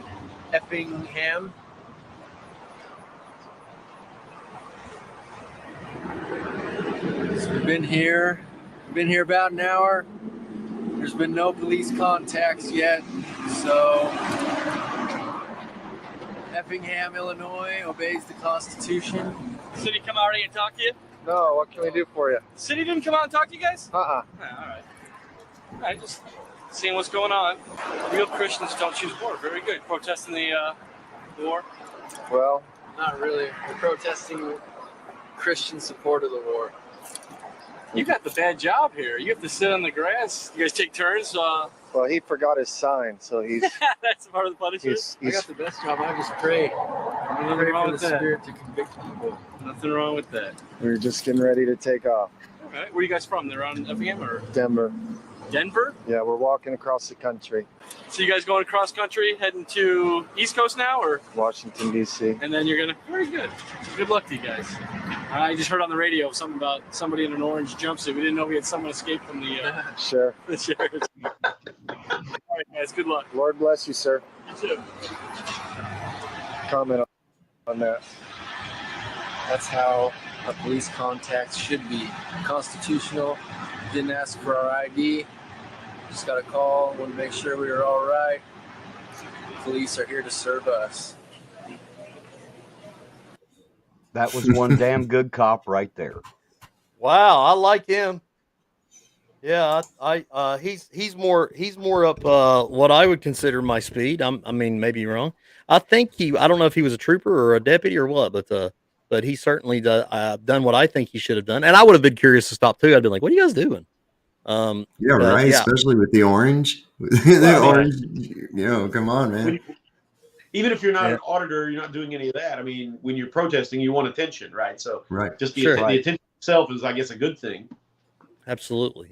Effingham. So we've been here about an hour. There's been no police contacts yet. So Effingham, Illinois obeys the Constitution. City come out and talk to you? No, what can we do for you? The city didn't come out and talk to you guys? Uh-uh. All right, just seeing what's going on. Real Christians don't choose war. Very good. Protesting the war? Well, not really. We're protesting Christian support of the war. You got the bad job here. You have to sit on the grass. You guys take turns. Well, he forgot his sign, so he's... That's part of the punishment? I got the best job. I just pray. Nothing wrong with that. Spirit to convict people. Nothing wrong with that. We're just getting ready to take off. All right. Where are you guys from? They're on Effingham or? Denver. Denver? Yeah, we're walking across the country. So you guys going across country, heading to East Coast now, or? Washington, D.C. And then you're gonna, very good. Good luck to you guys. I just heard on the radio something about somebody in an orange jumpsuit. We didn't know we had someone escape from the Sure. the sheriff's. All right, guys. Good luck. Lord bless you, sir. You too. Comment on that. That's how our police contacts should be. Constitutional. Didn't ask for our ID. Just got a call. Want to make sure we were all right. Police are here to serve us. That was one damn good cop right there. Wow, I like him. Yeah, he's more up what I would consider my speed. I mean, maybe wrong. I think I don't know if he was a trooper or a deputy or what, but he certainly done what I think he should have done. And I would have been curious to stop too. I'd been like, what are you guys doing? Yeah, right. Yeah. Especially with the orange. Orange, come on, man. Even if you're not an auditor, you're not doing any of that. I mean, when you're protesting, you want attention, right? So just the attention itself is, I guess, a good thing. Absolutely.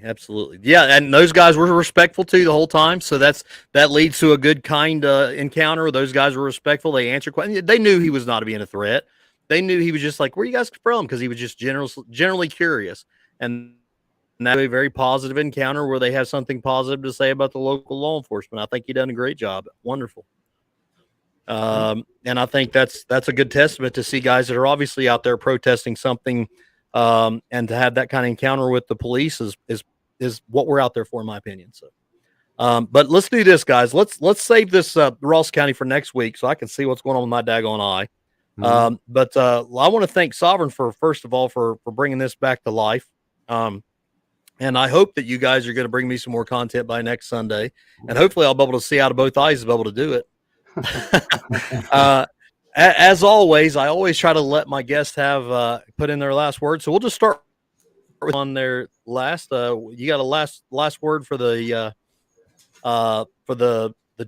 Yeah, and those guys were respectful too the whole time. So that leads to a good kind encounter. Those guys were respectful. They answered questions. They knew he was not being a threat. They knew he was just like, where are you guys from? Because he was just generally curious. And that's a very positive encounter where they have something positive to say about the local law enforcement. I think he done a great job. Wonderful. And I think that's a good testament to see guys that are obviously out there protesting something, and to have that kind of encounter with the police is what we're out there for, in my opinion. So, but let's do this, guys. Let's save this Ross County for next week so I can see what's going on with my daggone eye. But I want to thank Sovereign first of all for bringing this back to life. And I hope that you guys are going to bring me some more content by next Sunday, and hopefully I'll be able to see out of both eyes to be able to do it. As always, I always try to let my guests have put in their last word. So we'll just start on their last. You got a last word for the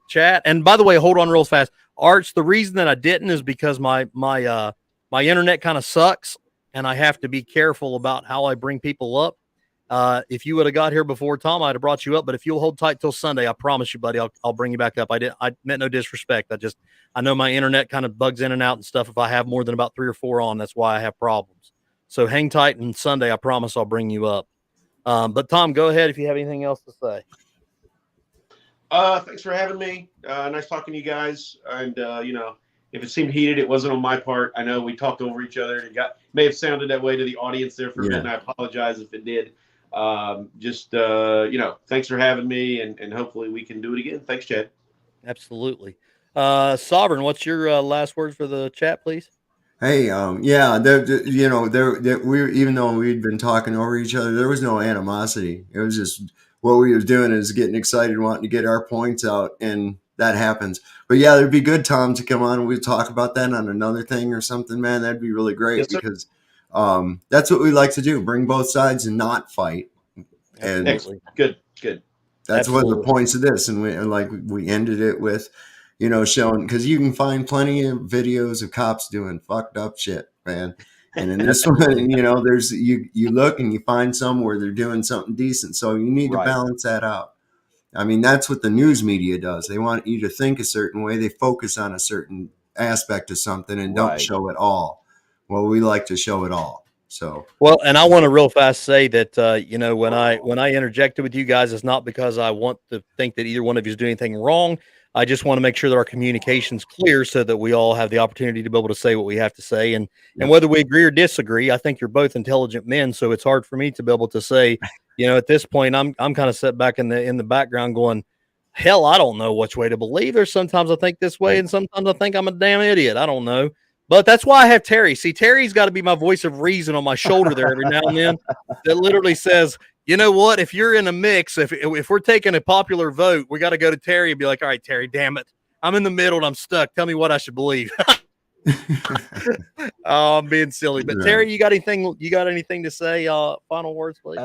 chat. And by the way, hold on real fast, Arch. The reason that I didn't is because my internet kind of sucks, and I have to be careful about how I bring people up. If you would have got here before Tom, I'd have brought you up. But if you'll hold tight till Sunday, I promise you, buddy, I'll bring you back up. I meant no disrespect. I know my internet kind of bugs in and out and stuff. If I have more than about 3 or 4 on, that's why I have problems. So hang tight, and Sunday, I promise I'll bring you up. But Tom, go ahead if you have anything else to say. Thanks for having me. Nice talking to you guys. And if it seemed heated, it wasn't on my part. I know we talked over each other, and it may have sounded that way to the audience there for a bit, and I apologize if it did. Thanks for having me, and hopefully we can do it again. Thanks, Chad. Absolutely. Sovereign, what's your last words for the chat, please? Hey, we even though we'd been talking over each other, there was no animosity. It was just what we was doing is getting excited, wanting to get our points out, and that happens. But yeah, it'd be good, Tom, to come on and we'd talk about that on another thing or something, man. That'd be really great. Yes, because that's what we like to do: bring both sides and not fight. Absolutely. And good. That's one of the points of this, and we ended it with, showing, because you can find plenty of videos of cops doing fucked up shit, man. And in this one, there's you look and you find some where they're doing something decent. So you need to balance that out. I mean, that's what the news media does. They want you to think a certain way. They focus on a certain aspect of something and don't show it all. Well, we like to show it all. So well, and I want to real fast say that when I interjected with you guys, it's not because I want to think that either one of you is doing anything wrong. I just want to make sure that our communication's clear so that we all have the opportunity to be able to say what we have to say. And whether we agree or disagree, I think you're both intelligent men. So it's hard for me to be able to say, at this point, I'm kind of set back in the background going, hell, I don't know which way to believe. There's sometimes I think this way and sometimes I think I'm a damn idiot. I don't know. But that's why I have Terry. See, Terry's got to be my voice of reason on my shoulder there every now and then that literally says, you know what, if you're in a mix, if we're taking a popular vote, we got to go to Terry and be like, all right, Terry, damn it. I'm in the middle and I'm stuck. Tell me what I should believe. Oh, I'm being silly. But Terry, you got anything to say? Final words, please.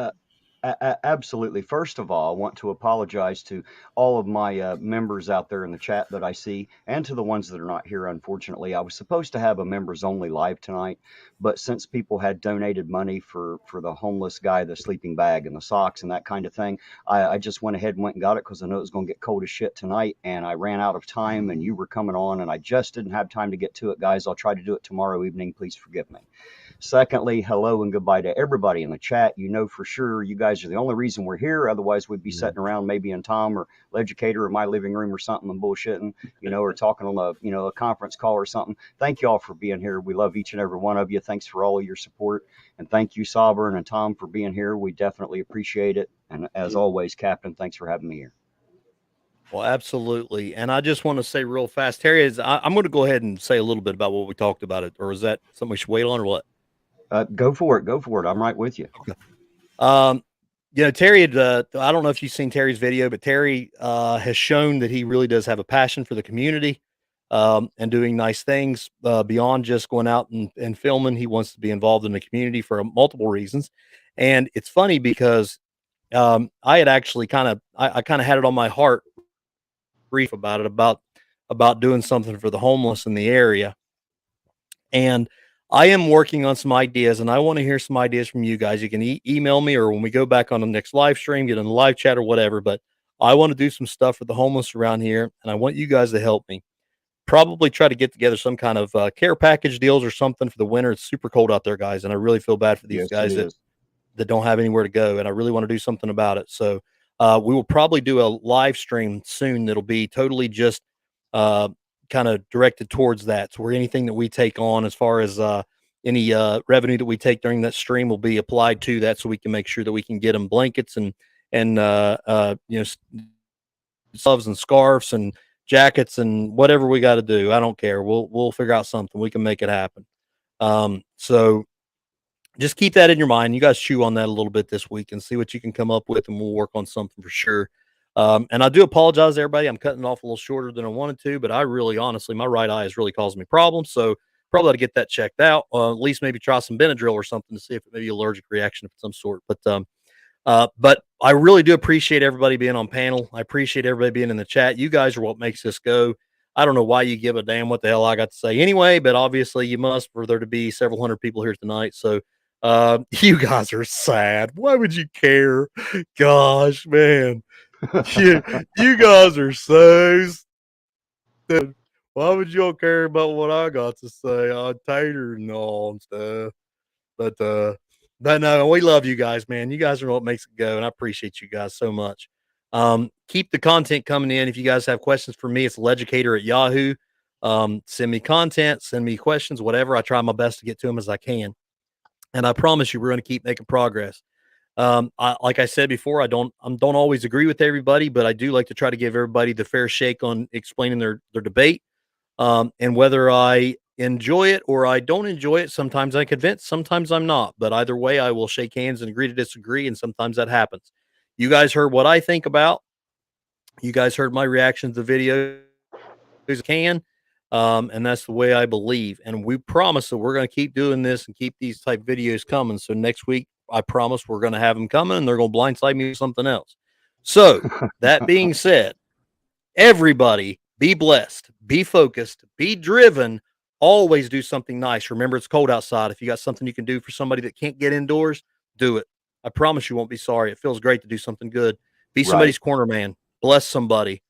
Absolutely. First of all, I want to apologize to all of my members out there in the chat that I see, and to the ones that are not here. Unfortunately, I was supposed to have a members only live tonight, but since people had donated money for the homeless guy, the sleeping bag and the socks and that kind of thing, I just went ahead and went and got it because I know it was going to get cold as shit tonight, and I ran out of time, and you were coming on, and I just didn't have time to get to it, guys. I'll try to do it tomorrow evening. Please forgive me. Secondly, hello and goodbye to everybody in the chat. You know for sure you guys are the only reason we're here. Otherwise, we'd be sitting around maybe in Tom or Leducator or my living room or something and bullshitting, or talking on a conference call or something. Thank you all for being here. We love each and every one of you. Thanks for all of your support. And thank you, Sovereign and Tom, for being here. We definitely appreciate it. And as always, Captain, thanks for having me here. Well, absolutely. And I just want to say real fast, Terry, I'm going to go ahead and say a little bit about what we talked about it. Or is that something we should wait on or what? Go for it. I'm right with you. Okay. Terry had, I don't know if you've seen Terry's video, but Terry has shown that he really does have a passion for the community and doing nice things beyond just going out and filming. He wants to be involved in the community for multiple reasons. And it's funny because I had actually I had it on my heart brief about it, about doing something for the homeless in the area. And I am working on some ideas, and I want to hear some ideas from you guys. You can email me, or when we go back on the next live stream, get in the live chat or whatever. But I want to do some stuff for the homeless around here, and I want you guys to help me. Probably try to get together some kind of care package deals or something for the winter. It's super cold out there, guys, and I really feel bad for these guys that don't have anywhere to go, and I really want to do something about it. So we will probably do a live stream soon that'll be totally just kind of directed towards that. So where anything that we take on as far as any revenue that we take during that stream will be applied to that, so we can make sure that we can get them blankets and gloves and scarves and jackets and whatever we got to do. I don't care. We'll figure out something. We can make it happen. So just keep that in your mind. You guys chew on that a little bit this week and see what you can come up with, and we'll work on something for sure. And I do apologize to everybody. I'm cutting off a little shorter than I wanted to, but I really, honestly, my right eye is really causing me problems. So probably ought to get that checked out. At least maybe try some Benadryl or something to see if it may be allergic reaction of some sort. But I really do appreciate everybody being on panel. I appreciate everybody being in the chat. You guys are what makes this go. I don't know why you give a damn what the hell I got to say anyway, but obviously you must for there to be several hundred people here tonight. So you guys are sad. Why would you care? Gosh, man. you guys are so stupid. Why would y'all care about what I got to say? I'm tater and all and stuff. But no, we love you guys, man. You guys are what makes it go, and I appreciate you guys so much. Keep the content coming in. If you guys have questions for me, it's Leducator at Yahoo. Send me content, send me questions, whatever. I try my best to get to them as I can. And I promise you, we're going to keep making progress. Like I said before, I don't always agree with everybody, but I do like to try to give everybody the fair shake on explaining their debate. And whether I enjoy it or I don't enjoy it, sometimes I'm convinced, sometimes I'm not. But either way, I will shake hands and agree to disagree, and sometimes that happens. You guys heard what I think about. You guys heard my reaction to the video. And that's the way I believe. And we promise that we're going to keep doing this and keep these type videos coming. So next week, I promise we're going to have them coming, and they're going to blindside me with something else. So that being said, everybody be blessed, be focused, be driven, always do something nice. Remember, it's cold outside. If you got something you can do for somebody that can't get indoors, do it. I promise you won't be sorry. It feels great to do something good. Be somebody's corner man. Bless somebody.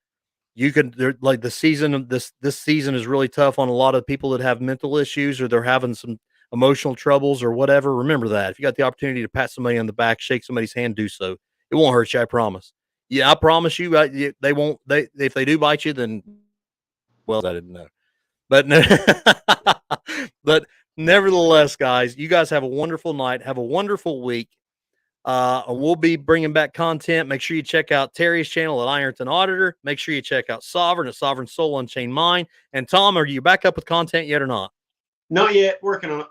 You can, like the season, this season is really tough on a lot of people that have mental issues or they're having some emotional troubles or whatever. Remember that. If you got the opportunity to pat somebody on the back, shake somebody's hand, do so. It won't hurt you, I promise. Yeah, I promise you, they won't. If they do bite you, then well, I didn't know. But no, but nevertheless, guys, you guys have a wonderful night. Have a wonderful week. We'll be bringing back content. Make sure you check out Terry's channel at Ironton Auditor. Make sure you check out Sovereign at Sovereign Soul Unchained Mind. And Tom, are you back up with content yet or not? Not yet. Working on it.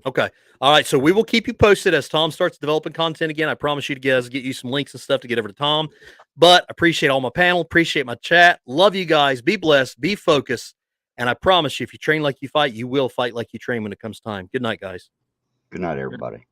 Okay. All right. So we will keep you posted as Tom starts developing content again. I promise you to get you some links and stuff to get over to Tom. But appreciate all my panel. Appreciate my chat. Love you guys. Be blessed. Be focused. And I promise you, if you train like you fight, you will fight like you train when it comes time. Good night, guys. Good night, everybody.